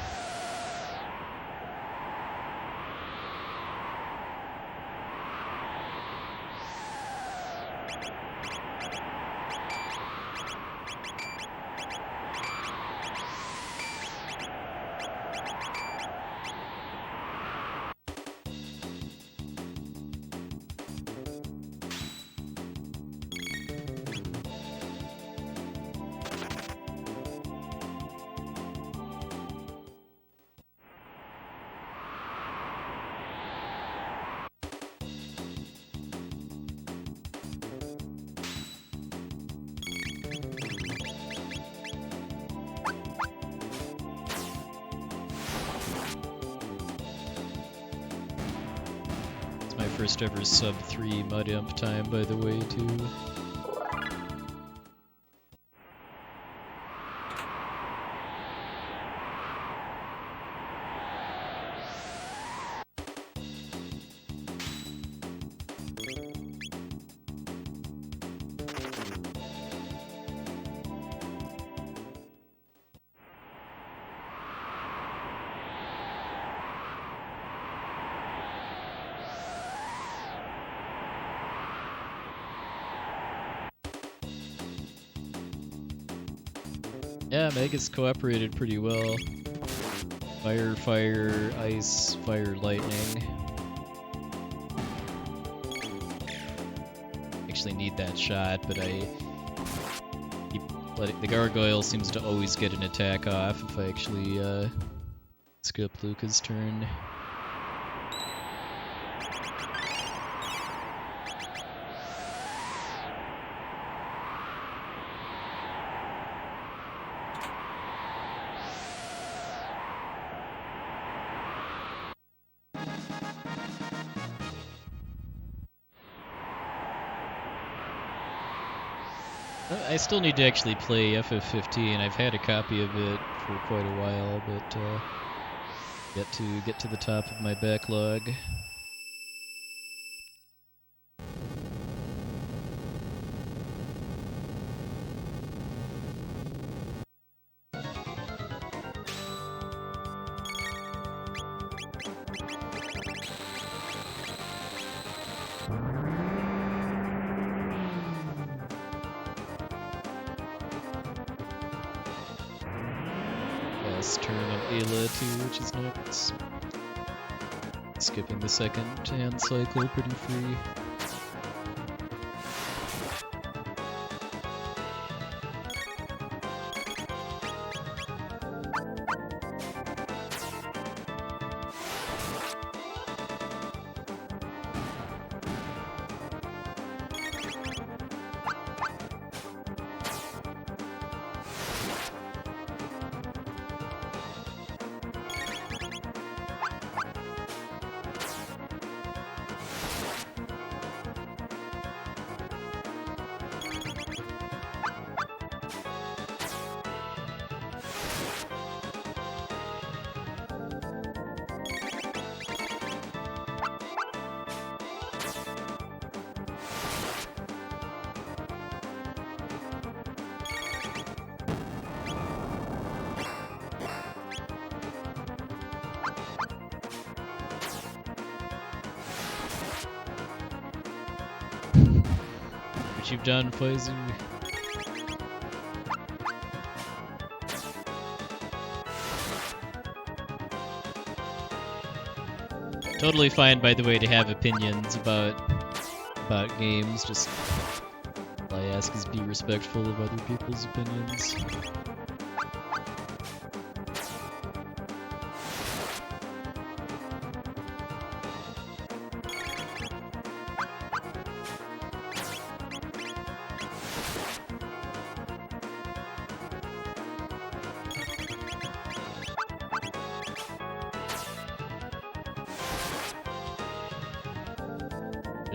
first ever sub-3 mud imp time, by the way, too. Yeah, Megas cooperated pretty well. Fire, fire, ice, fire, lightning. Actually need that shot, but I keep letting the gargoyle seems to always get an attack off if I actually skip Luca's turn. I still need to actually play FF15. I've had a copy of it for quite a while, but yet to get to the top of my backlog. Turn on Ayla too, which is nice. Skipping the second hand cycle pretty free. What you've done, Faizu. Totally fine, by the way, to have opinions about games. Just all I ask is be respectful of other people's opinions.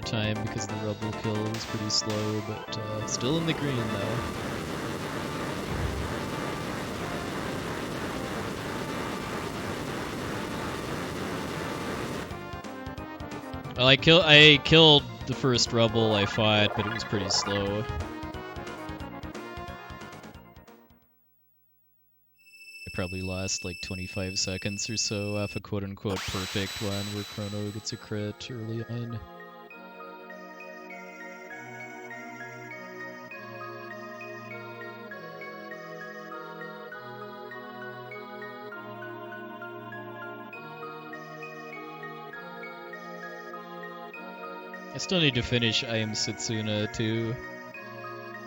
Time because the Rubble kill was pretty slow, but still in the green though. Well, I killed the first Rubble I fought, but it was pretty slow. I probably lost like 25 seconds or so off a quote-unquote perfect one where Crono gets a crit early on. I still need to finish I Am Setsuna too.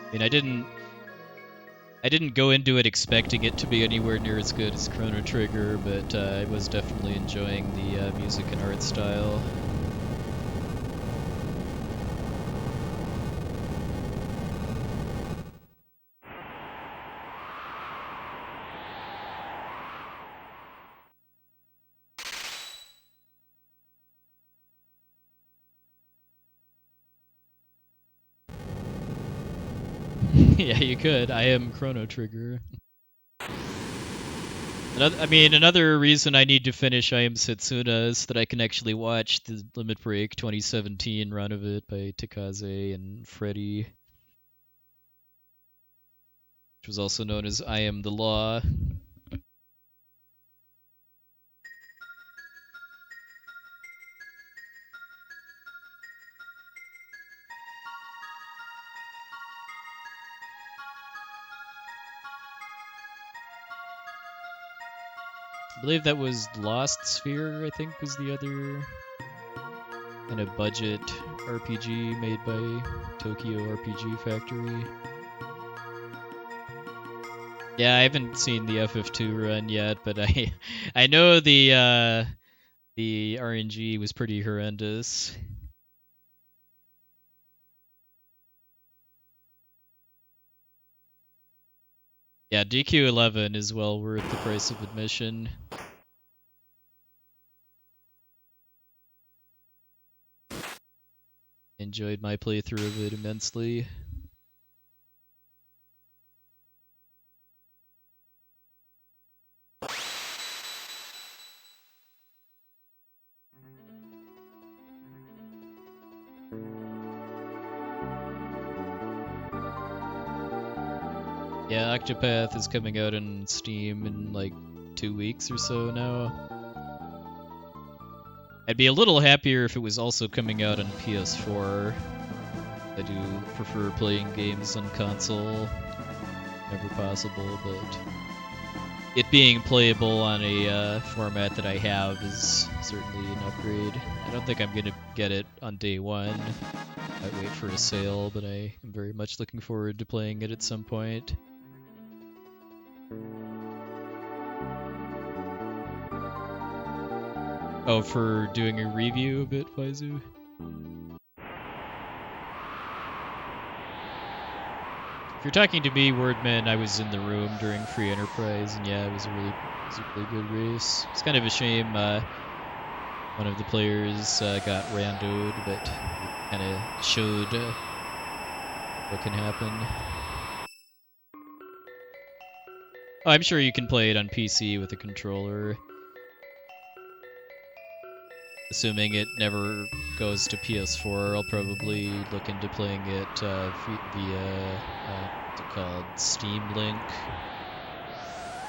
I mean, I didn't go into it expecting it to be anywhere near as good as Chrono Trigger, but I was definitely enjoying the music and art style. Yeah, you could. I am Chrono Trigger. Another reason I need to finish I Am Setsuna is that I can actually watch the Limit Break 2017 run of it by Takaze and Freddy, which was also known as I Am the Law. I believe that was Lost Sphere, I think, was the other kind of budget RPG made by Tokyo RPG Factory. Yeah, I haven't seen the FF2 run yet, but I know the RNG was pretty horrendous. Yeah, DQ11 is well worth the price of admission. Enjoyed my playthrough of it immensely. Yeah, Octopath is coming out on Steam in like 2 weeks or so now. I'd be a little happier if it was also coming out on PS4. I do prefer playing games on console whenever possible, but it being playable on a format that I have is certainly an upgrade. I don't think I'm going to get it on day one. I might wait for a sale, but I am very much looking forward to playing it at some point. Oh, for doing a review of it, Faizu? If you're talking to me, Wordman, I was in the room during Free Enterprise, and yeah, it was a really good race. It's kind of a shame one of the players got randoed, but it kind of showed what can happen. Oh, I'm sure you can play it on PC with a controller. Assuming it never goes to PS4, I'll probably look into playing it via, what's it called, Steam Link,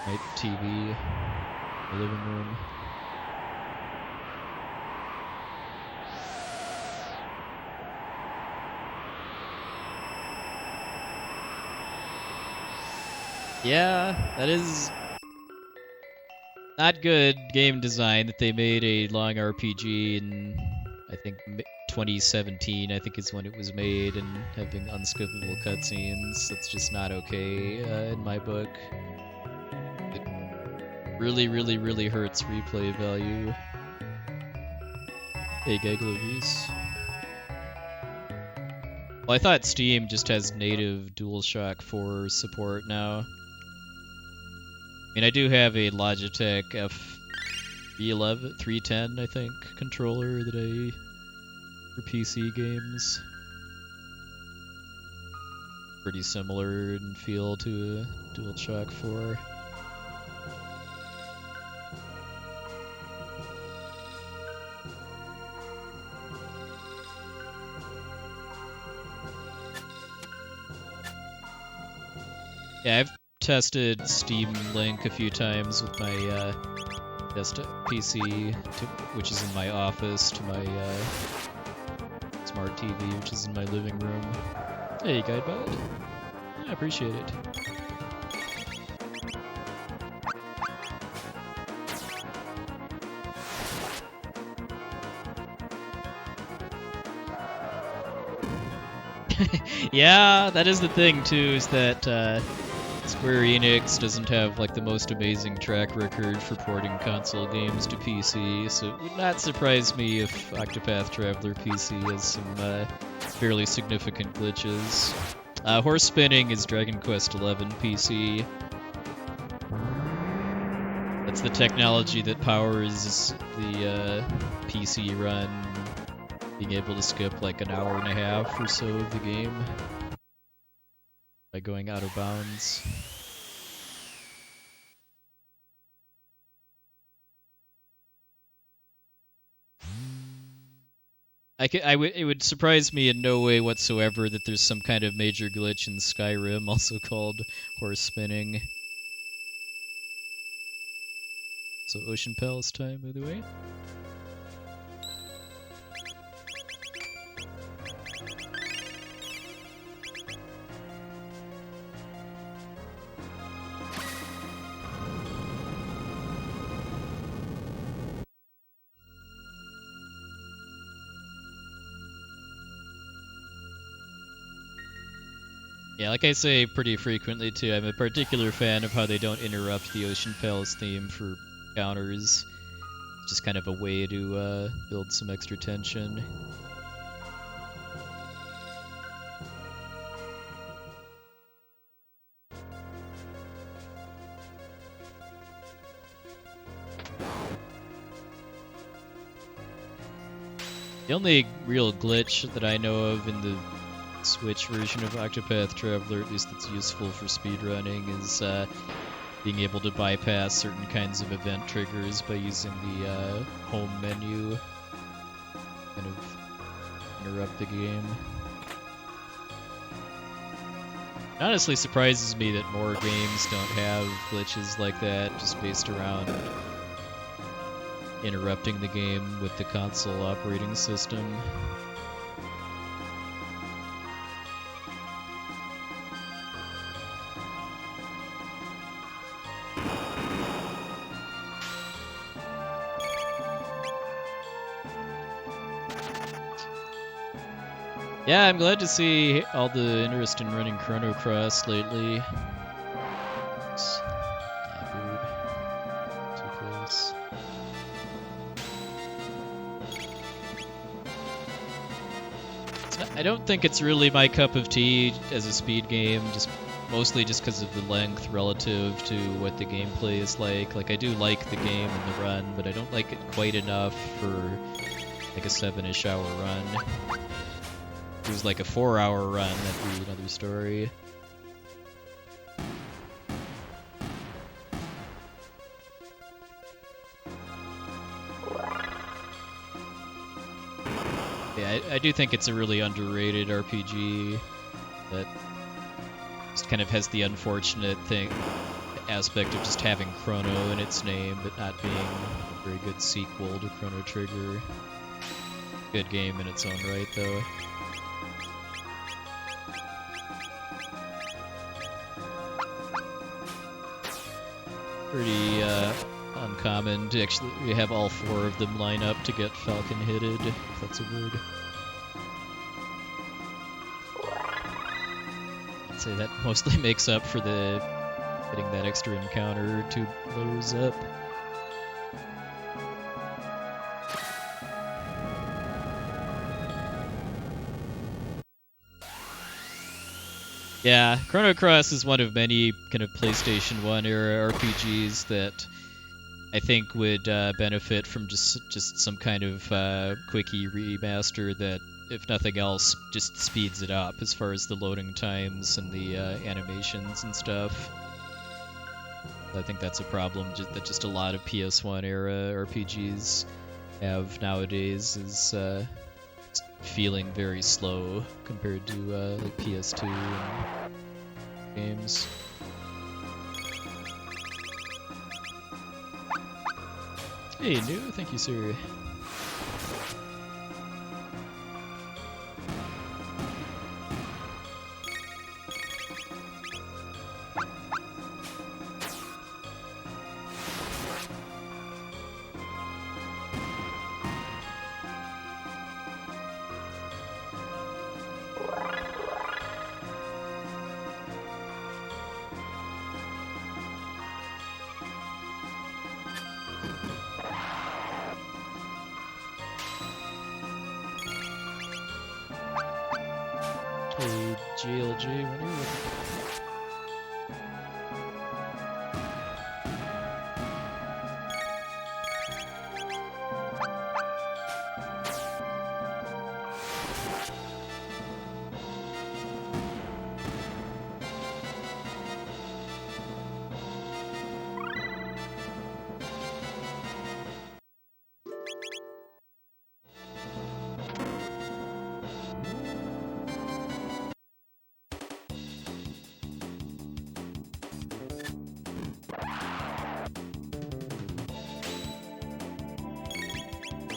my TV, my living room. Yeah, that is not good game design that they made a long RPG in, I think, 2017, I think is when it was made, and having unskippable cutscenes. That's just not okay in my book. It really hurts replay value. Hey, Gaglovies. Well, I thought Steam just has native DualShock 4 support now. I mean, I do have a Logitech F310, I think, controller that for PC games. Pretty similar in feel to a DualShock 4. Yeah, I've tested Steam Link a few times with my desktop PC, which is in my office, to my smart TV, which is in my living room. Hey, Guidebot. I appreciate it. Yeah, that is the thing too, is that Square Enix doesn't have like the most amazing track record for porting console games to PC, so it would not surprise me if Octopath Traveler PC has some fairly significant glitches. Horse spinning is Dragon Quest XI PC. That's the technology that powers the PC run, being able to skip like an hour and a half or so of the game. by going out of bounds. It would surprise me in no way whatsoever that there's some kind of major glitch in Skyrim, also called horse spinning. So Ocean Palace time, by the way. Yeah, like I say pretty frequently too, I'm a particular fan of how they don't interrupt the Ocean Palace theme for counters. It's just kind of a way to build some extra tension. The only real glitch that I know of in the Switch version of Octopath Traveler, at least that's useful for speedrunning, is being able to bypass certain kinds of event triggers by using the home menu, kind of interrupt the game. It honestly surprises me that more games don't have glitches like that, just based around interrupting the game with the console operating system. Yeah, I'm glad to see all the interest in running Chrono Cross lately. Oops. Too close. I don't think it's really my cup of tea as a speed game, mostly just because of the length relative to what the gameplay is like. Like, I do like the game and the run, but I don't like it quite enough for like a 7-ish hour run. If it was like a 4-hour run, that'd be another story. Yeah, I do think it's a really underrated RPG that just kind of has the unfortunate aspect of just having Chrono in its name, but not being a very good sequel to Chrono Trigger. Good game in its own right, though. Pretty uncommon to actually have all 4 of them line up to get Falcon hitted, if that's a word. I'd say that mostly makes up for the getting that extra encounter 2 layers up. Yeah, Chrono Cross is one of many kind of PlayStation 1 era RPGs that I think would benefit from just some kind of quickie remaster that, if nothing else, just speeds it up as far as the loading times and the animations and stuff. I think that's a problem that just a lot of PS1 era RPGs have nowadays, is feeling very slow compared to like PS2 games. Hey, new, thank you, sir. Hey, GLG, when are you looking?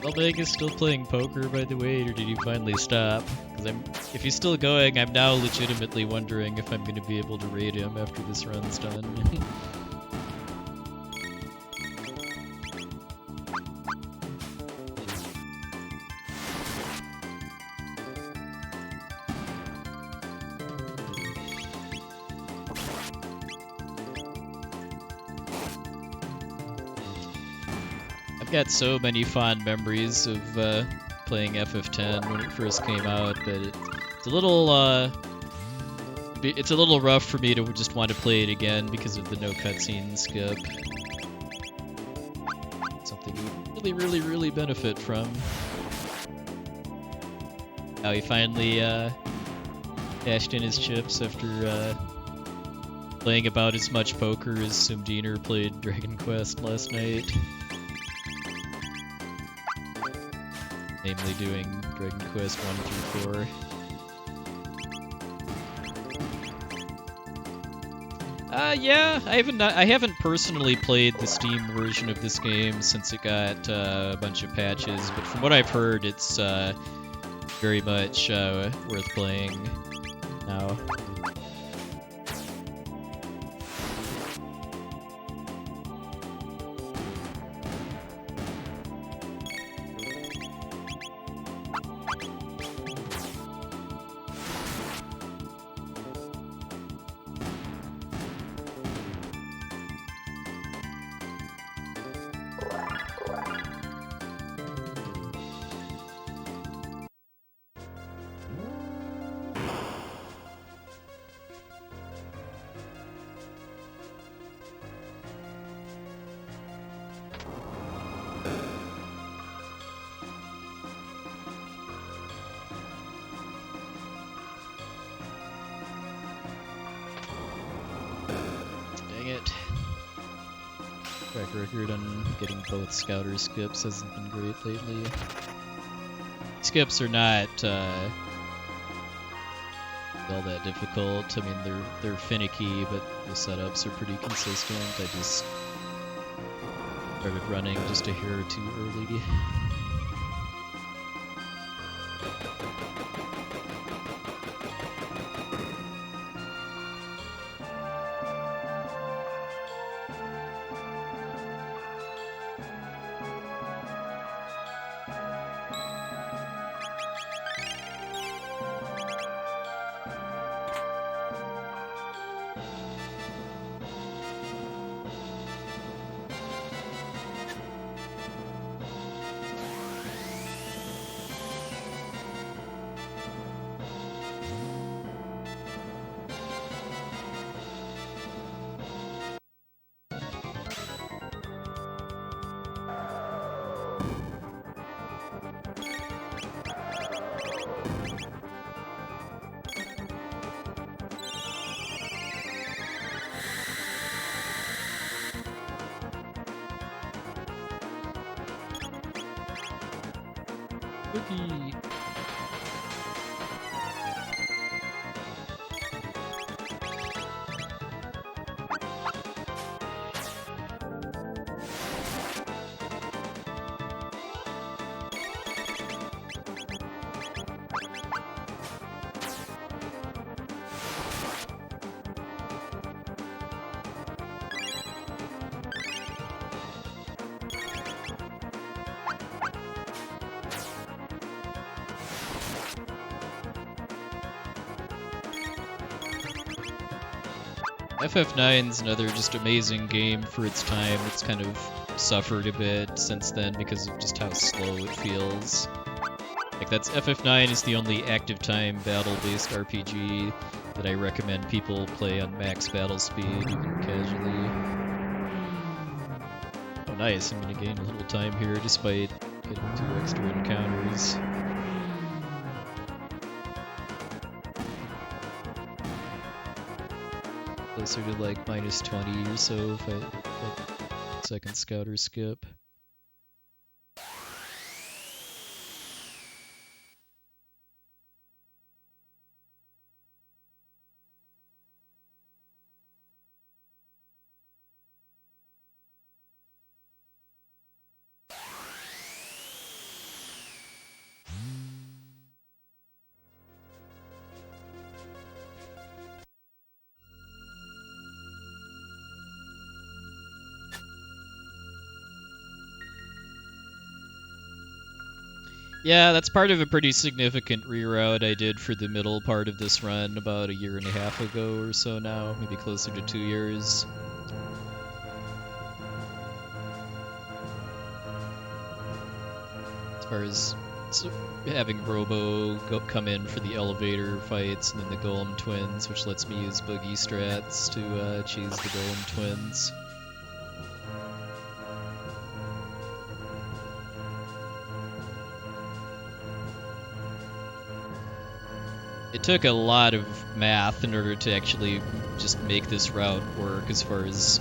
Well, Meg is still playing poker, by the way, or did he finally stop? Because if he's still going, I'm now legitimately wondering if I'm going to be able to raid him after this run's done. I've got so many fond memories of playing FF10 when it first came out that it's a little rough for me to just want to play it again because of the no cutscene skip. Something we really benefit from. Now he finally cashed in his chips after playing about as much poker as Sumdiner played Dragon Quest last night. Namely doing Dragon Quest 1 through 4. Yeah, I haven't personally played the Steam version of this game since it got a bunch of patches, but from what I've heard, it's very much worth playing now. Track record on getting both scouter skips hasn't been great lately. Skips are not all that difficult. I mean, they're finicky, but the setups are pretty consistent. I just started running just a hair too early. Boogie. FF9's another just amazing game for its time. It's kind of suffered a bit since then because of just how slow it feels. Like FF9 is the only active time battle-based RPG that I recommend people play on max battle speed, even casually. Oh nice, I'm gonna gain a little time here despite getting 2 extra encounters. Closer to like minus 20 or so if I second scouter skip. Yeah, that's part of a pretty significant reroute I did for the middle part of this run about 1.5 years ago or so now, maybe closer to 2 years. As far as having Robo come in for the elevator fights and then the Golem Twins, which lets me use Boogie Strats to choose the Golem Twins. It took a lot of math in order to actually just make this route work as far as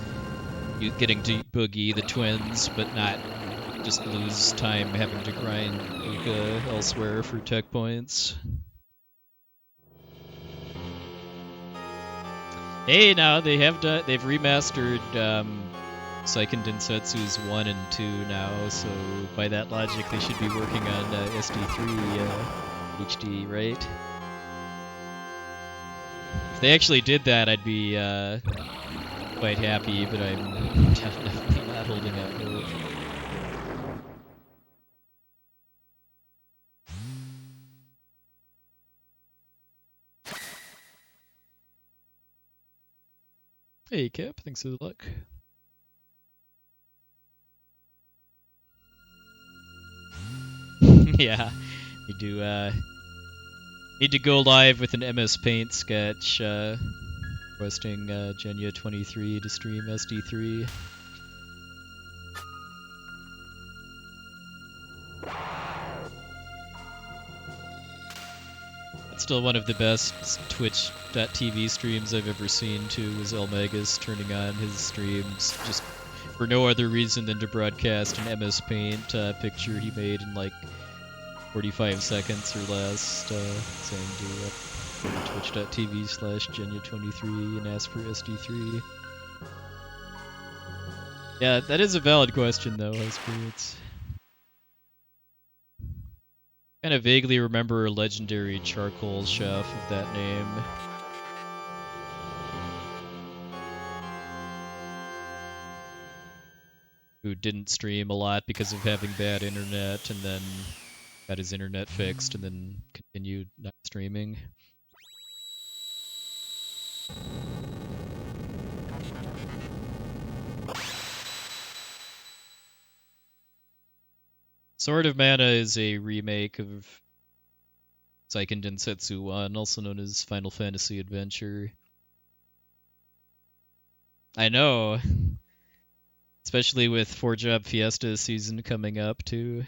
you getting to Boogie the Twins, but not just lose time having to grind elsewhere for tech points. Hey, now they've remastered Seiken Densetsu's 1 and 2 now, so by that logic they should be working on SD3 HD, right? If they actually did that, I'd be quite happy, but I'm definitely not holding out hope. Hey, Cap, thanks for the luck. Yeah, we do need to go live with an MS Paint sketch, requesting Genya23 to stream SD3. It's still one of the best Twitch.tv streams I've ever seen, too, was Elmegas turning on his streams just for no other reason than to broadcast an MS Paint picture he made in like 45 seconds or less, saying to twitch.tv/Genya23 and ask for SD3. Yeah, that is a valid question, though, It's kind of vaguely remember a legendary charcoal chef of that name. Who didn't stream a lot because of having bad internet, and then got his internet fixed, and then continued not streaming. Sword of Mana is a remake of Seiken Densetsu 1, also known as Final Fantasy Adventure. I know. Especially with 4-Job Fiesta season coming up, too.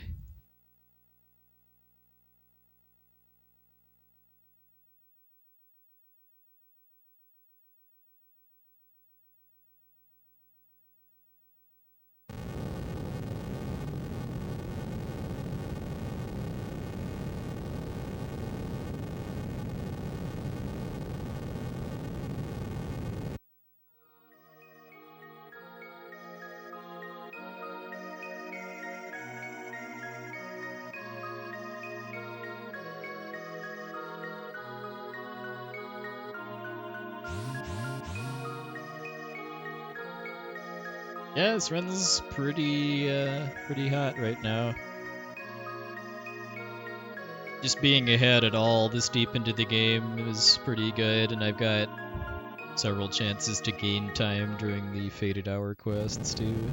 Yeah, this run's pretty hot right now. Just being ahead at all this deep into the game is pretty good, and I've got several chances to gain time during the Fated Hour quests, too.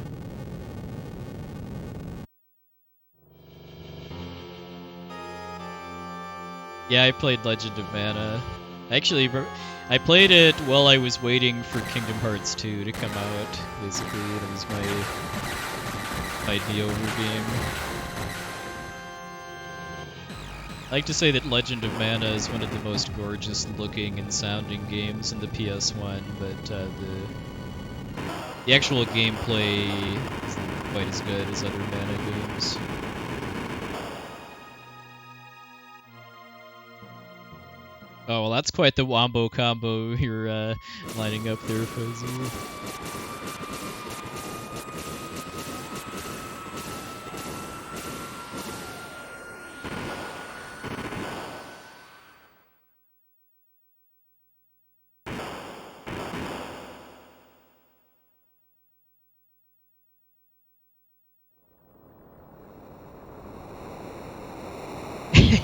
Yeah, I played Legend of Mana. Actually, I played it while I was waiting for Kingdom Hearts 2 to come out, basically. It was my be-over game. I like to say that Legend of Mana is one of the most gorgeous looking and sounding games in the PS1, but the actual gameplay isn't quite as good as other Mana games. Oh, well, that's quite the wombo combo you're lining up there, Fuzzy.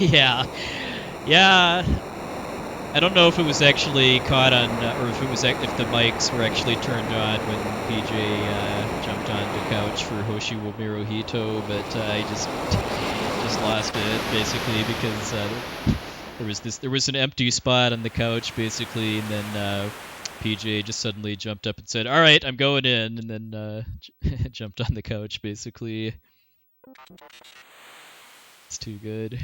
Yeah. Yeah. I don't know if it was actually caught on, or if it was if the mics were actually turned on when PJ jumped on the couch for Hoshi wo Mirohito, but I just lost it basically because there was an empty spot on the couch basically, and then PJ just suddenly jumped up and said, "All right, I'm going in," and then jumped on the couch basically. It's too good.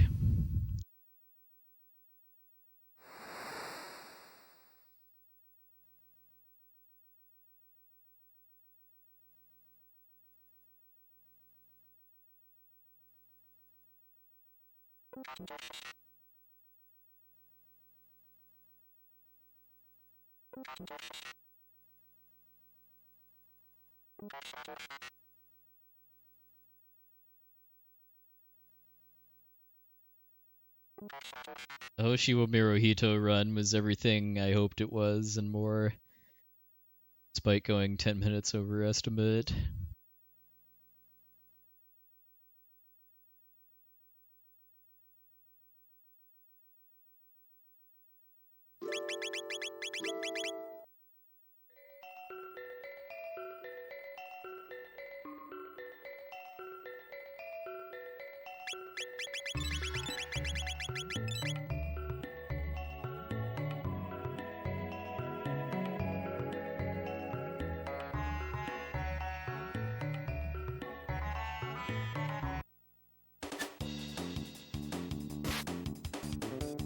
The Hoshi wo Mirohito run was everything I hoped it was and more, despite going 10 minutes over estimate.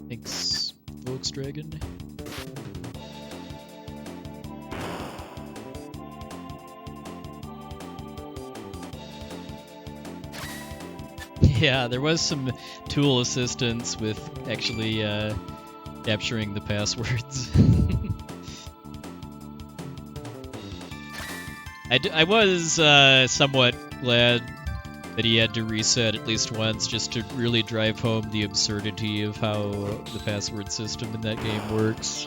Thanks, Volksdragon. Yeah, there was some tool assistance with actually capturing the passwords. I was somewhat glad that he had to reset at least once just to really drive home the absurdity of how the password system in that game works.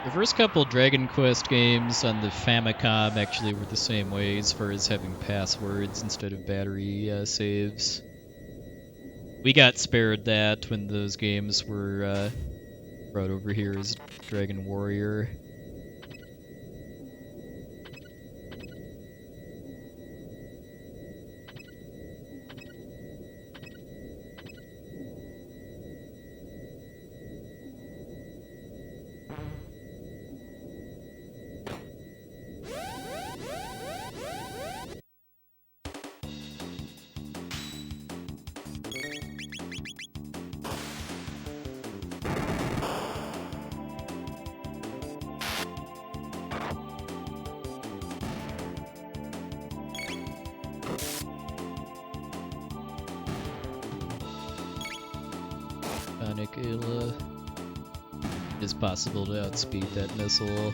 The first couple Dragon Quest games on the Famicom actually were the same way as far as having passwords instead of battery saves. We got spared that when those games were brought over here as Dragon Warrior. It is possible to outspeed that missile.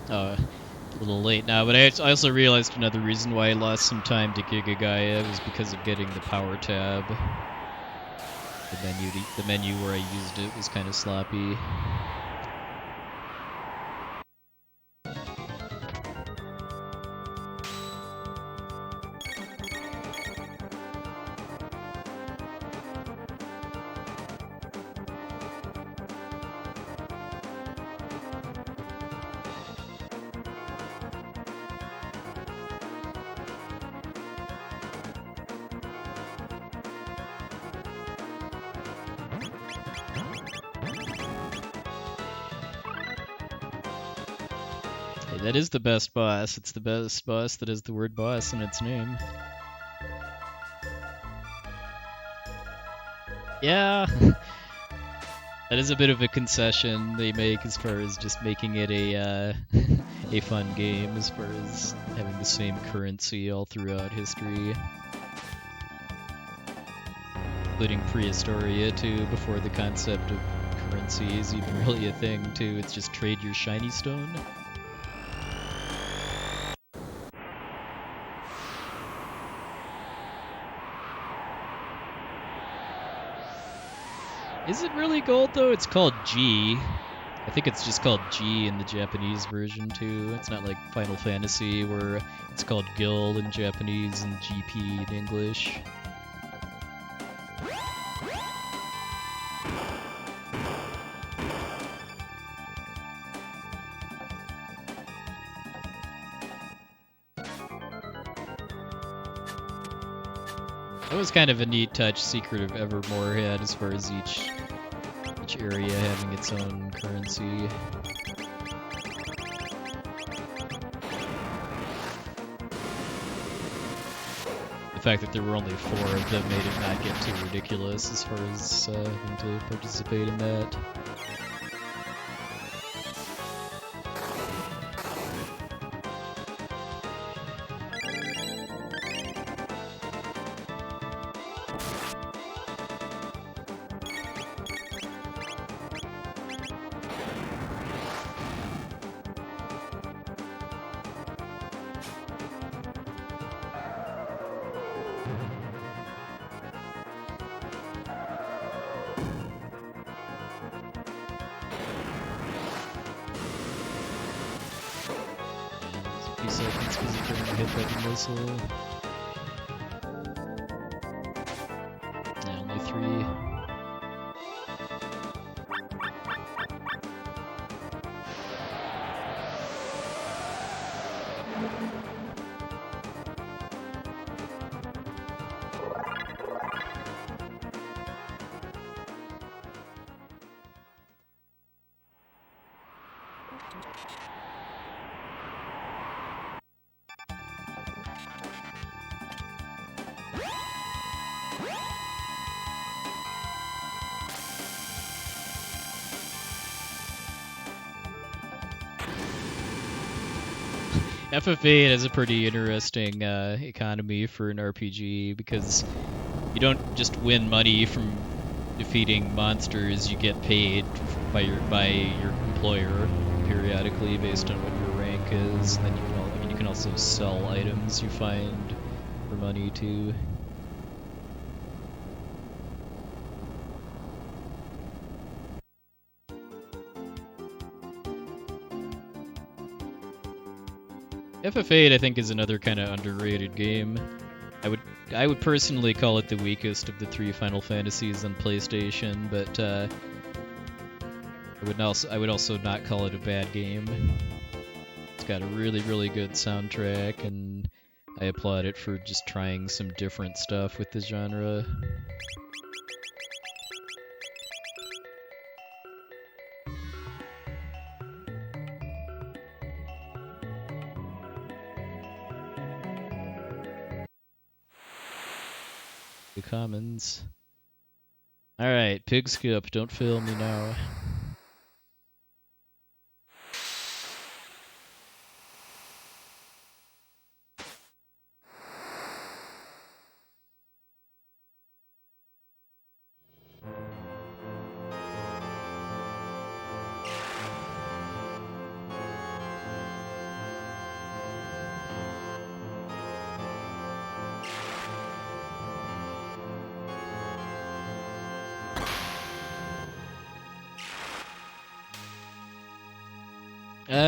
A little late now, but I also realized another reason why I lost some time to Giga Gaia was because of getting the power tab. The menu where I used it was kind of sloppy. That is the best boss. It's the best boss that has the word boss in its name. Yeah. That is a bit of a concession they make as far as just making it a a fun game, as far as having the same currency all throughout history, including Prehistoria too, before the concept of currency is even really a thing too. It's just trade your shiny stone. Is it really gold though? It's called G. I think it's just called G in the Japanese version too. It's not like Final Fantasy where it's called Gil in Japanese and GP in English. That was kind of a neat touch Secret of Evermore had, as far as each area having its own currency. The fact that there were only 4 of them made it not get too ridiculous as far as having to participate in that. Seconds because you're trying to hit that missile. Yeah, only 3. FF8 has a pretty interesting economy for an RPG because you don't just win money from defeating monsters. You get paid by your employer periodically based on what your rank is. And then you can also sell items you find for money too. FF8, I think, is another kind of underrated game. I would personally call it the weakest of the 3 Final Fantasies on PlayStation, but I would also not call it a bad game. It's got a really, really good soundtrack, and I applaud it for just trying some different stuff with the genre. The commons. Alright, pig skip, don't fail me now.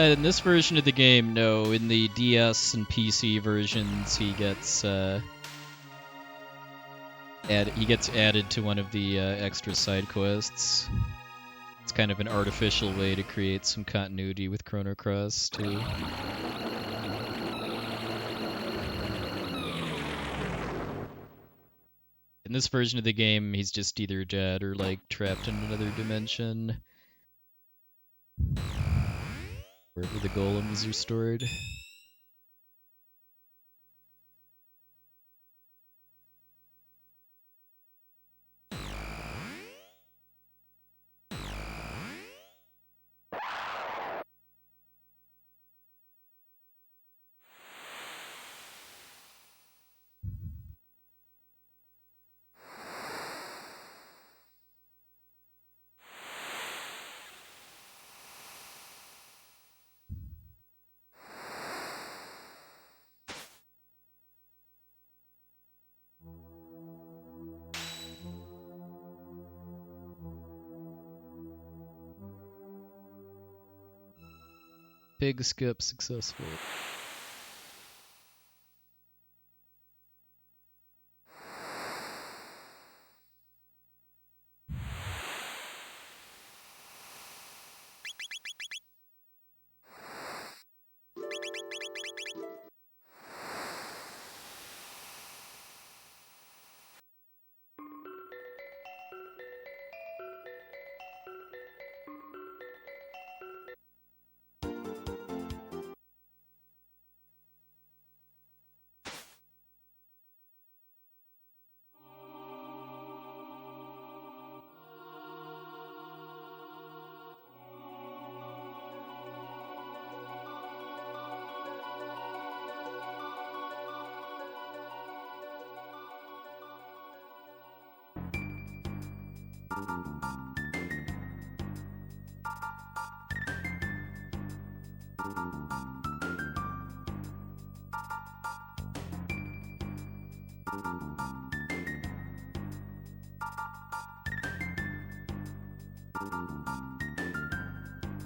In this version of the game, no. In the DS and PC versions, he gets added to one of the extra side quests. It's kind of an artificial way to create some continuity with Chrono Cross too. In this version of the game, he's just either dead or like trapped in another dimension, wherever the golems are stored. Pig skip successful.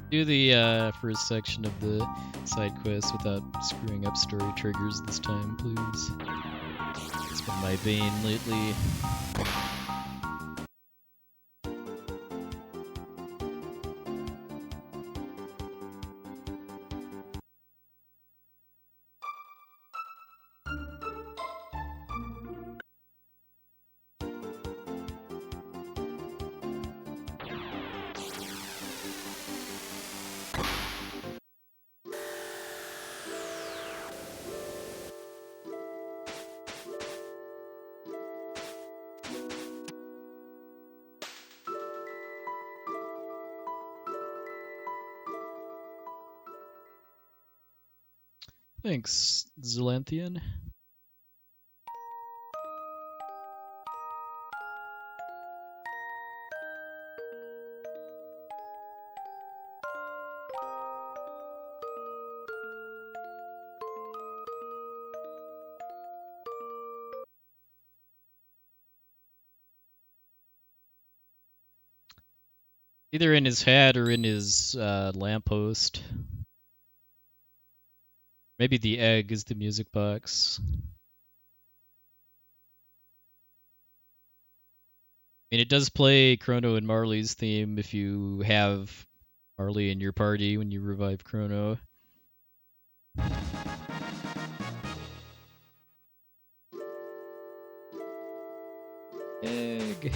Do the first section of the side quest without screwing up story triggers this time, please. It's been my bane lately. Thanks, Zelanthian. Either in his hat or in his lamppost. Maybe the egg is the music box. I mean, it does play Crono and Marley's theme if you have Marley in your party when you revive Crono. Egg.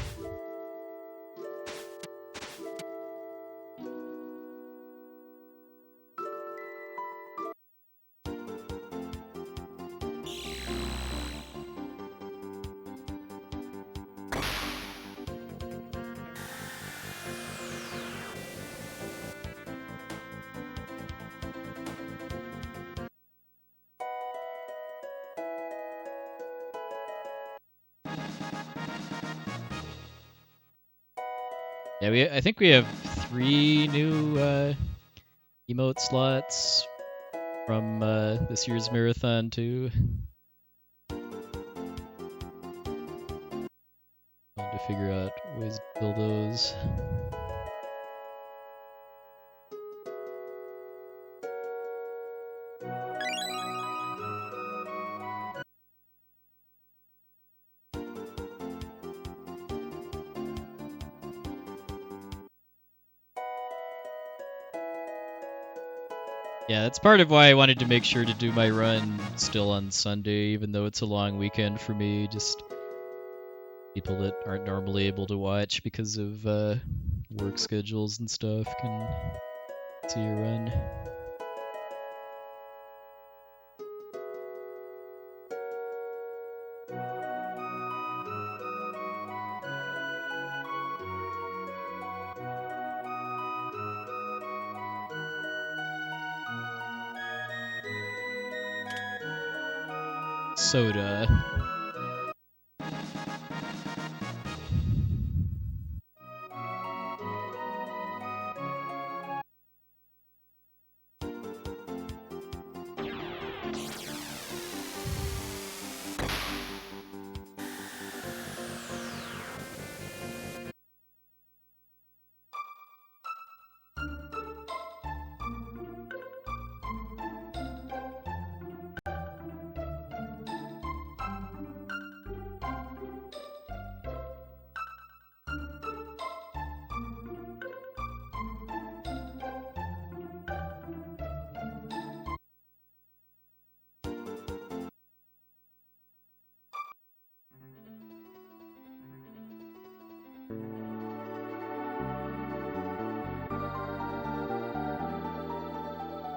Yeah, I think we have 3 new emote slots from this year's marathon too. Fun to figure out ways to fill those. Yeah, that's part of why I wanted to make sure to do my run still on Sunday, even though it's a long weekend for me. Just people that aren't normally able to watch because of work schedules and stuff can see a run. soda.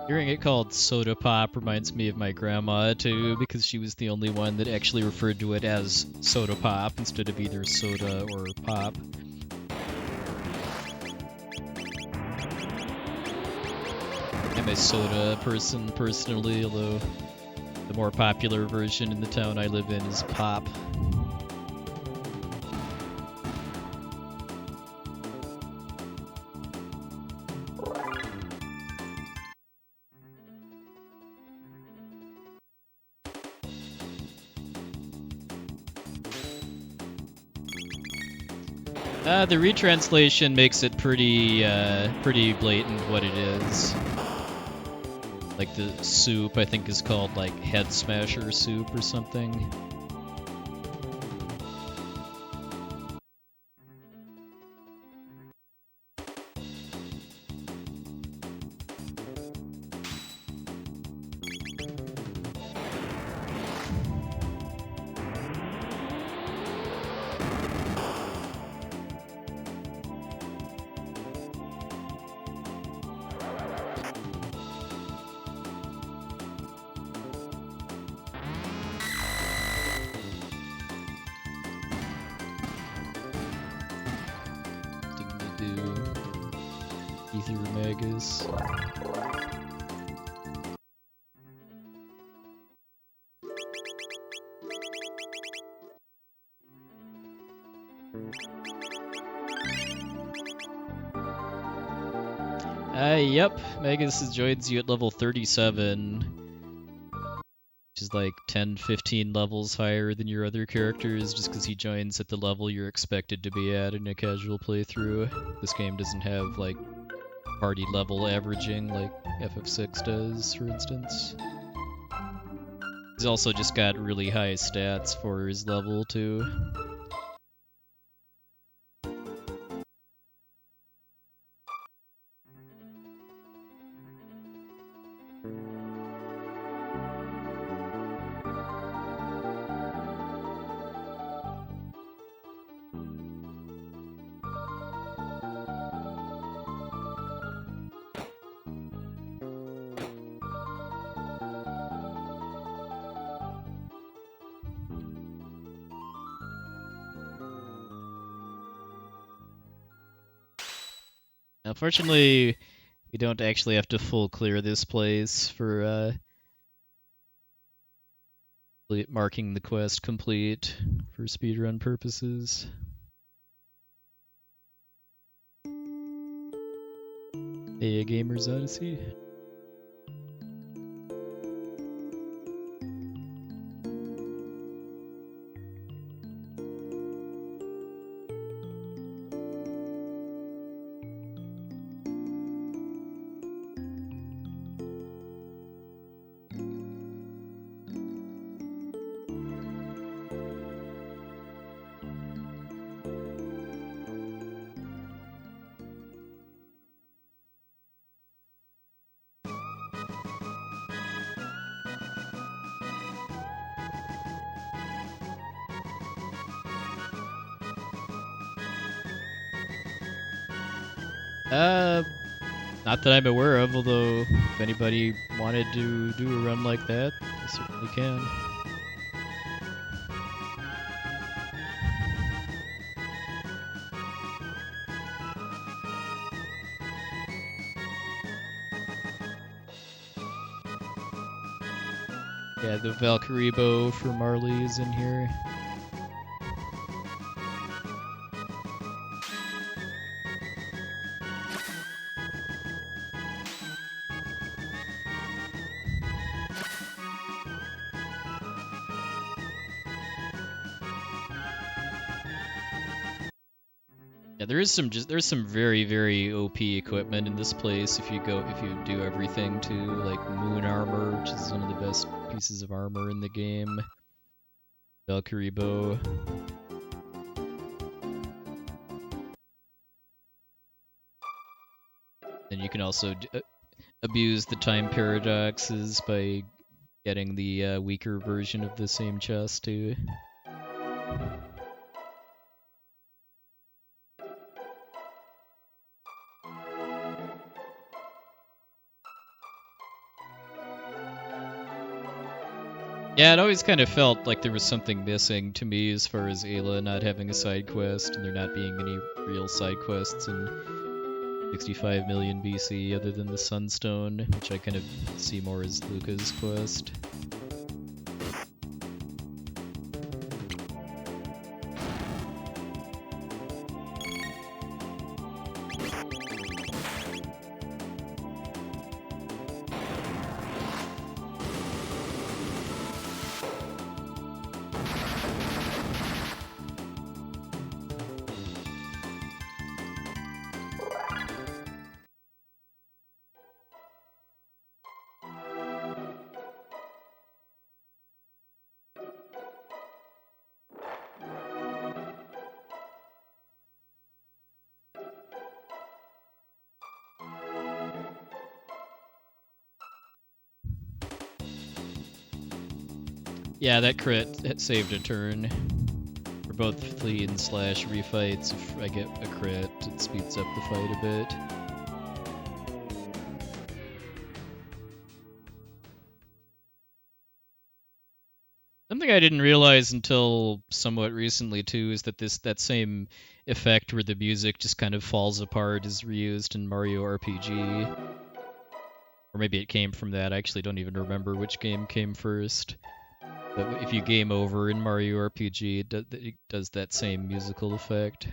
Hearing it called soda pop reminds me of my grandma too, because she was the only one that actually referred to it as soda pop instead of either soda or pop. I'm a soda person personally, although the more popular version in the town I live in is pop. The retranslation makes it pretty blatant what it is. Like the soup, I think, is called like Head Smasher soup or something. Yep, Magus joins you at level 37, which is like 10-15 levels higher than your other characters, just because he joins at the level you're expected to be at in a casual playthrough. This game doesn't have like party level averaging like FF6 does, for instance. He's also just got really high stats for his level too. Unfortunately, we don't actually have to full clear this place for marking the quest complete for speedrun purposes. Hey, Gamer's Odyssey. Not that I'm aware of, although if anybody wanted to do a run like that, they certainly can. Yeah, the Valkyrie bow for Marley is in here. Yeah, there's some very OP equipment in this place if you do everything to like Moon Armor, which is one of the best pieces of armor in the game. Valkyrie bow. And you can also abuse the time paradoxes by getting the weaker version of the same chest too. Yeah, it always kind of felt like there was something missing to me as far as Ayla not having a side quest and there not being any real side quests in 65 million BC other than the Sunstone, which I kind of see more as Luca's quest. Yeah, that crit saved a turn. For both flee and slash refights, if I get a crit, it speeds up the fight a bit. Something I didn't realize until somewhat recently too is that that same effect where the music just kind of falls apart is reused in Mario RPG. Or maybe it came from that. I actually don't even remember which game came first. But if you game over in Mario RPG, it does that same musical effect.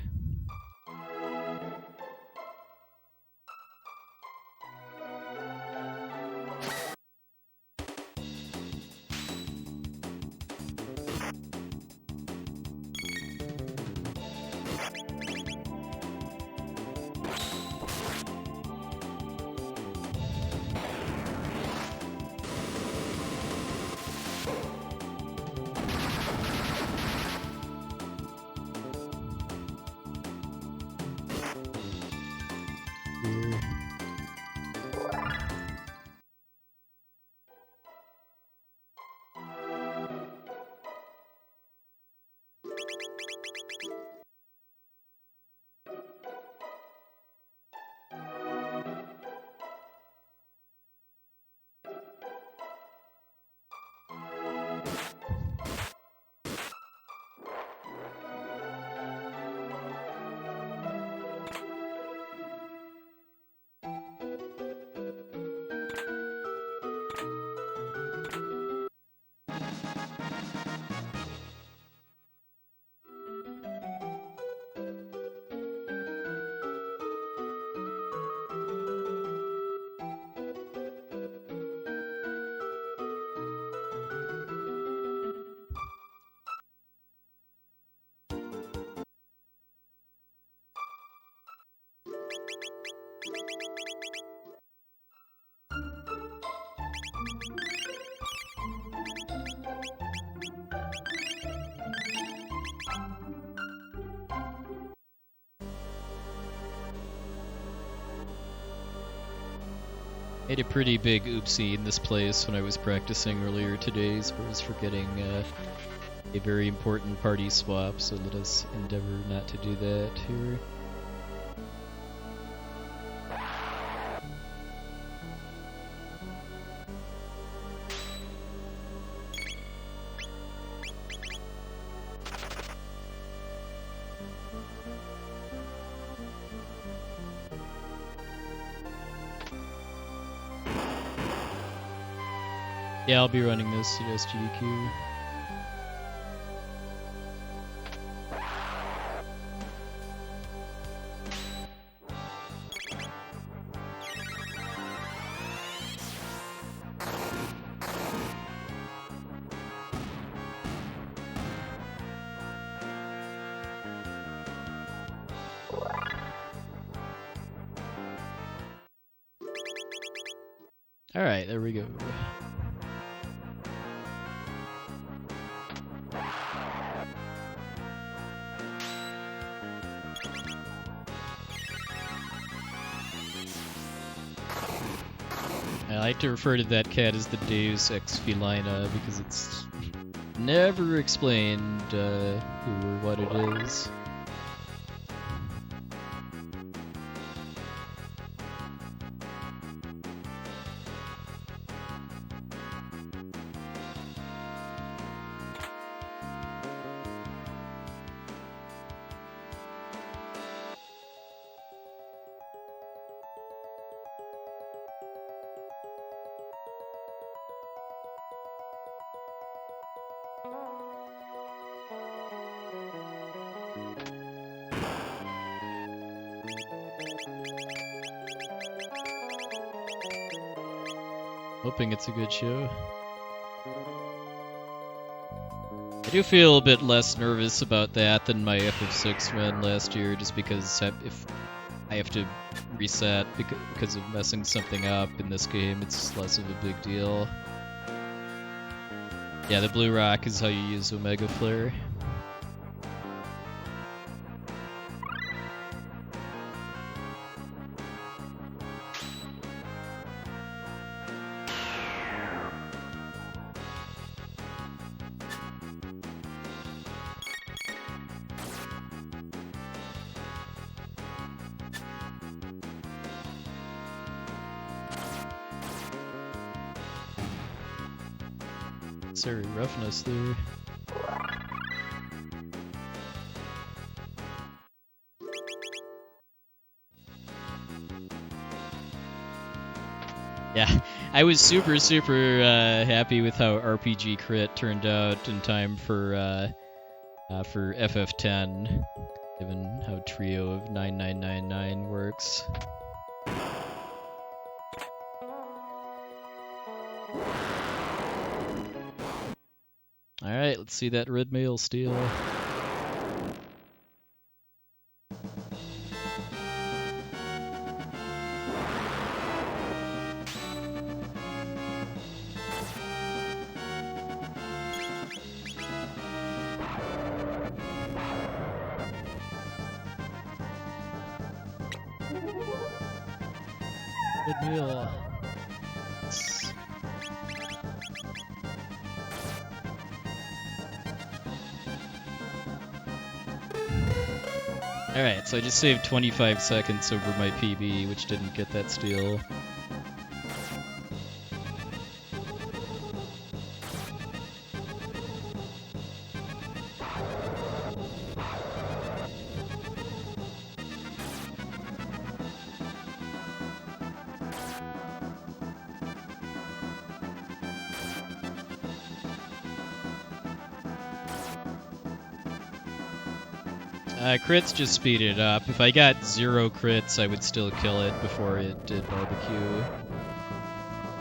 Made a pretty big oopsie in this place when I was practicing earlier today as far as forgetting a very important party swap, so let us endeavor not to do that here. Yeah, I'll be running this at SGDQ. Alright, there we go. I like to refer to that cat as the Deus Ex Felina because it's never explained who or what it is. Hoping it's a good show. I do feel a bit less nervous about that than my FF6 run last year, just because if I have to reset because of messing something up in this game, it's less of a big deal. Yeah, the blue rock is how you use Omega Flare. Sorry, roughness there. Yeah, I was super happy with how RPG Crit turned out in time for FF10, given how Trio of 9999 works. Alright, let's see that red mail steal. Red mail. Alright, so I just saved 25 seconds over my PB, which didn't get that steal. Crits just speed it up. If I got 0 crits, I would still kill it before it did barbecue.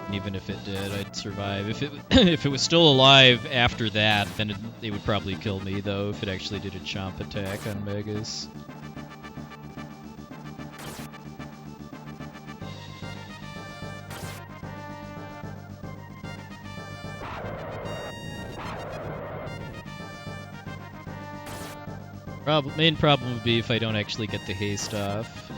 And even if it did, I'd survive. If it if it was still alive after that, then it would probably kill me, though, if it actually did a chomp attack on Megas. Main problem would be if I don't actually get the haste off.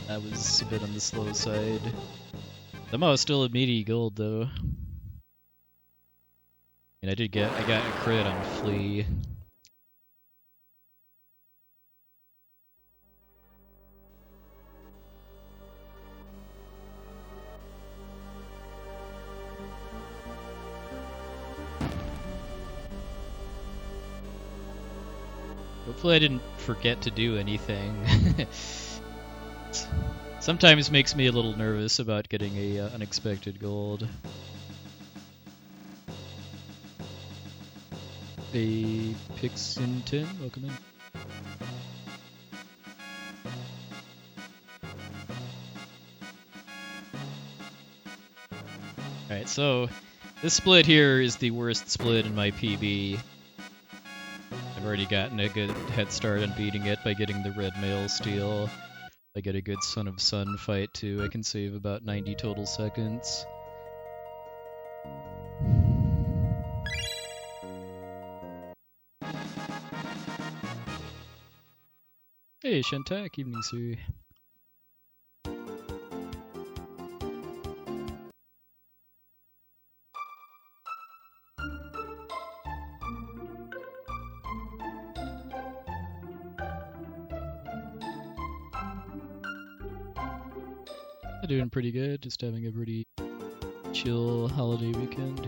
That was a bit on the slow side. Somehow still a meaty gold though. And I got a crit on Flea. Hopefully I didn't forget to do anything. Sometimes makes me a little nervous about getting a unexpected gold. A Pixington, welcome in. Alright, so this split here is the worst split in my PB. I've already gotten a good head start on beating it by getting the red mail steal. If I get a good Son of Sun fight too, I can save about 90 total seconds. Hey Shentak, evening sir. I'm doing pretty good, just having a pretty chill holiday weekend.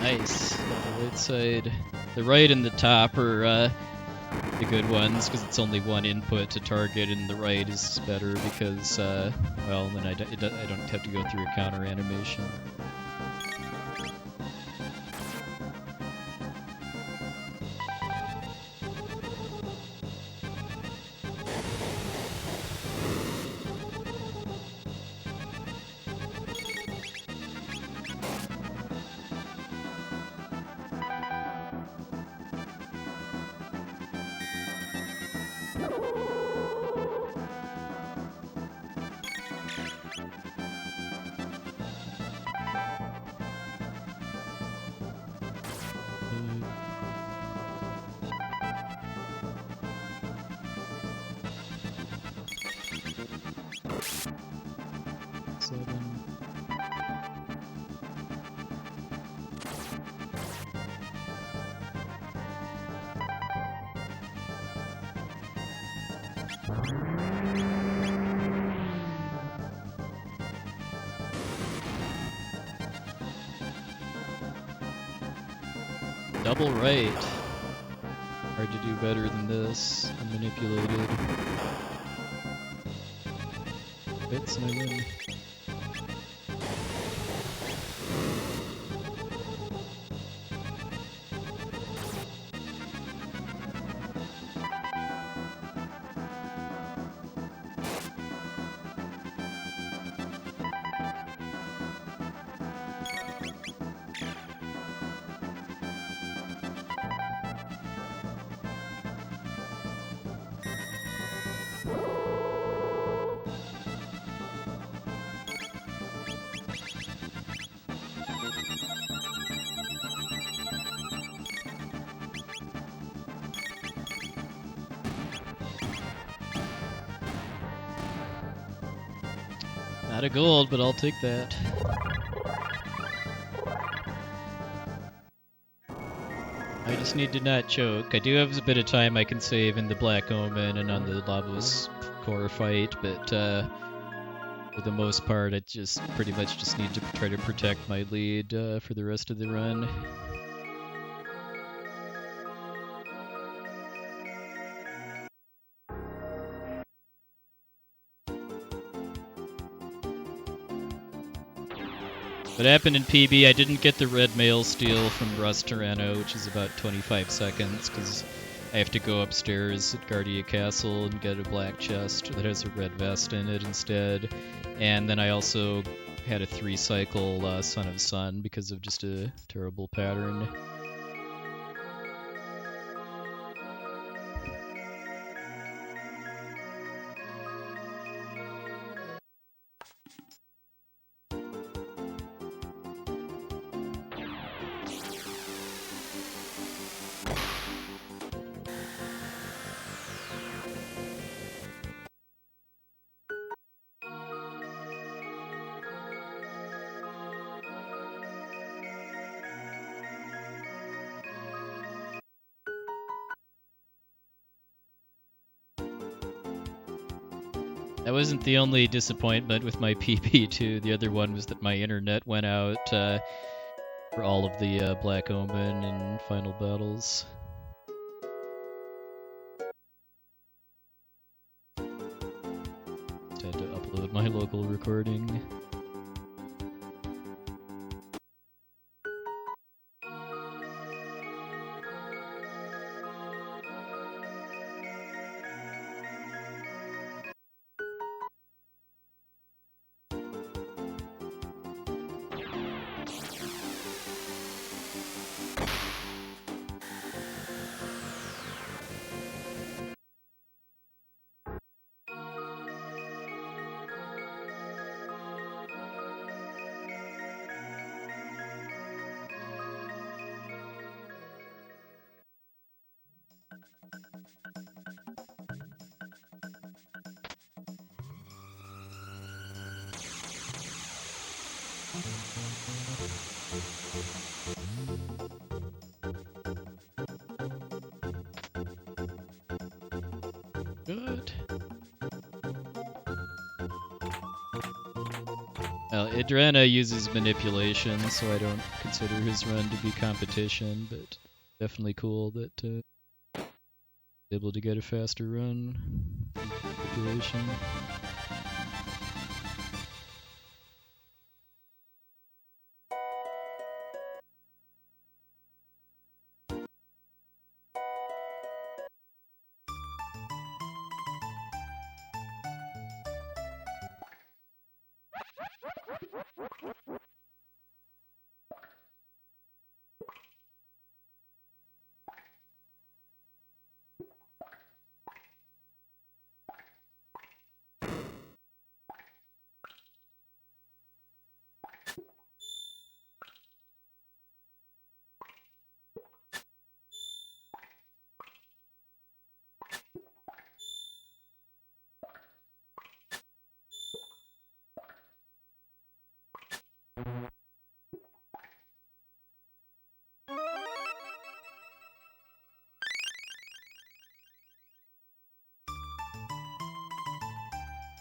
Nice. The right side. The right and the top are the good ones because it's only one input to target, and the right is better because, well, then I don't have to go through a counter animation. Double right. Hard to do better than this. I'm manipulated. Hits and I win. Not a gold, but I'll take that. I just need to not choke. I do have a bit of time I can save in the Black Omen and on the Lavos Core fight, but for the most part, I just pretty much just need to try to protect my lead for the rest of the run. What happened in PB, I didn't get the red mail steal from Russ Tyranno, which is about 25 seconds, because I have to go upstairs at Guardia Castle and get a black chest that has a red vest in it instead. And then I also had a 3-cycle Son of Sun because of just a terrible pattern. That wasn't the only disappointment with my PB too. The other one was that my internet went out for all of the Black Omen and Final Battles. Just had to upload my local recording. Good. Well, Idrana uses manipulation, so I don't consider his run to be competition, but definitely cool that able to get a faster run with manipulation.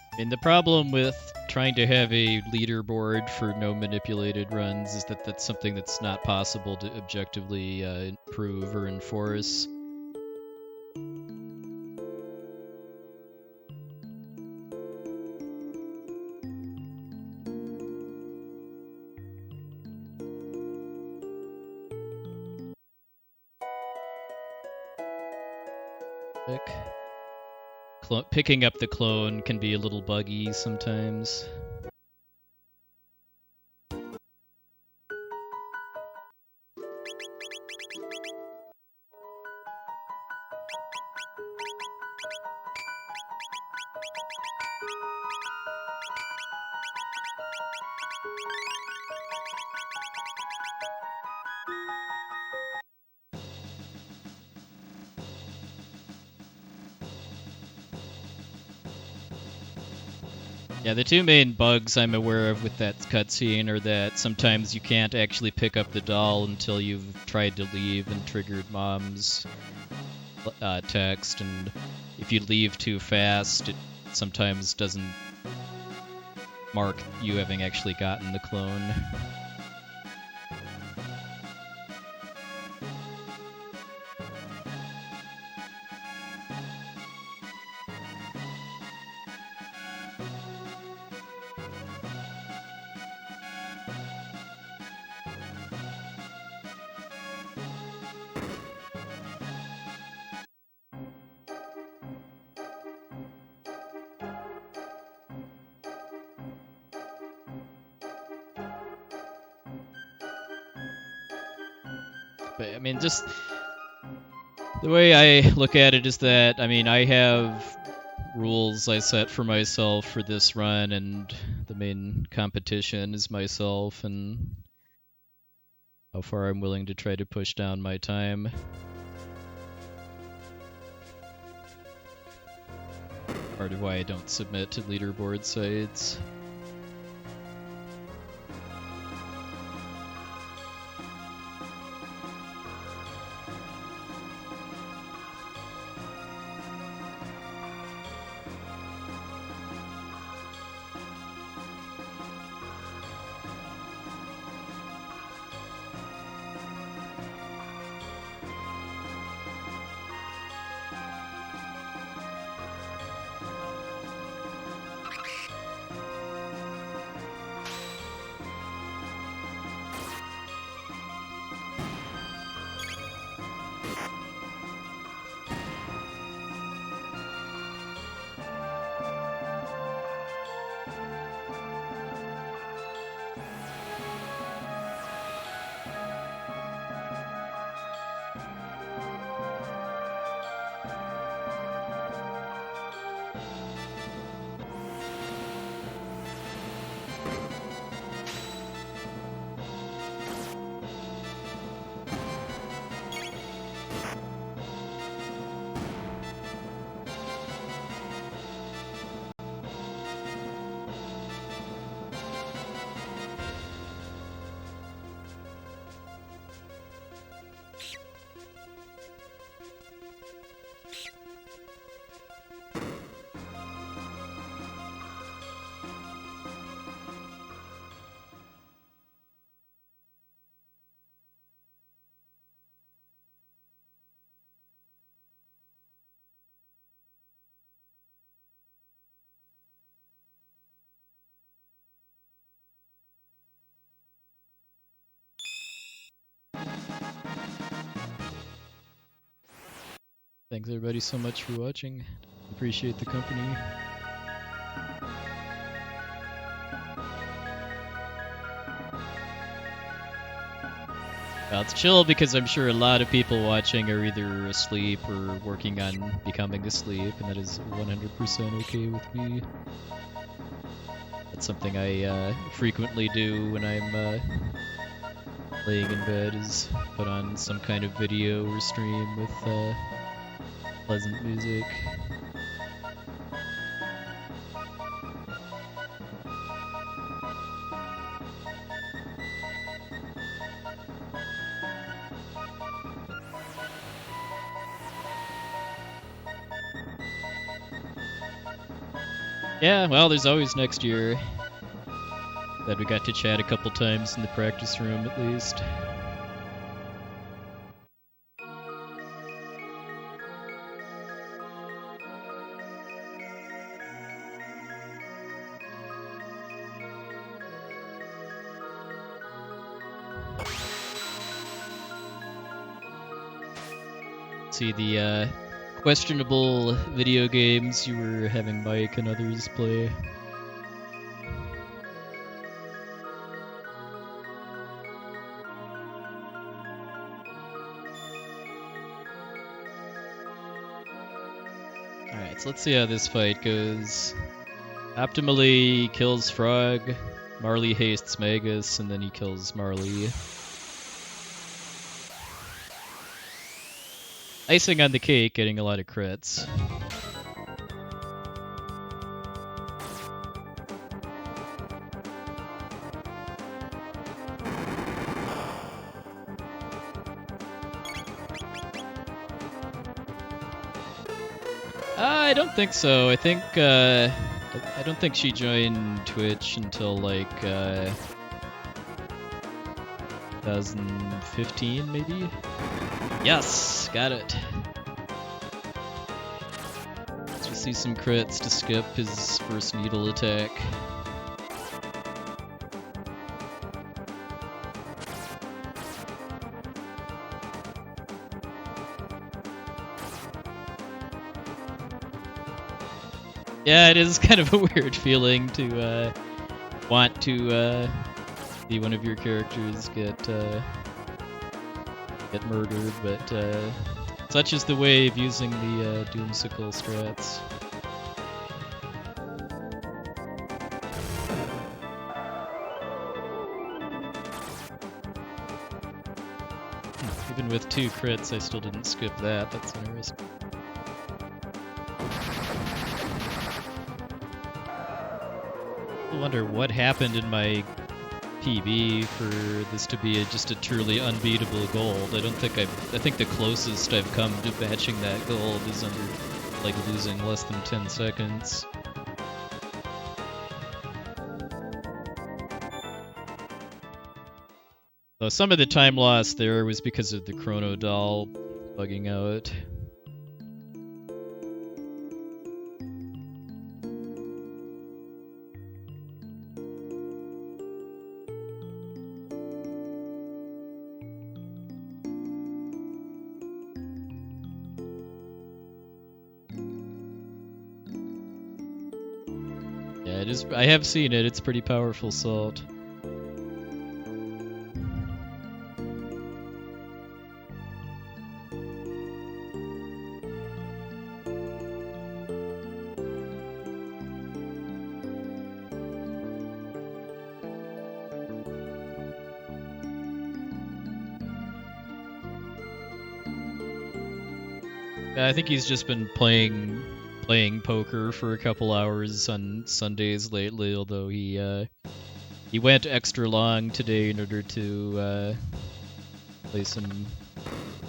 I mean, the problem with trying to have a leaderboard for no manipulated runs is that that's something that's not possible to objectively improve or enforce. Picking up the clone can be a little buggy sometimes. Yeah, the two main bugs I'm aware of with that cutscene are that sometimes you can't actually pick up the doll until you've tried to leave and triggered Mom's text, and if you leave too fast, it sometimes doesn't mark you having actually gotten the clone. But I mean, just the way I look at it is that, I mean, I have rules I set for myself for this run, and the main competition is myself and how far I'm willing to try to push down my time. Part of why I don't submit to leaderboard sites. Thanks everybody so much for watching. Appreciate the company. Well, it's chill because I'm sure a lot of people watching are either asleep or working on becoming asleep, and that is 100% okay with me. That's something I frequently do when I'm laying in bed, is put on some kind of video or stream with pleasant music. Yeah, well, there's always next year. Glad we got to chat a couple times in the practice room at least. See the questionable video games you were having Mike and others play. Alright, so let's see how this fight goes. Optimally kills Frog, Marley hastes Magus, and then he kills Marley. Icing on the cake, getting a lot of crits. I don't think so. I think I don't think she joined Twitch until like 2015 maybe. Yes, got it. Let's just see some crits to skip his first needle attack. Yeah, it is kind of a weird feeling to want to see one of your characters get get murdered, but such is the way of using the Doomsicle strats. Even with 2 crits, I still didn't skip that. That's interesting. I wonder what happened in my PB for this to be just a truly unbeatable gold. I think the closest I've come to matching that gold is under, like, losing less than 10 seconds. So some of the time loss there was because of the Chrono doll bugging out. Yeah, it is. I have seen it. It's pretty powerful salt. I think he's just been playing poker for a couple hours on Sundays lately, although he went extra long today in order to play some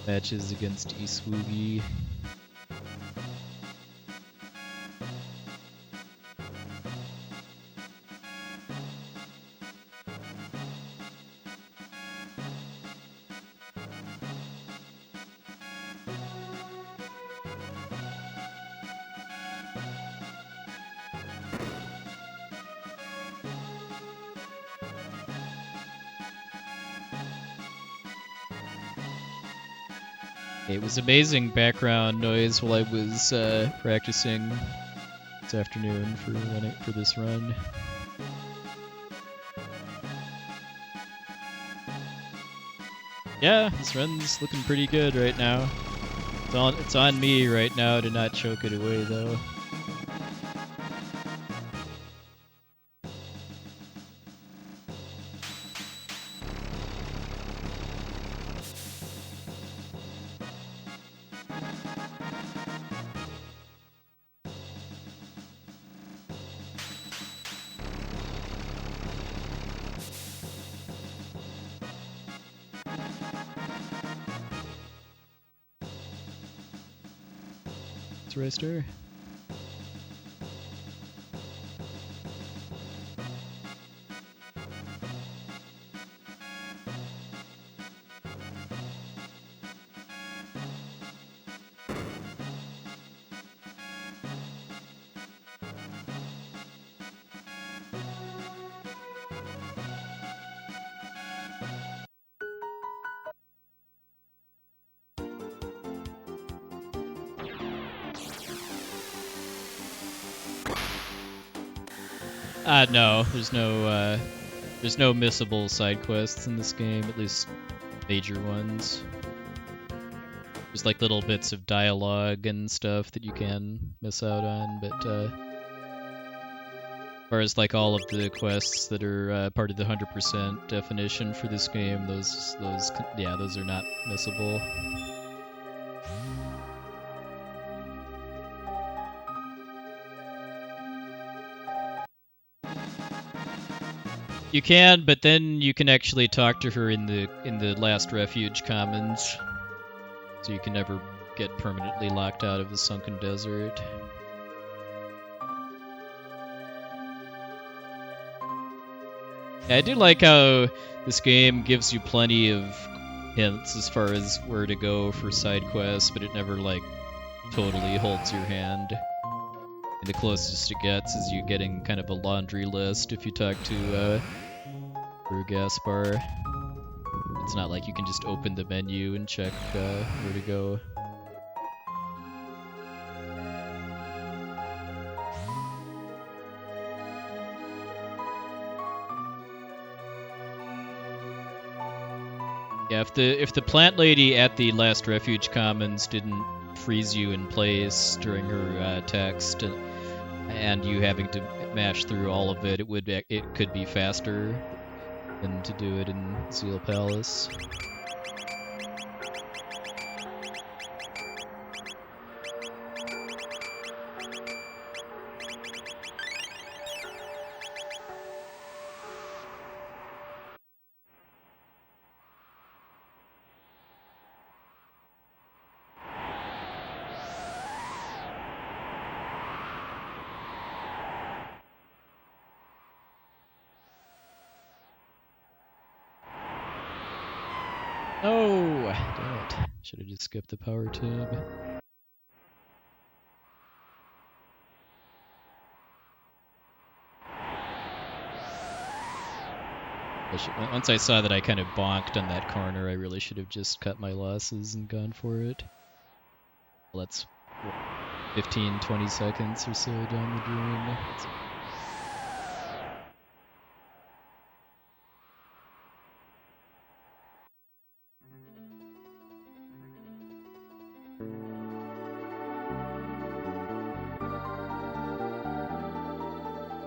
matches against Iswugi. It was amazing background noise while I was practicing this afternoon for this run. Yeah, this run's looking pretty good right now. It's on me right now to not choke it away, though. Racer. No, there's no missable side quests in this game, at least major ones. There's like little bits of dialogue and stuff that you can miss out on, but as far as like all of the quests that are part of the 100% definition for this game, those are not missable. You can, but then you can actually talk to her in the last refuge commons, so you can never get permanently locked out of the sunken desert. Yeah, I do like how this game gives you plenty of hints as far as where to go for side quests, but it never like totally holds your hand. And the closest it gets is you getting kind of a laundry list if you talk to Gaspar. It's not like you can just open the menu and check where to go. Yeah, if the plant lady at the last refuge commons didn't freeze you in place during her text, and you having to mash through all of it, it could be faster than to do it in Zeal Palace. Oh, damn it. Should have just skipped the power tab. Once I saw that I kind of bonked on that corner, I really should have just cut my losses and gone for it. Well, that's 15, 20 seconds or so down the drain.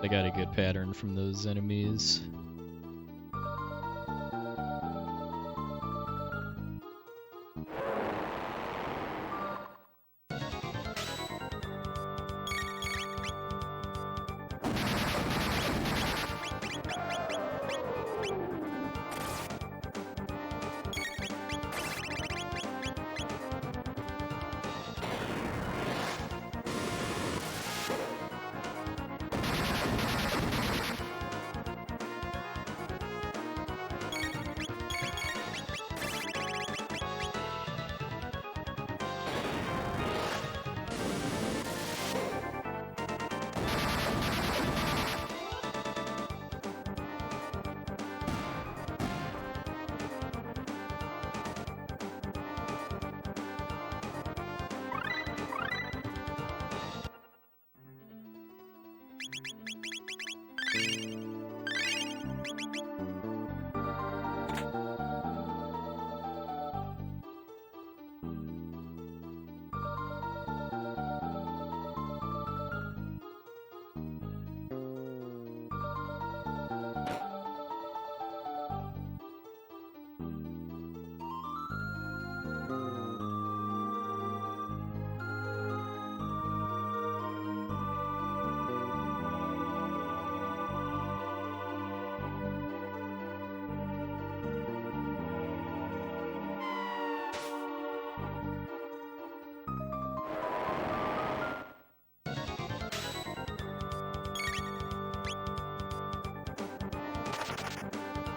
I got a good pattern from those enemies.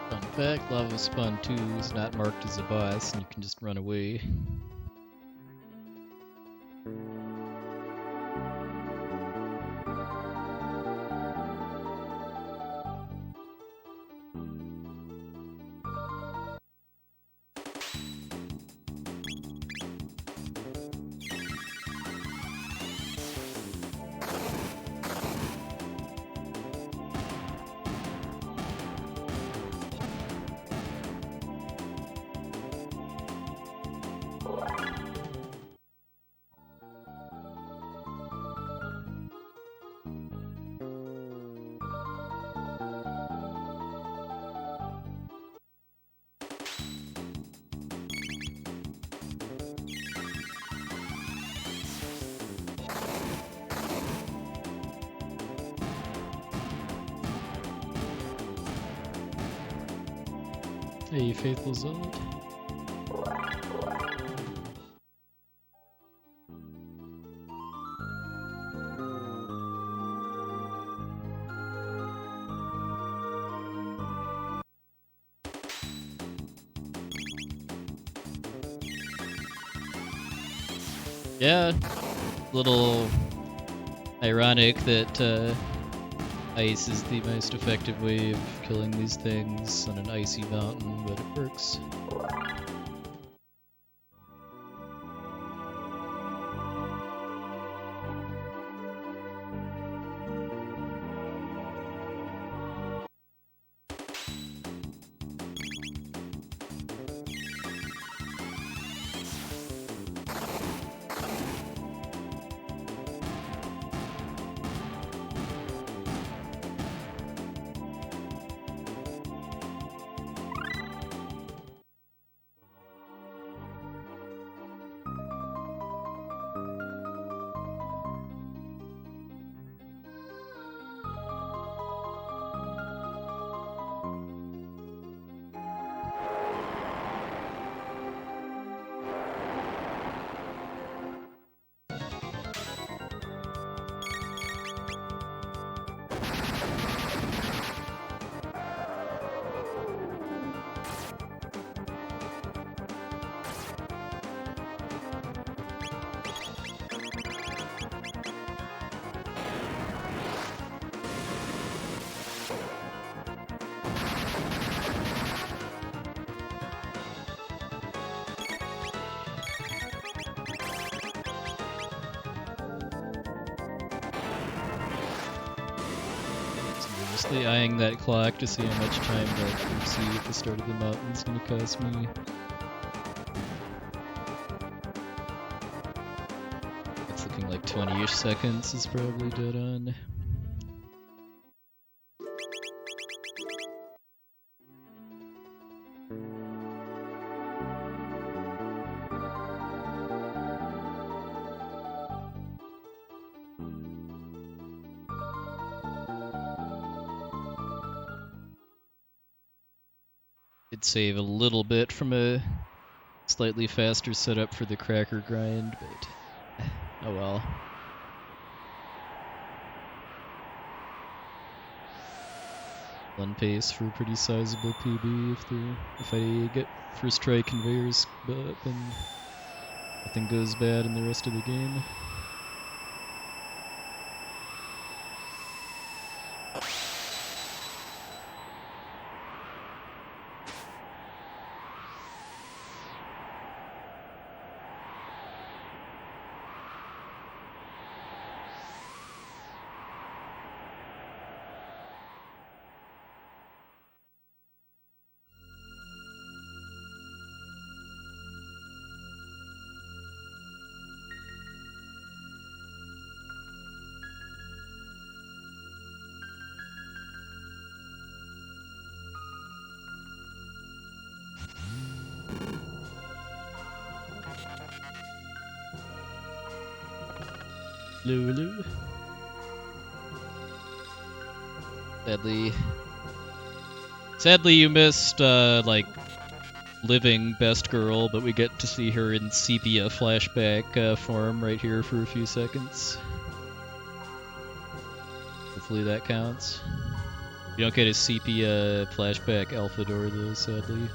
Fun fact, Lava Spawn 2 is not marked as a boss, and you can just run away. Hey, faithful Zod. Yeah, little ironic that ice is the most effective way of killing these things on an icy mountain, but it works. Anxiously eyeing that clock to see how much time that pursuit at the start of the mountain is going to cost me. It's looking like 20-ish seconds is probably dead on. Did save a little bit from a slightly faster setup for the cracker grind, but oh well. One pace for a pretty sizable PB if I get first try conveyors up and nothing goes bad in the rest of the game. Lulu. Sadly you missed, like, living best girl, but we get to see her in sepia flashback form right here for a few seconds. Hopefully that counts. You don't get a sepia flashback alpha door though, sadly.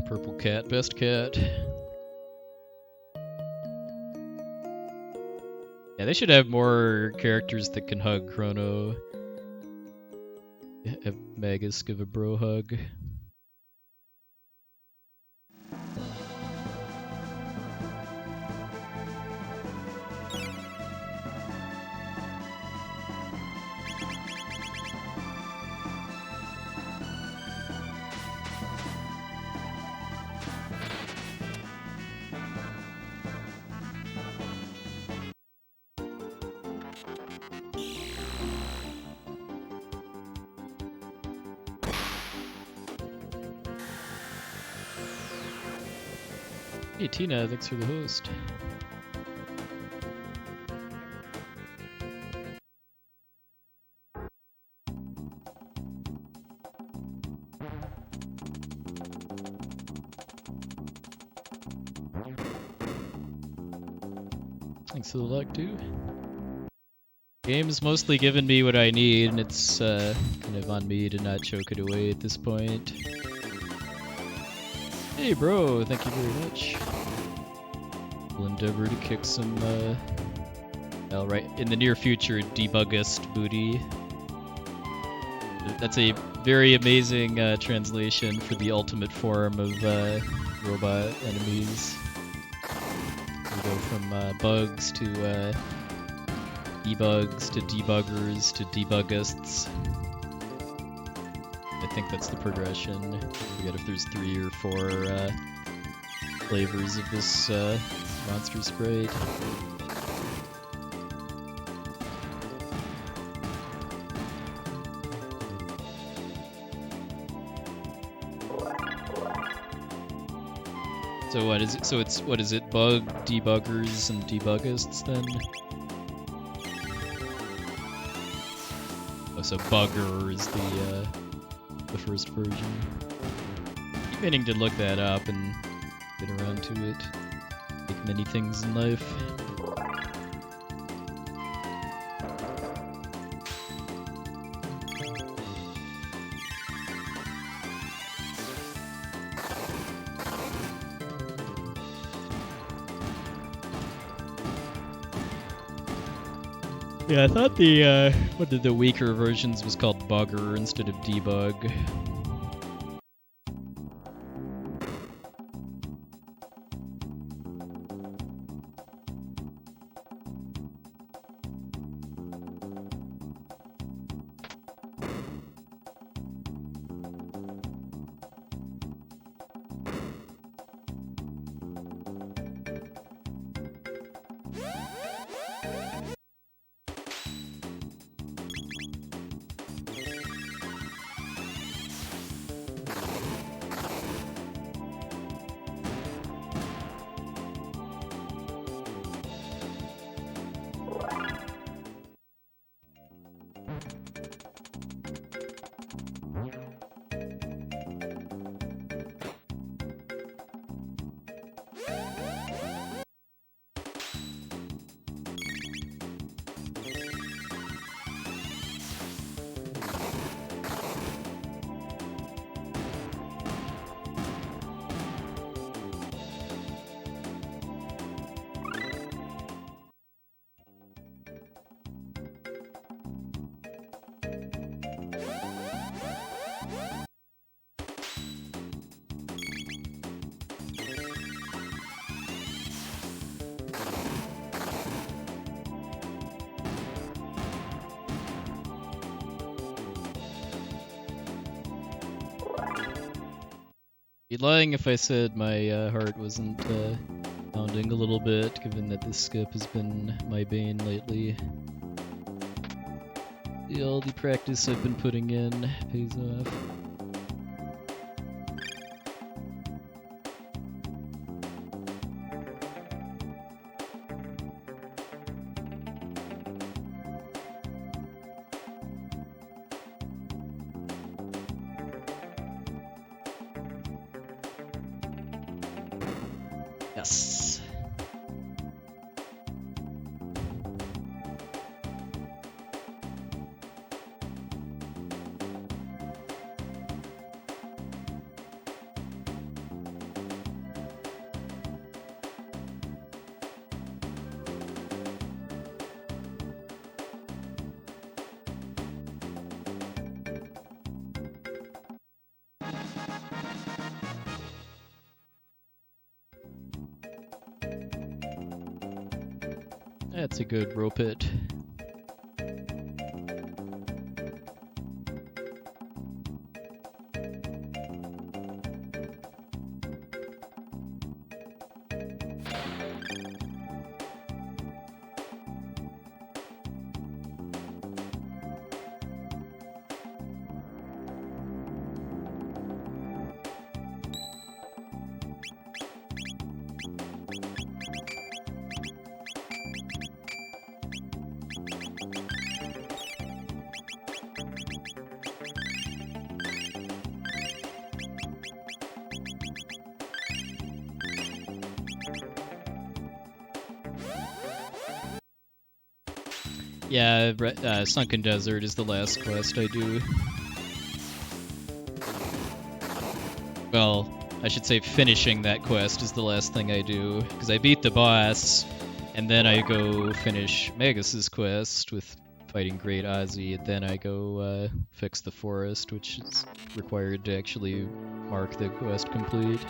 Purple cat, best cat. Yeah, they should have more characters that can hug Crono. Have Magus give a bro hug. Hey Tina, thanks for the host. Thanks for the luck too. Game's mostly given me what I need, and it's kind of on me to not choke it away at this point. Hey bro, thank you very much. We'll endeavor to kick some, right, in the near future, debuggist booty. That's a very amazing translation for the ultimate form of robot enemies. We go from bugs to debugs to debuggers to debuggists. I think that's the progression. I forget if there's 3 or 4 flavors of this monster sprite. So what is it? So it's what is it? Bug debuggers and debuggists then? Oh, so bugger is the first version. Keep meaning to look that up and get around to it. Like many things in life. Yeah, I thought the one of the weaker versions was called Bugger instead of Debug. Be lying if I said my heart wasn't pounding a little bit, given that this skip has been my bane lately. All the practice I've been putting in pays off. Yes. That's a good rope hit. Yeah, Sunken Desert is the last quest I do. Well, I should say finishing that quest is the last thing I do, because I beat the boss, and then I go finish Magus's quest with fighting Great Ozzy, and then I go fix the forest, which is required to actually mark the quest complete.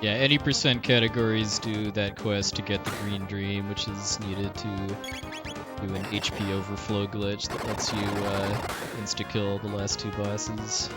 Yeah, any percent categories do that quest to get the Green Dream, which is needed to do an HP overflow glitch that lets you insta-kill the last two bosses.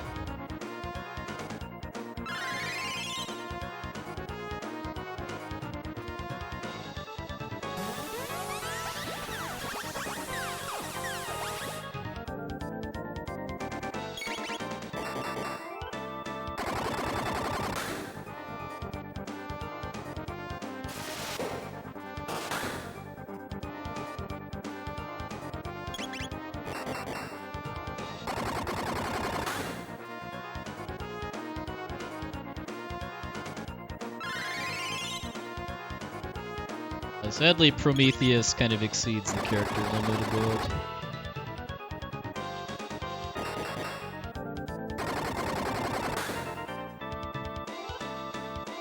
Sadly, Prometheus kind of exceeds the character limit a bit.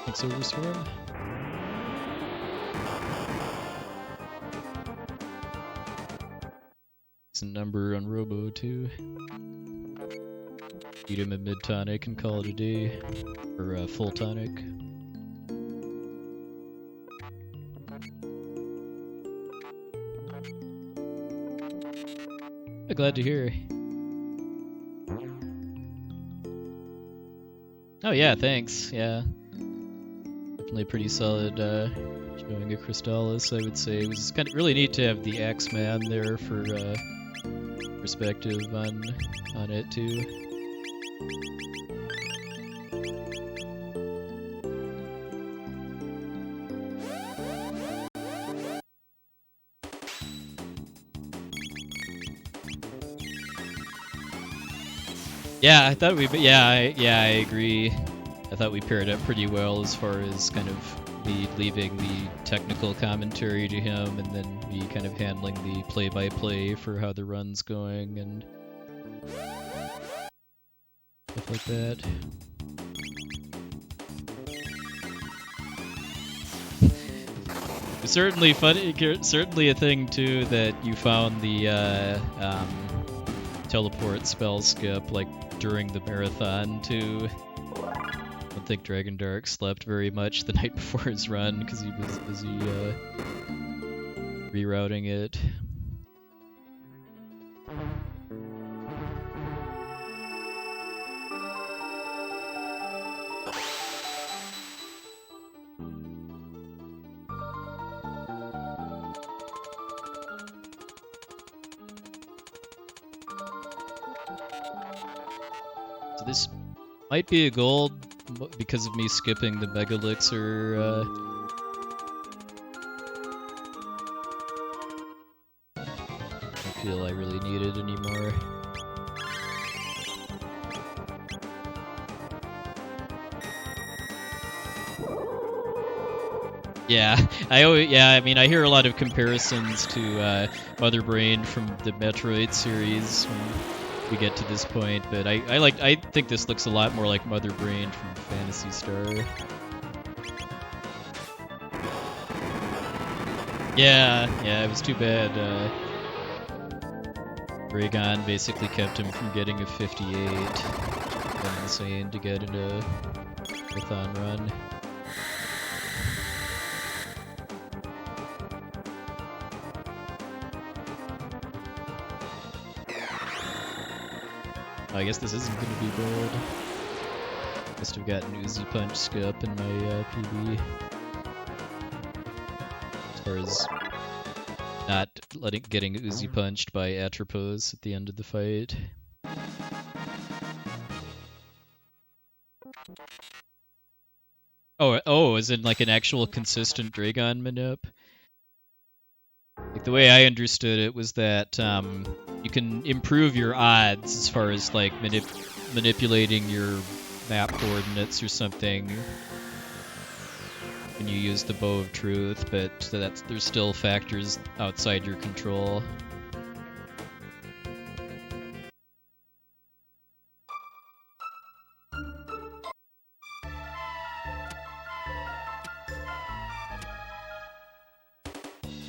Thanks, Overstorm. Decent number on Robo, too. Beat him at mid-tonic and call it a day. Or full tonic. Glad to hear. Oh yeah, thanks. Yeah. Definitely pretty solid showing a Crystallis, I would say. It was kind of really neat to have the Axeman there for perspective on it too. Yeah, I thought we. I agree. I thought we paired up pretty well as far as kind of me leaving the technical commentary to him, and then me kind of handling the play-by-play for how the run's going and stuff like that. It's certainly funny. Certainly a thing too that you found the teleport spell skip like during the marathon too. I don't think Dragon Dark slept very much the night before his run because he was busy rerouting it. So this might be a gold because of me skipping the Mega Elixir. I don't feel I really need it anymore. Yeah, I mean, I hear a lot of comparisons to Mother Brain from the Metroid series when we get to this point, but I think this looks a lot more like Mother Brain from Phantasy Star. Yeah, it was too bad. Dragon basically kept him from getting a 58. It's insane to get in a marathon run. I guess this isn't going to be gold. Must have gotten Uzi Punch skip in my PB. As far as not getting Uzi punched by Atropos at the end of the fight. Oh, is it like an actual consistent Dragon manip? Like the way I understood it was that you can improve your odds as far as like manipulating your map coordinates or something when you use the Bow of Truth, but there's still factors outside your control.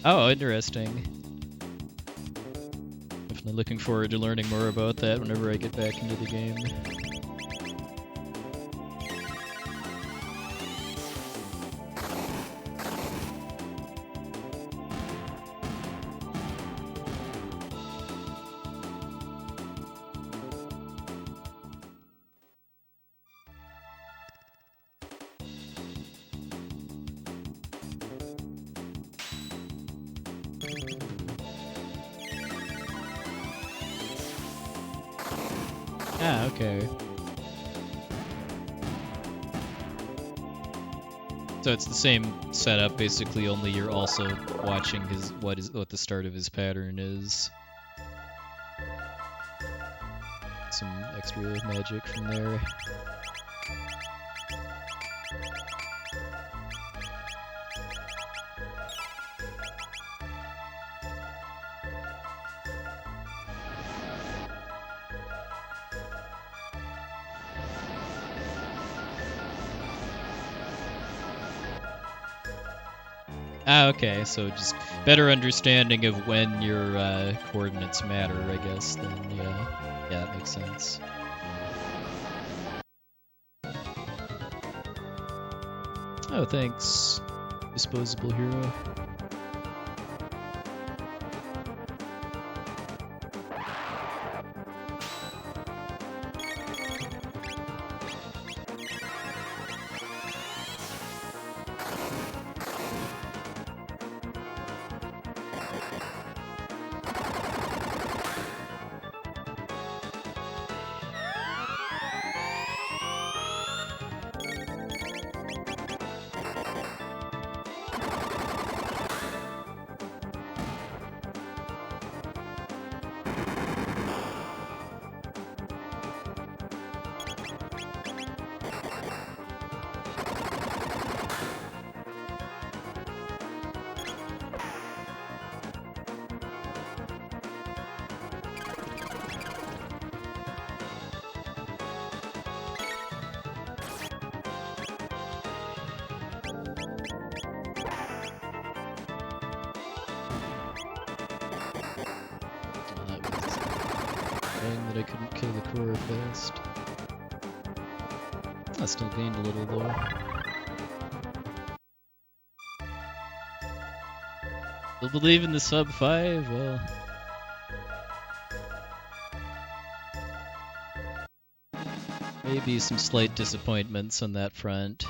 Oh, interesting. Definitely looking forward to learning more about that whenever I get back into the game. Ah, okay. So it's the same setup, basically, only you're also watching what the start of his pattern is. Some extra magic from there. Ah, okay, so just better understanding of when your coordinates matter, I guess, then yeah. Yeah, that makes sense. Oh, thanks, Disposable Hero. That I couldn't kill the core fast. I still gained a little though. Still believe in the sub 5? Well, maybe some slight disappointments on that front.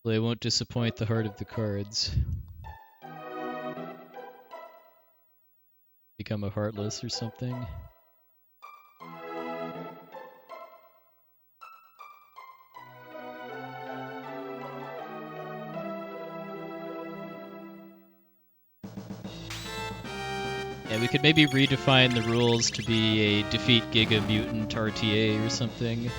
They won't disappoint the heart of the cards. Become a Heartless or something. Yeah, we could maybe redefine the rules to be a defeat Giga Mutant RTA or something.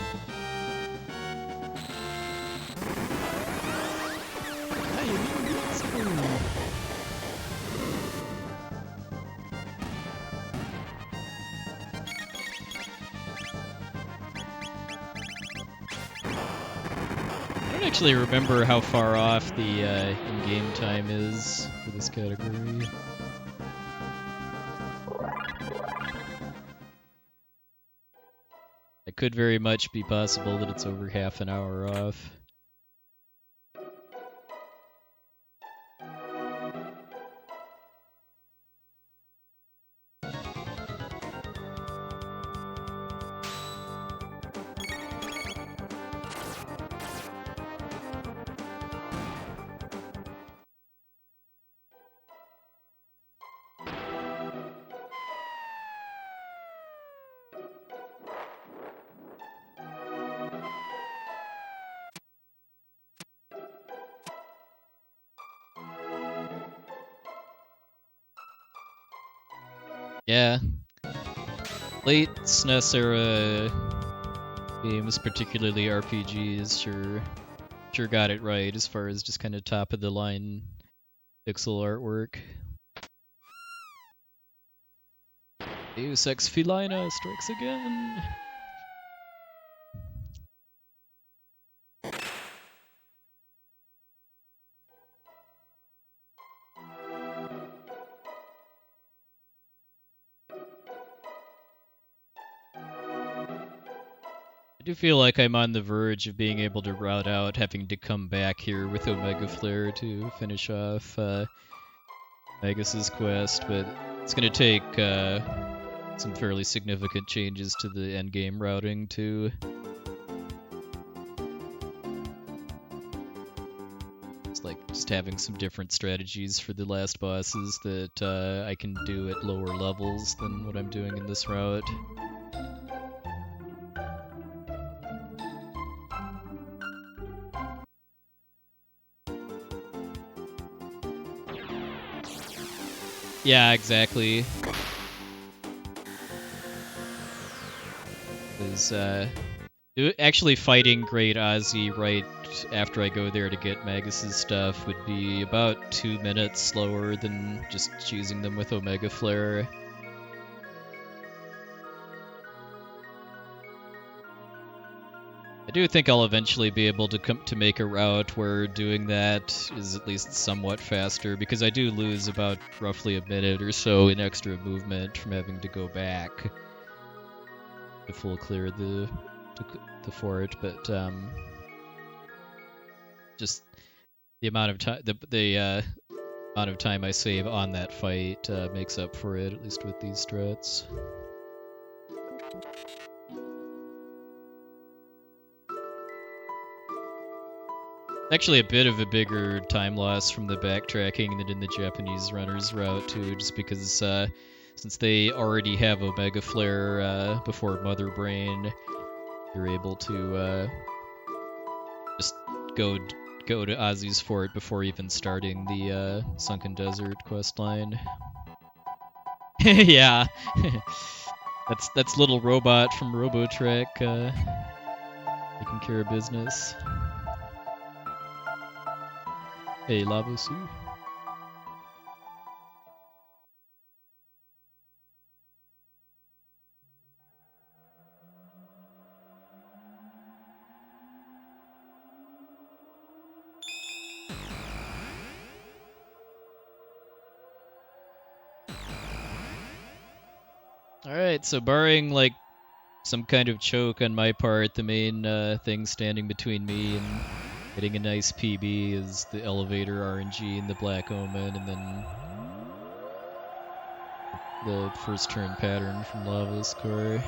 I don't actually remember how far off the in-game time is for this category. It could very much be possible that it's over half an hour off. Yeah. Late SNES era games, particularly RPGs, sure got it right as far as just kind of top of the line pixel artwork. Deus Ex Felina strikes again. I do feel like I'm on the verge of being able to route out having to come back here with Omega Flare to finish off Magus's quest, but it's going to take some fairly significant changes to the endgame routing too. It's like just having some different strategies for the last bosses that I can do at lower levels than what I'm doing in this route. Yeah, exactly. because actually fighting Great Ozzy right after I go there to get Magus's stuff would be about 2 minutes slower than just choosing them with Omega Flare. I do think I'll eventually be able to make a route where doing that is at least somewhat faster, because I do lose about roughly a minute or so in extra movement from having to go back to full clear the fort, but just the amount of time the amount of time I save on that fight makes up for it, at least with these strats. Actually a bit of a bigger time loss from the backtracking than in the Japanese runner's route too, just because since they already have Omega Flare before Mother Brain, you're able to just go to Ozzy's Fort before even starting the Sunken Desert questline. Yeah, that's little robot from Robotrek taking care of business. Hey, Lavos. Alright, so barring like some kind of choke on my part, the main thing standing between me and getting a nice PB is the elevator RNG and the Black Omen, and then the first turn pattern from Lavos Core.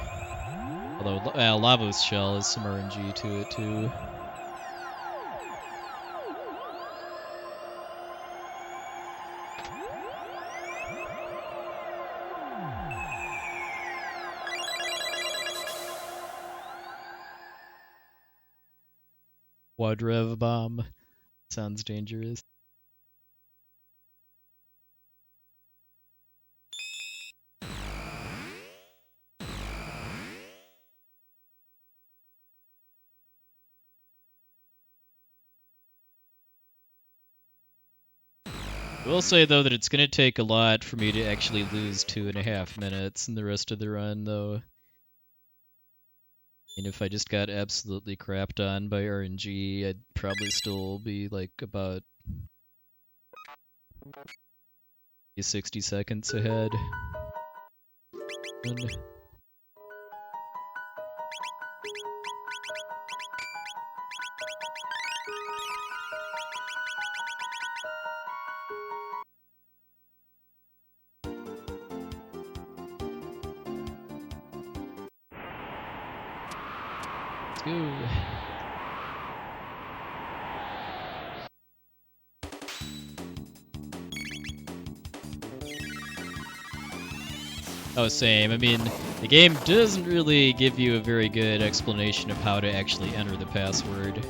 Although Lavos Shell has some RNG to it too. Quadrev bomb. Sounds dangerous. I will say, though, that it's going to take a lot for me to actually lose 2.5 minutes in the rest of the run, though. And if I just got absolutely crapped on by RNG, I'd probably still be, like, about 60 seconds ahead. And let's go. Oh, same. I mean, the game doesn't really give you a very good explanation of how to actually enter the password.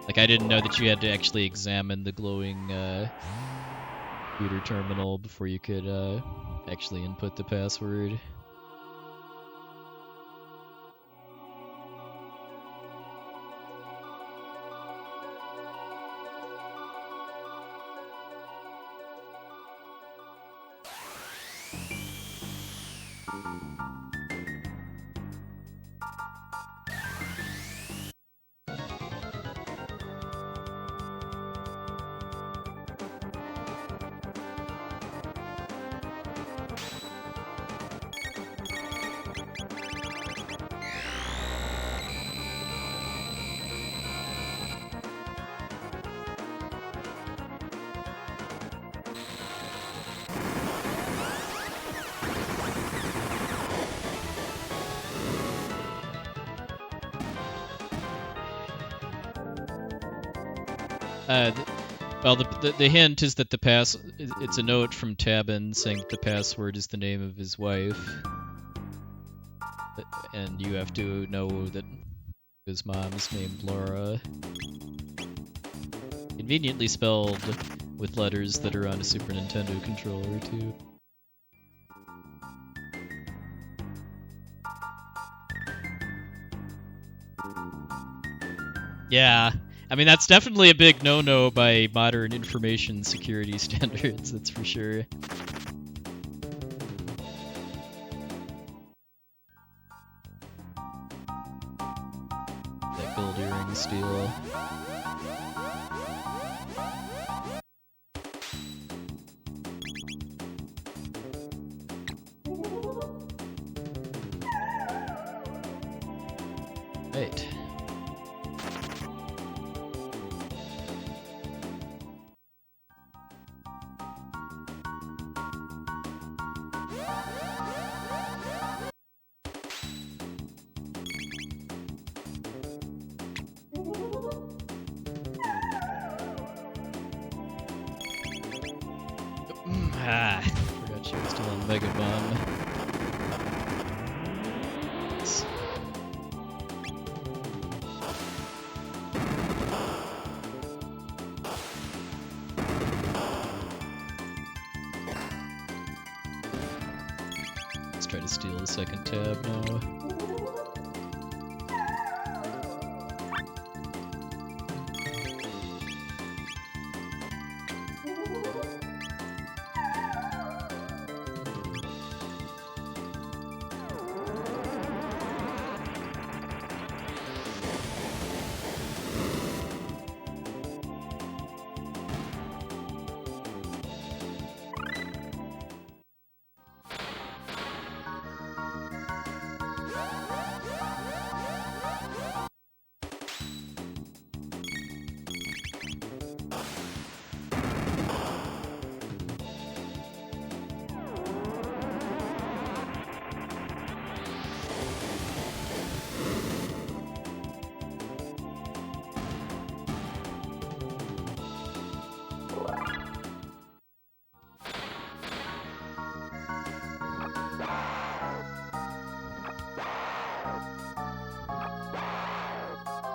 Like, I didn't know that you had to actually examine the glowing computer terminal before you could actually input the password. Well, the hint is that it's a note from Tabin saying that the password is the name of his wife, and you have to know that his mom is named Laura. Conveniently spelled with letters that are on a Super Nintendo controller too. Yeah. I mean, that's definitely a big no-no by modern information security standards, that's for sure. That gold earring steal. Right. Forgot she was still on Mega Bomb. Let's try to steal the second tab now.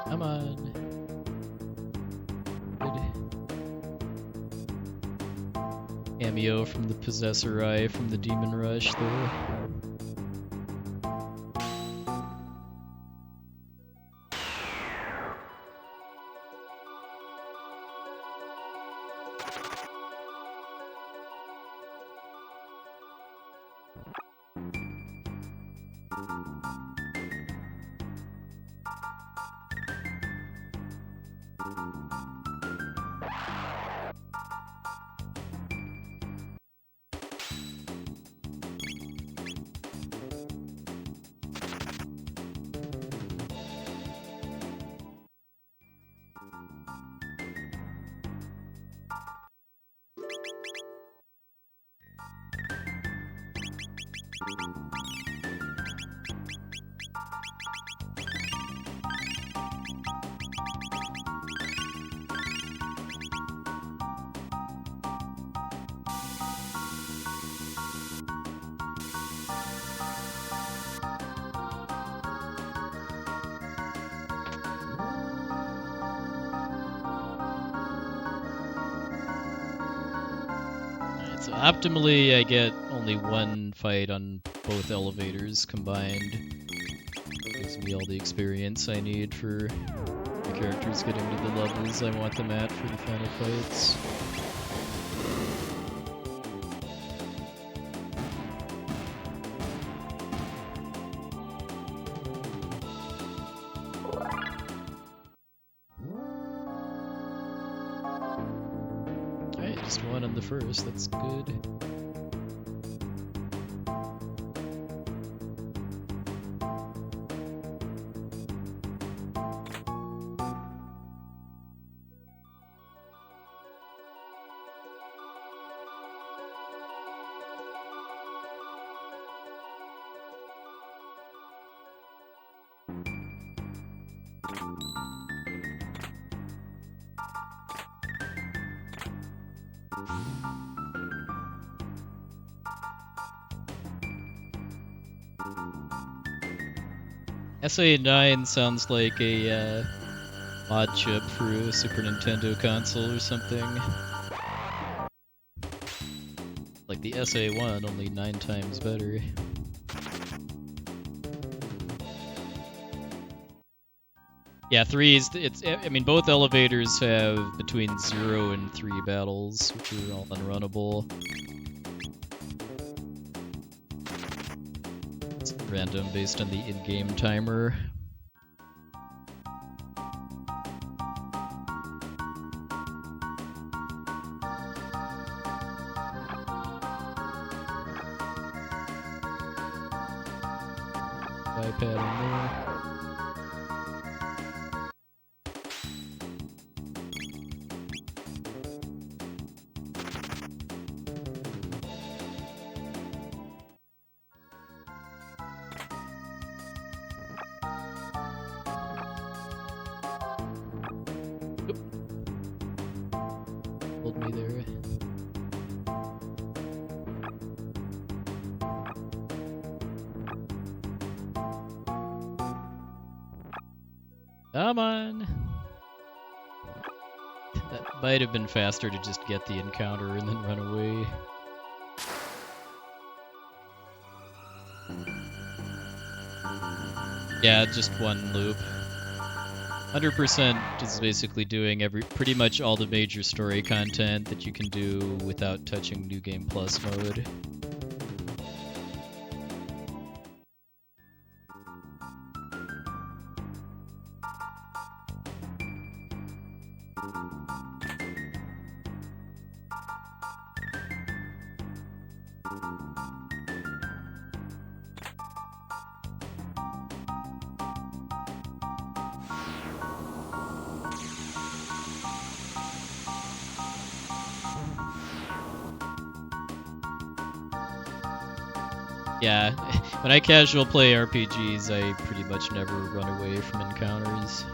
Come on. Good. Cameo from the Possessor Eye from the Demon Rush there. So optimally, I get only one fight on both elevators combined. Gives me all the experience I need for the characters getting to the levels I want them at for the final fights. Just one on the first, that's good. SA9 sounds like a mod chip for a Super Nintendo console or something. Like the SA1, only 9 times better. Yeah, 3 is, I mean, both elevators have between 0 and 3 battles, which are all unrunnable. It's random based on the in-game timer. iPad in there. Hold me there. Come on! That might have been faster to just get the encounter and then run away. Yeah, just one loop. 100% is basically doing pretty much all the major story content that you can do without touching New Game Plus mode. Yeah, when I casual play RPGs, I pretty much never run away from encounters.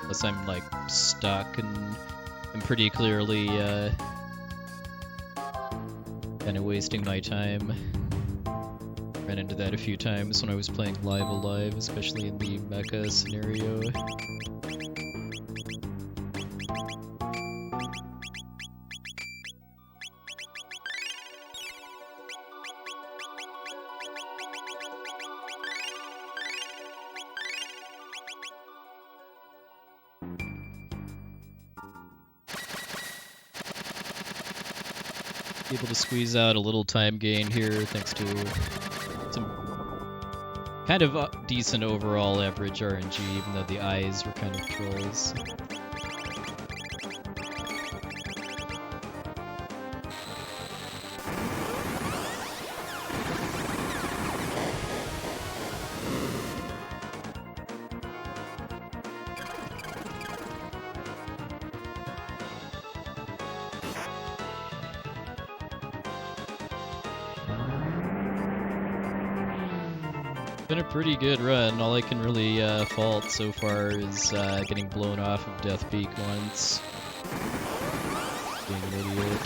Unless I'm, like, stuck and I'm pretty clearly, kind of wasting my time. Ran into that a few times when I was playing Live Alive, especially in the mecha scenario. Able to squeeze out a little time gain here thanks to some kind of decent overall average RNG, even though the eyes were kind of trolls. Been a pretty good run. All I can really fault so far is getting blown off of Death Peak once. Being an idiot.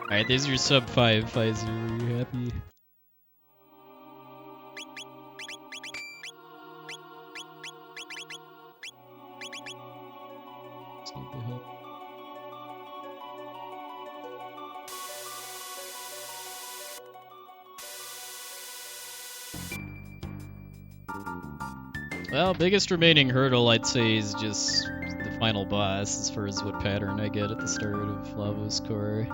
Alright, there's your sub 5, Pfizer. Are you happy? Well, biggest remaining hurdle I'd say is just the final boss as far as what pattern I get at the start of Lavos Core.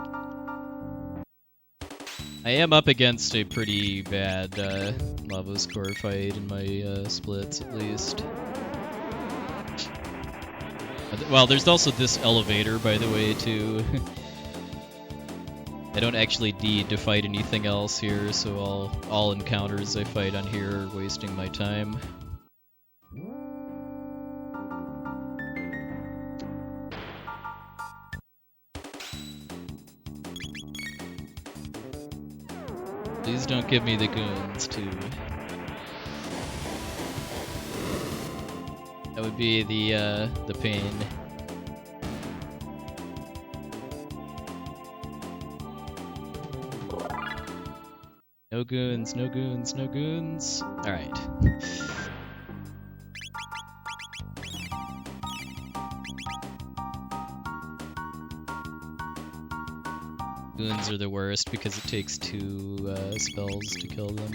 I am up against a pretty bad Lavos Core fight in my splits at least. Well, there's also this elevator, by the way, too. I don't actually need to fight anything else here, so all encounters I fight on here are wasting my time. Please don't give me the goons, too. That would be the pain. No goons, no goons, no goons. Alright. Goons are the worst because it takes 2 spells to kill them.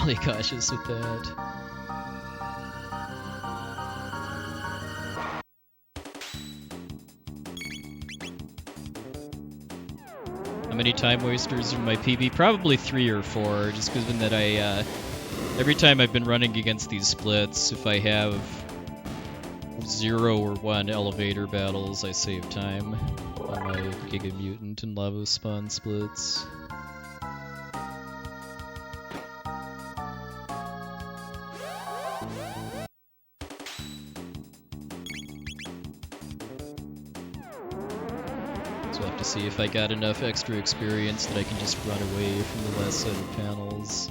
Really cautious with that. How many time wasters in my PB? Probably 3 or 4, just given that I, every time I've been running against these splits, if I have 0 or 1 elevator battles, I save time on my Giga Mutant and Lavos Spawn splits. See if I got enough extra experience that I can just run away from the last set of panels.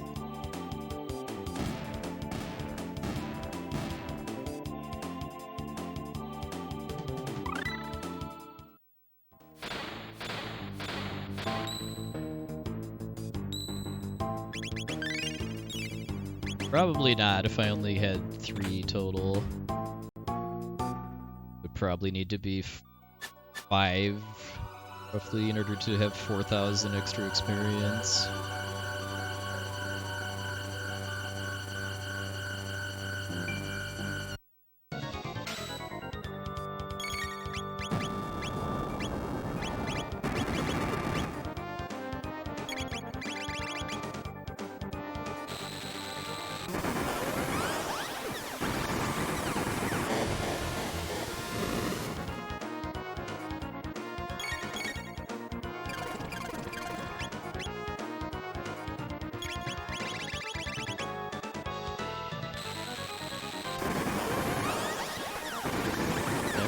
Probably not if I only had 3 total. Would probably need to be 5 roughly in order to have 4,000 extra experience.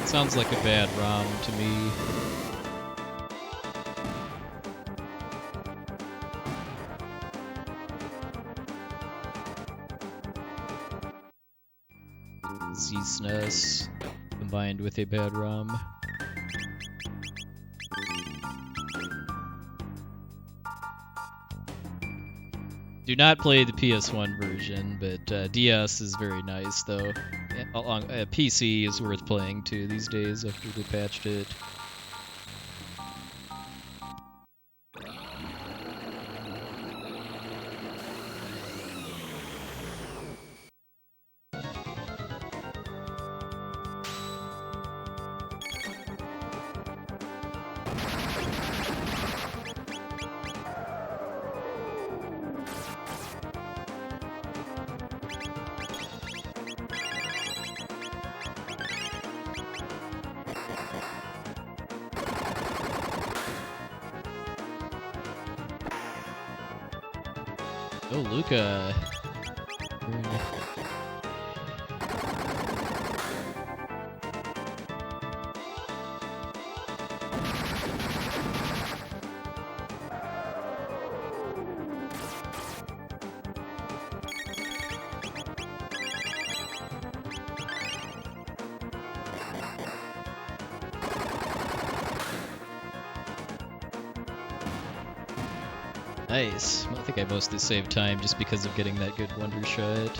Sounds like a bad ROM to me. Z-SNES combined with a bad ROM. Do not play the PS1 version, but DS is very nice though. PC is worth playing too these days after they patched it. Oh, Luca. Nice. I think I mostly saved time just because of getting that good Wonder Shot.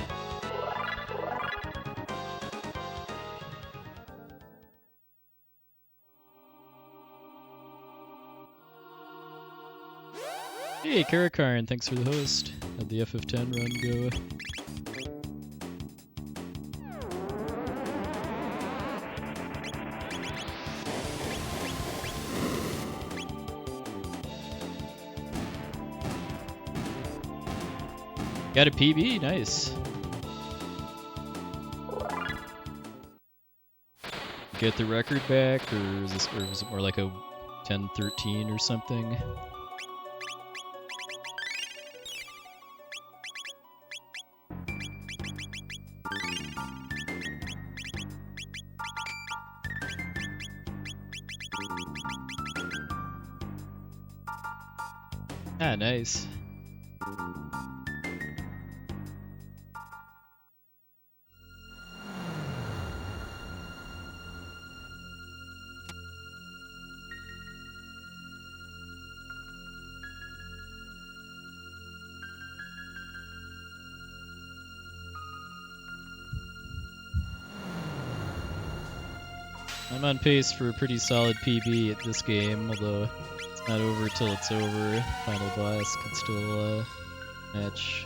Hey, Karakarn, thanks for the host. How'd the FF10 run go? Got a PB, nice. Get the record back, or was it more like a 10-13 or something? Ah, nice. I'm on pace for a pretty solid PB at this game, although it's not over till it's over. Final boss could still match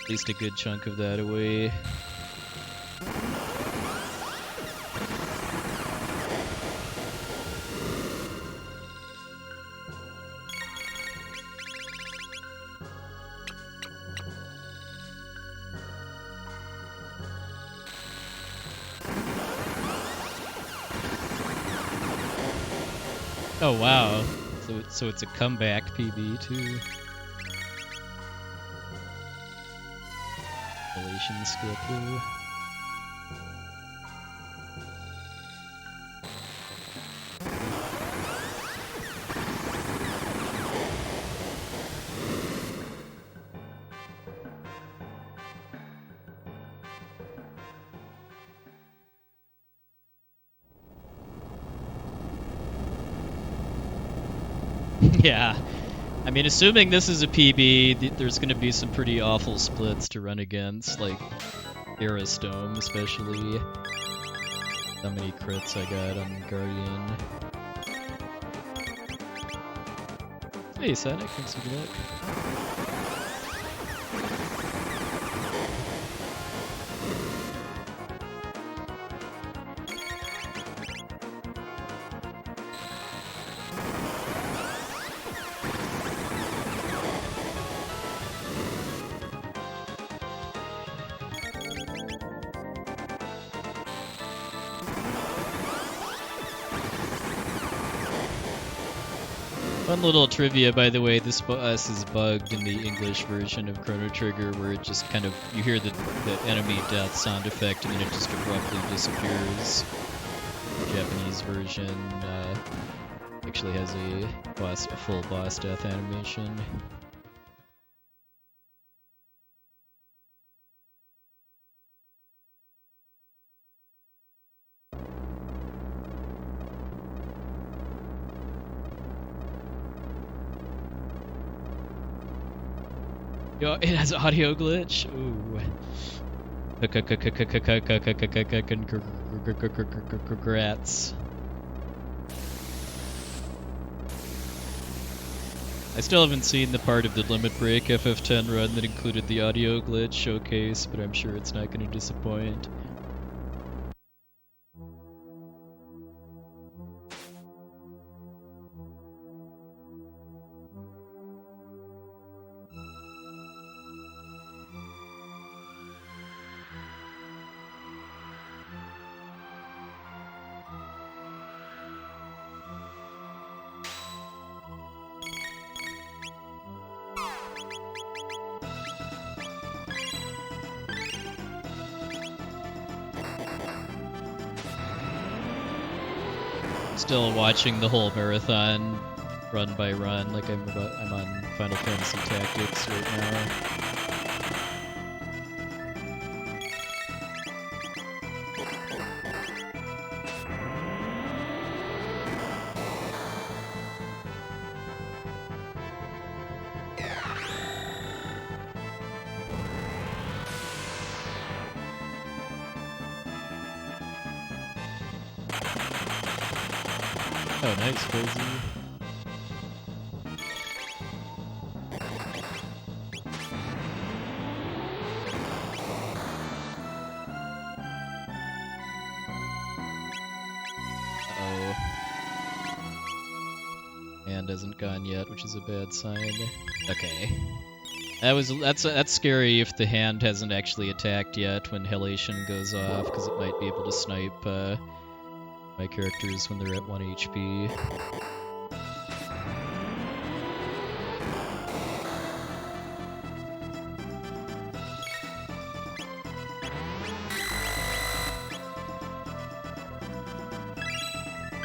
at least a good chunk of that away. Oh wow, so it's a comeback PB too. Relation skip too. Yeah, I mean, assuming this is a PB, there's going to be some pretty awful splits to run against, like Aerostome especially. How many crits I got on Guardian. Hey, Sonic, thanks for the luck. Fun little trivia, by the way, this boss is bugged in the English version of Chrono Trigger, where it just kind of, you hear the enemy death sound effect and then it just abruptly disappears. The Japanese version actually has a full boss death animation. Yo, it has audio glitch. Ooh. Congrats. I still haven't seen the part of the Limit Break FF10 run that included the audio glitch showcase, but I'm sure it's not going to disappoint. Still watching the whole marathon run by run, like I'm on Final Fantasy Tactics right now. Oh, nice, Crazy. Uh-oh. Hand hasn't gone yet, which is a bad sign. Okay. That's scary if the hand hasn't actually attacked yet when Halation goes off, because it might be able to snipe my characters when they're at 1 HP.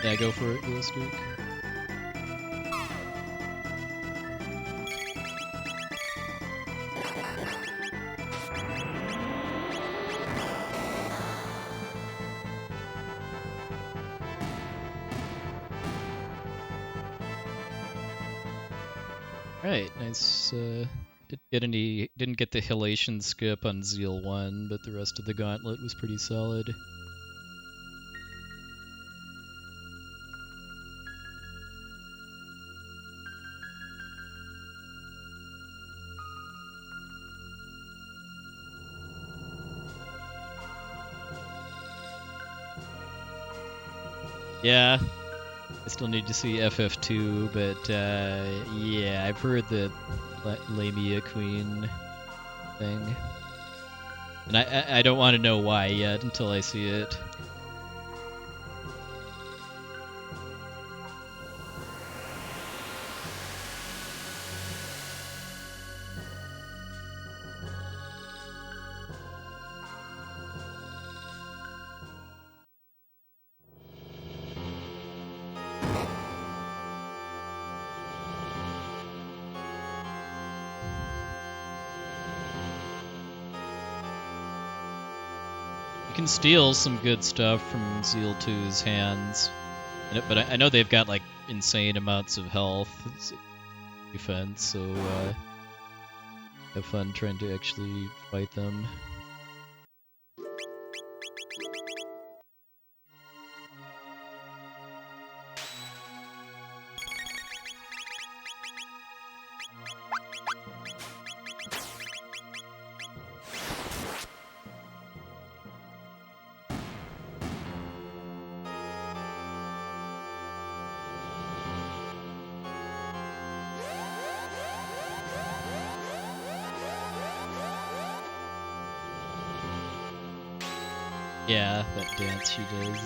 Yeah, go for it, Ghost Duke. Right, nice. Didn't get the Halation skip on Zeal 1, but the rest of the gauntlet was pretty solid. Yeah, I still need to see FF2, but yeah, I've heard the Lamia Queen thing. And I don't want to know why yet until I see it. You can steal some good stuff from Zeal 2's hands, but I know they've got like insane amounts of health, defense, so have fun trying to actually fight them. Yeah, that dance she does.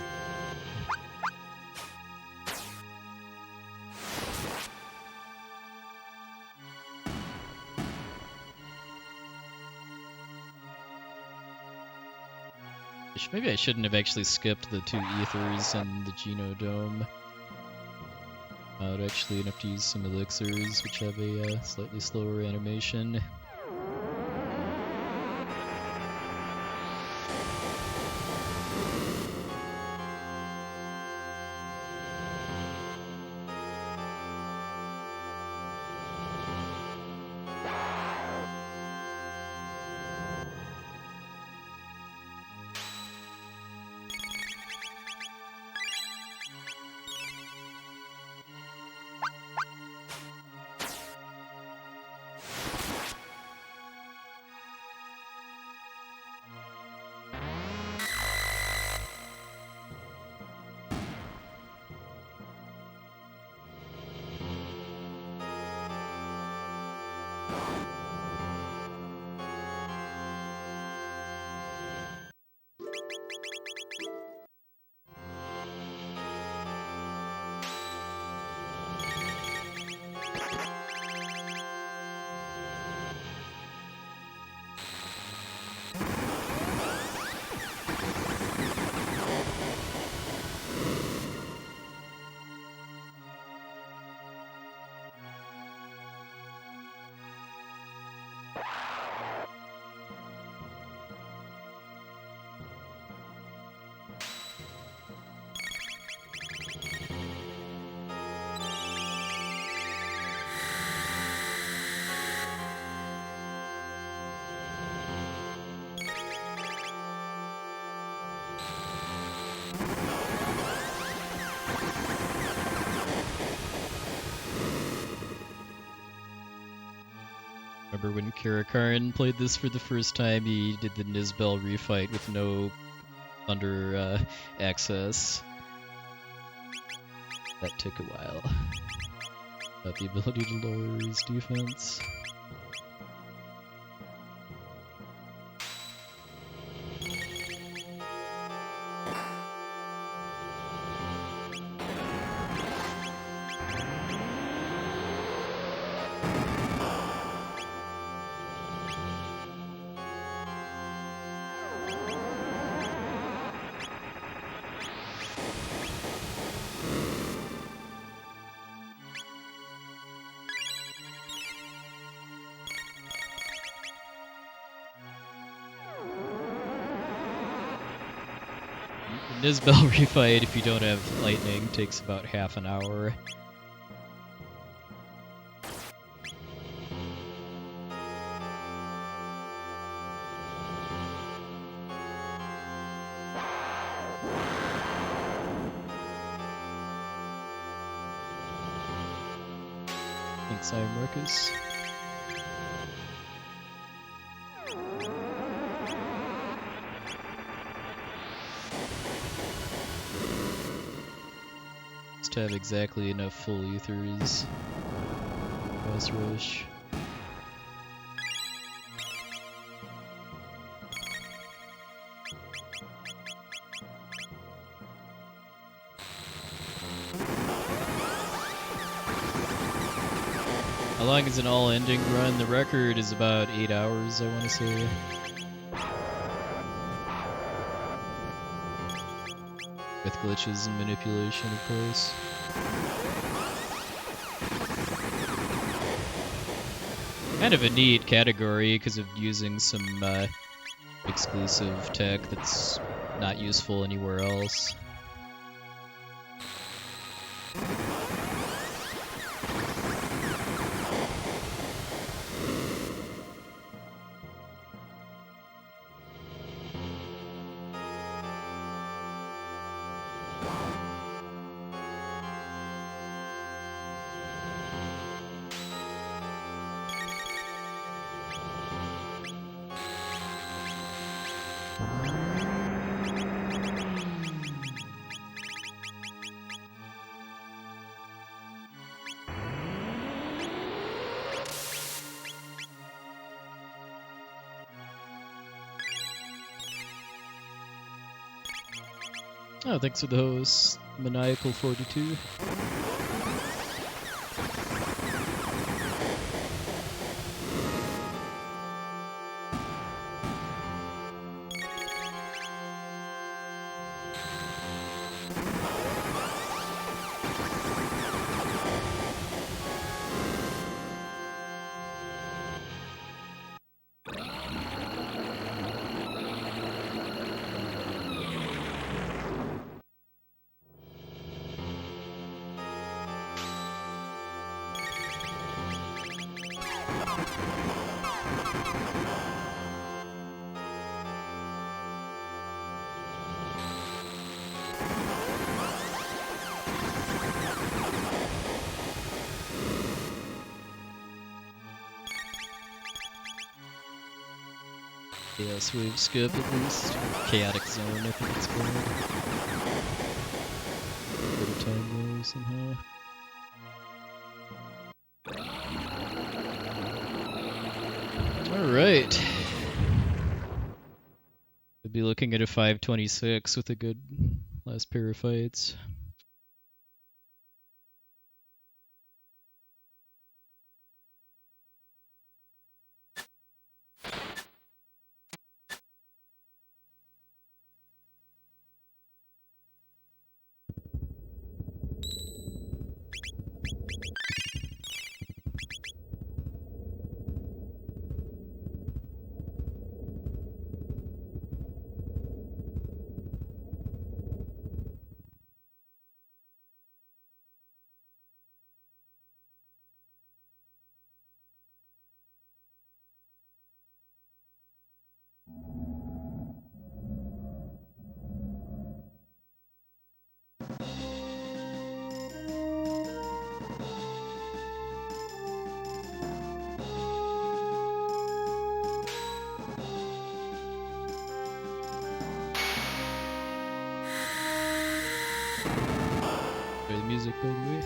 Maybe I shouldn't have actually skipped the 2 ethers and the Genodome. I'd actually have to use some elixirs, which have a slightly slower animation. Remember when Kirikaran played this for the first time, he did the Nizbel refight with no Thunder access. That took a while. Got the ability to lower his defense. Nizbel refight, if you don't have lightning, takes about half an hour. Thanks, Iron Marcus. to have exactly enough full ethers. Boss rush. How long is an all-ending run? The record is about 8 hours, I want to say. With glitches and manipulation, of course. Kind of a neat category because of using some exclusive tech that's not useful anywhere else. Oh, thanks for the host, Maniacal42. Chaos Wave Skip at least. Chaotic Zone, I think it's called. Bit of time there somehow. Alright. We'll be looking at a 526 with a good last pair of fights. The music, by the way.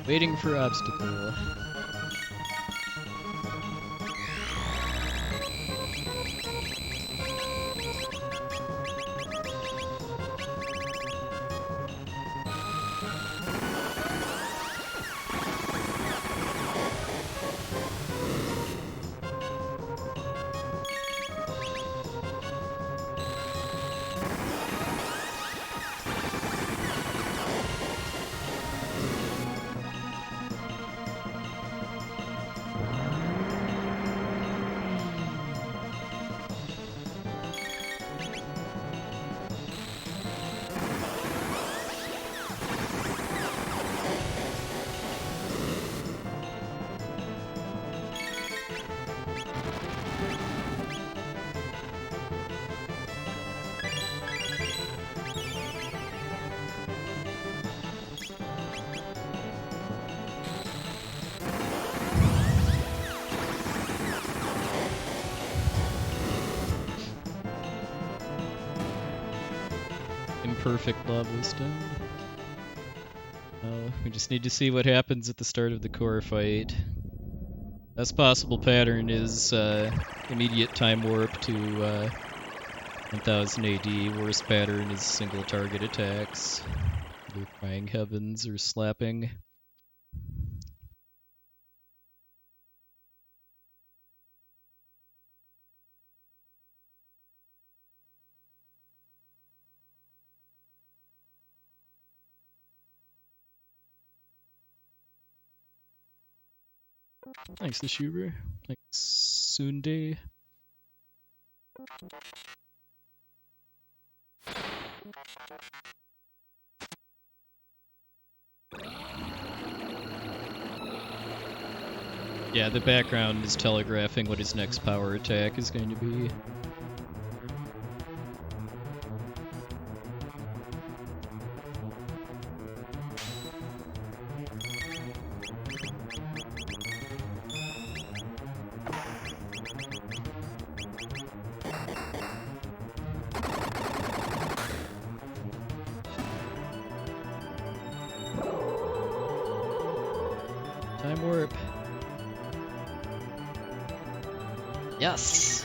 Waiting for obstacle. perfect Lavos done. We just need to see what happens at the start of the core fight. Best possible pattern is immediate time warp to 1000 AD. Worst pattern is single target attacks. Either crying heavens or slapping. Thanks, the Shooter. Thanks, Sunday. Yeah, the background is telegraphing what his next power attack is going to be. Time warp. Yes!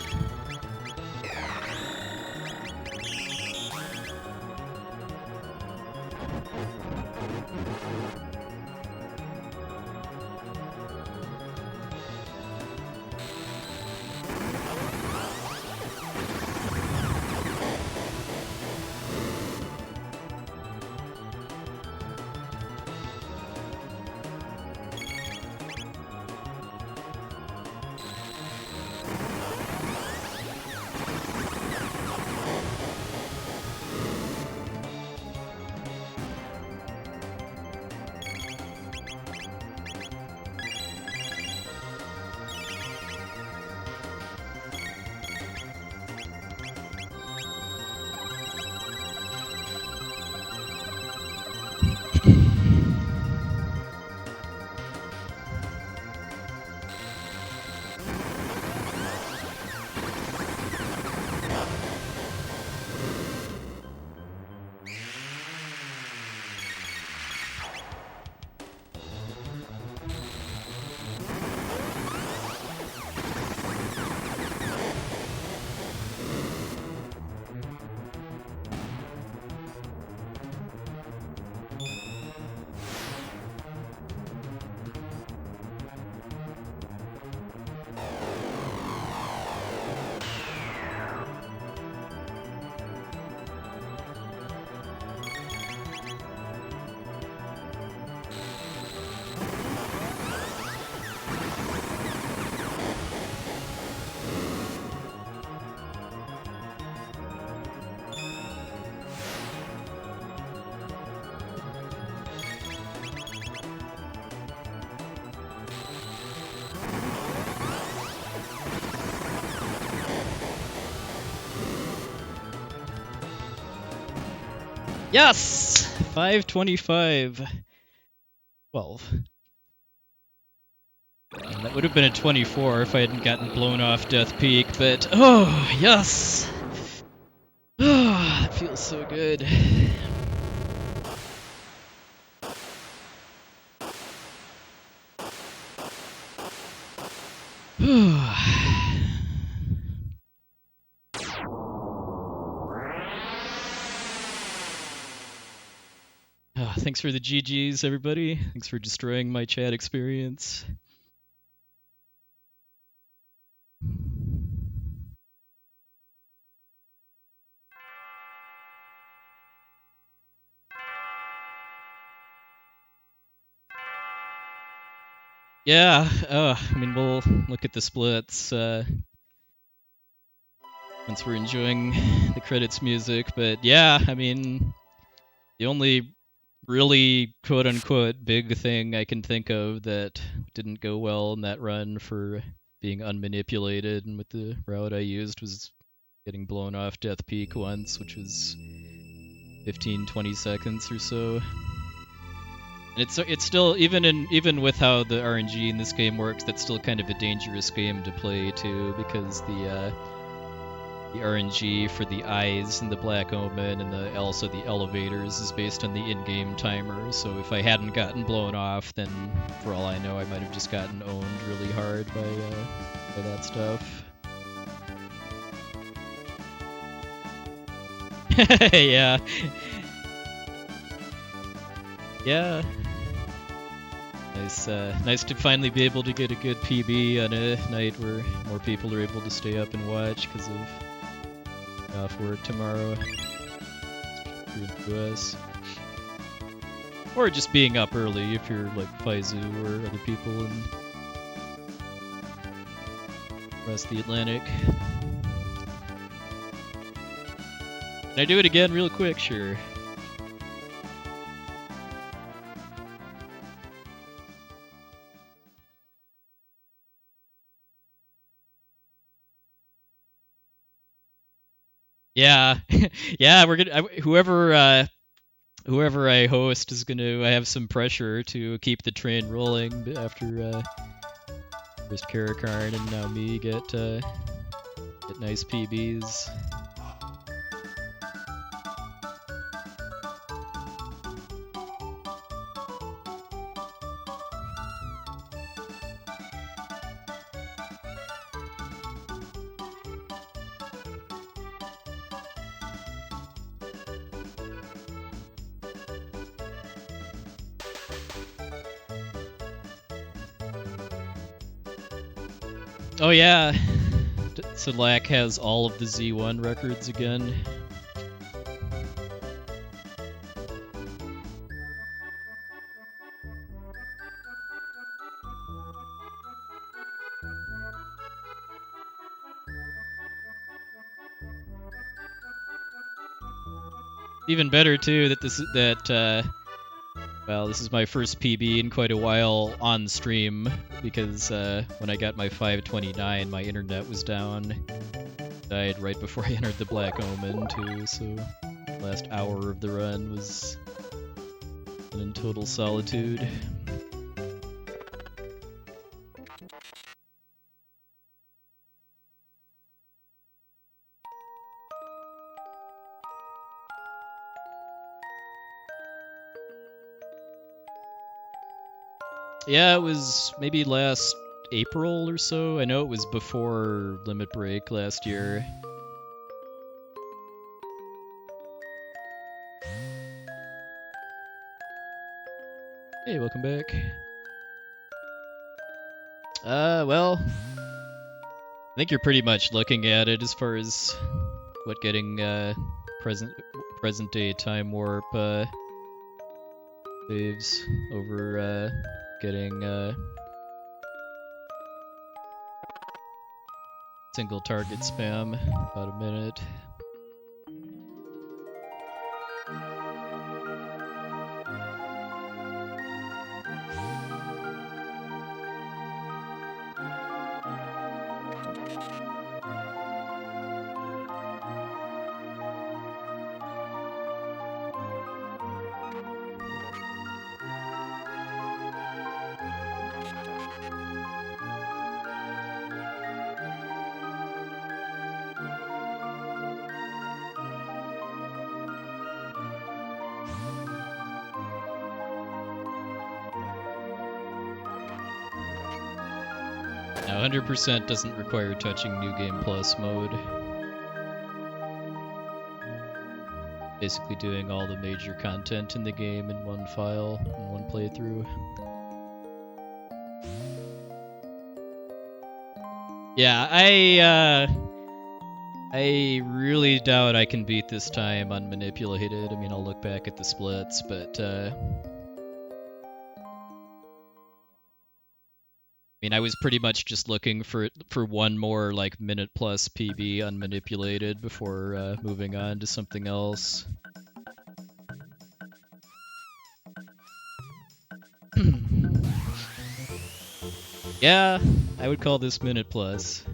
Yes! 525. 12. And that would have been a 24 if I hadn't gotten blown off Death Peak, but oh, yes! Oh, that feels so good. Thanks for the GGs, everybody. Thanks for destroying my chat experience. Yeah, I mean, we'll look at the splits once we're enjoying the credits music, but yeah, I mean, the only really quote-unquote big thing I can think of that didn't go well in that run for being unmanipulated and with the route I used was getting blown off Death Peak once, which was 15-20 seconds or so. And it's still, even with how the RNG in this game works, that's still kind of a dangerous game to play too, because the RNG for the eyes and the Black Omen and also the elevators is based on the in-game timer. So if I hadn't gotten blown off, then for all I know, I might have just gotten owned really hard by that stuff. Yeah. Yeah. Nice to finally be able to get a good PB on a night where more people are able to stay up and watch because of off work tomorrow. It's good to us. Or just being up early if you're like Faizu or other people in across the Atlantic. Can I do it again real quick? Sure. Yeah, yeah, we're gonna whoever I host is gonna. I have some pressure to keep the train rolling after first Karakarn and now me get nice PBs. Oh yeah, Sedlak has all of the Z1 records again. Even better too that this is my first PB in quite a while on stream, because when I got my 529, my internet was down. Died right before I entered the Black Omen too, so the last hour of the run was in total solitude. Yeah, it was maybe last April or so. I know it was before Limit Break last year. Hey, welcome back. Well, I think you're pretty much looking at it as far as what getting present day time warp saves over getting single target spam, about a minute. Now, 100% doesn't require touching New Game Plus mode. Basically doing all the major content in the game in one file, in one playthrough. Yeah, I really doubt I can beat this time unmanipulated. I mean, I'll look back at the splits, but I mean, I was pretty much just looking for one more like minute plus PB unmanipulated before moving on to something else. Yeah, I would call this minute plus.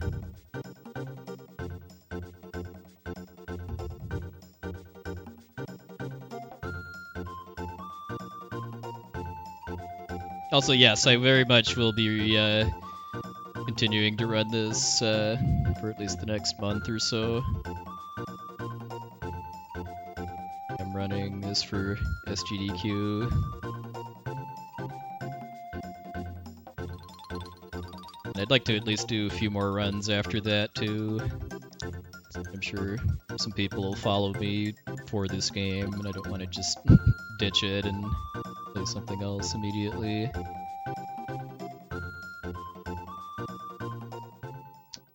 Also, yes, I very much will be continuing to run this for at least the next month or so. I'm running this for SGDQ. And I'd like to at least do a few more runs after that too. I'm sure some people will follow me for this game, and I don't want to just ditch it and play something else immediately.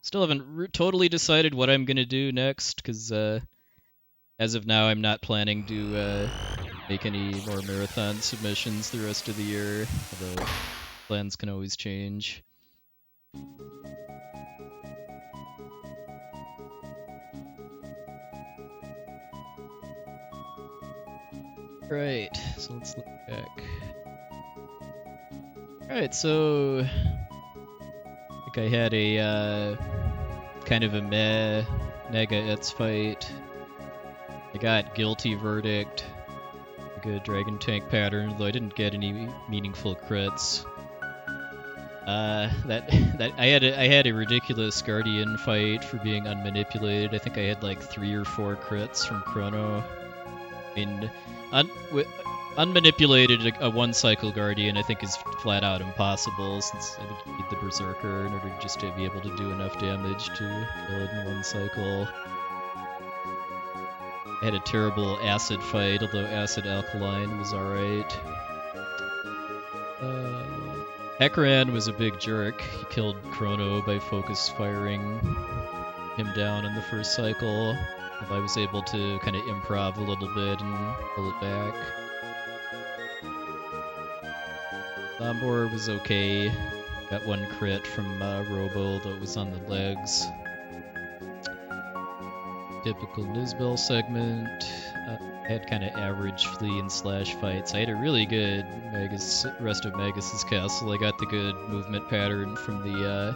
Still haven't totally decided what I'm gonna do next, because as of now I'm not planning to make any more marathon submissions the rest of the year, although plans can always change. Right, so let's look back. Alright, so I think I had a kind of a mega ets fight. I got guilty verdict, a good dragon tank pattern, though I didn't get any meaningful crits. I had a ridiculous guardian fight for being unmanipulated. I think I had like 3 or 4 crits from Crono. I mean, unmanipulated a one-cycle Guardian I think is flat out impossible, since I think you need the Berserker in order just to be able to do enough damage to kill it in one cycle. I had a terrible acid fight, although acid alkaline was alright. Hecaran was a big jerk. He killed Crono by focus firing him down in the first cycle. I was able to kind of improv a little bit and pull it back. Lombor was okay. Got 1 crit from Robo, though it was on the legs. Typical Nizbel segment. I had kind of average flee and slash fights. I had a really good rest of Magus' castle. I got the good movement pattern from the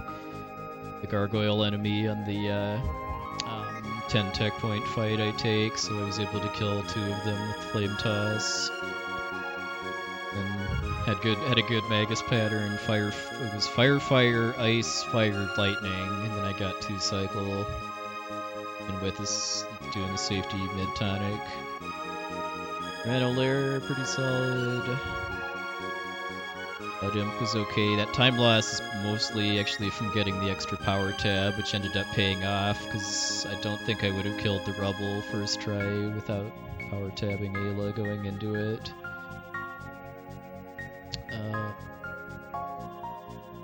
gargoyle enemy on the 10 tech point fight I take, so I was able to kill 2 of them with Flame Toss. And had a good Magus pattern. It was fire, ice, fire, lightning, and then I got 2 cycle. And with this doing a safety mid tonic. Ranolair, pretty solid. Imp was okay. That time loss is mostly actually from getting the extra power tab, which ended up paying off, because I don't think I would have killed the Rubble first try without power tabbing Ayla going into it.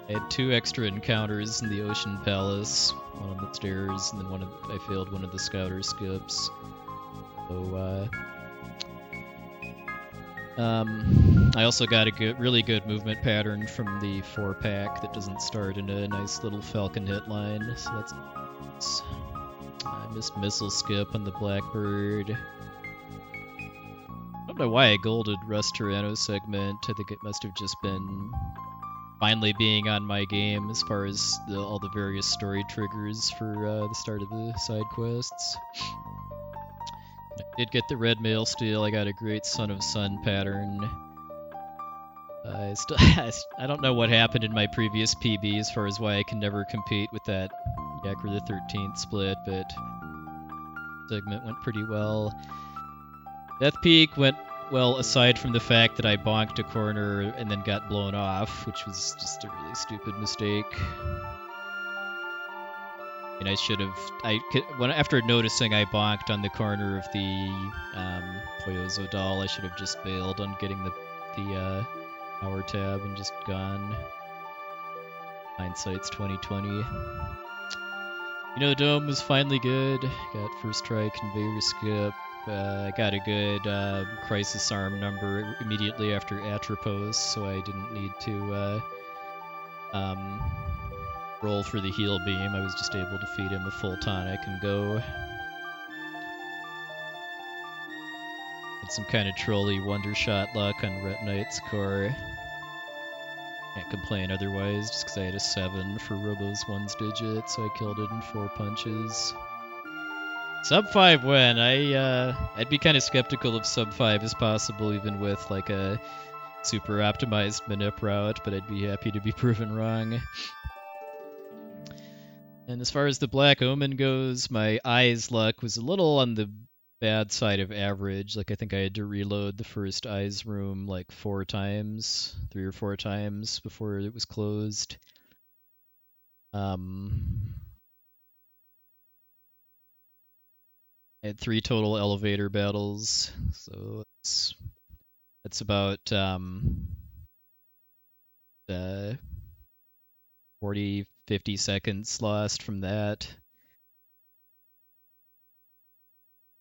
I had 2 extra encounters in the Ocean Palace, one on the stairs, and then I failed one of the scouter skips. So, I also got a really good movement pattern from the 4-pack that doesn't start in a nice little Falcon hit line, so that's nice. I missed Missile Skip on the Blackbird. I don't know why I golded Rust Tyranno segment. I think it must have just been finally being on my game as far as all the various story triggers for the start of the side quests. I did get the red mail steal. I got a great Son of Sun pattern. I don't know what happened in my previous PB as far as why I can never compete with that Yakra the 13th split, but segment went pretty well. Death Peak went well, aside from the fact that I bonked a corner and then got blown off, which was just a really stupid mistake. And I should have... after noticing I bonked on the corner of the Poyozo doll, I should have just bailed on getting the power tab and just gone. Hindsight's 2020. Dome was finally good. Got first try conveyor skip. I got a good crisis arm number immediately after Atropos, so I didn't need to roll for the heal beam. I was just able to feed him a full tonic and go. Had some kind of trolly wonder shot luck on Ret Knight's core. Can't complain otherwise, just because I had a 7 for Robo's 1's digit, so I killed it in 4 punches. Sub 5 win. I'd be kind of skeptical if sub 5 is possible, even with like a super optimized manip route, but I'd be happy to be proven wrong. And as far as the Black Omen goes, my eyes luck was a little on the bad side of average. Like, I think I had to reload the first eyes room like 4 times, 3 or 4 times before it was closed. I had 3 total elevator battles, so that's about 40, 50 seconds lost from that.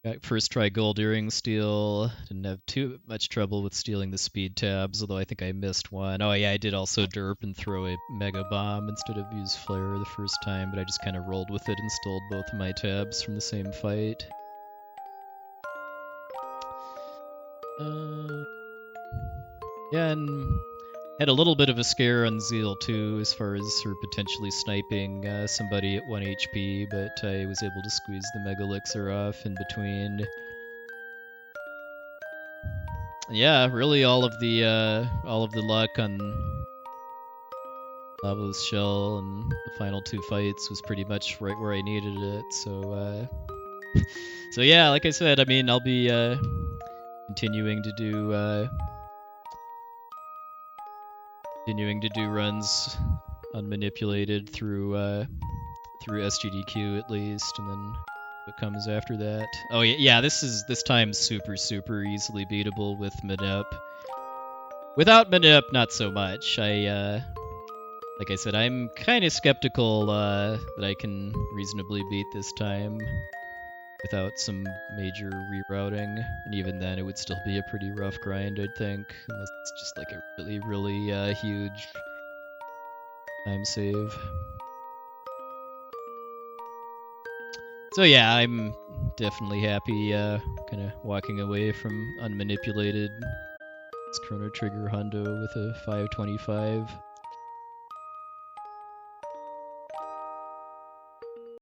Got first try gold earring steal. Didn't have too much trouble with stealing the speed tabs, although I think I missed one. Oh yeah, I did also derp and throw a mega bomb instead of use flare the first time, but I just kind of rolled with it and stole both of my tabs from the same fight. Yeah, and had a little bit of a scare on Zeal too, as far as her potentially sniping somebody at 1 HP, but I was able to squeeze the Mega Elixir off in between. Yeah, really all of the luck on Lavos Shell and the final 2 fights was pretty much right where I needed it. So so yeah, like I said, I mean, I'll be continuing to do runs unmanipulated through SGDQ at least, and then what comes after that. Oh yeah, this time's super easily beatable with Manip. Without Manip, not so much. Like I said, I'm kind of skeptical that I can reasonably beat this time without some major rerouting, and even then it would still be a pretty rough grind, I'd think, unless it's just like a really huge time save. So yeah, I'm definitely happy kind of walking away from unmanipulated Chrono Trigger Hundo with a 525.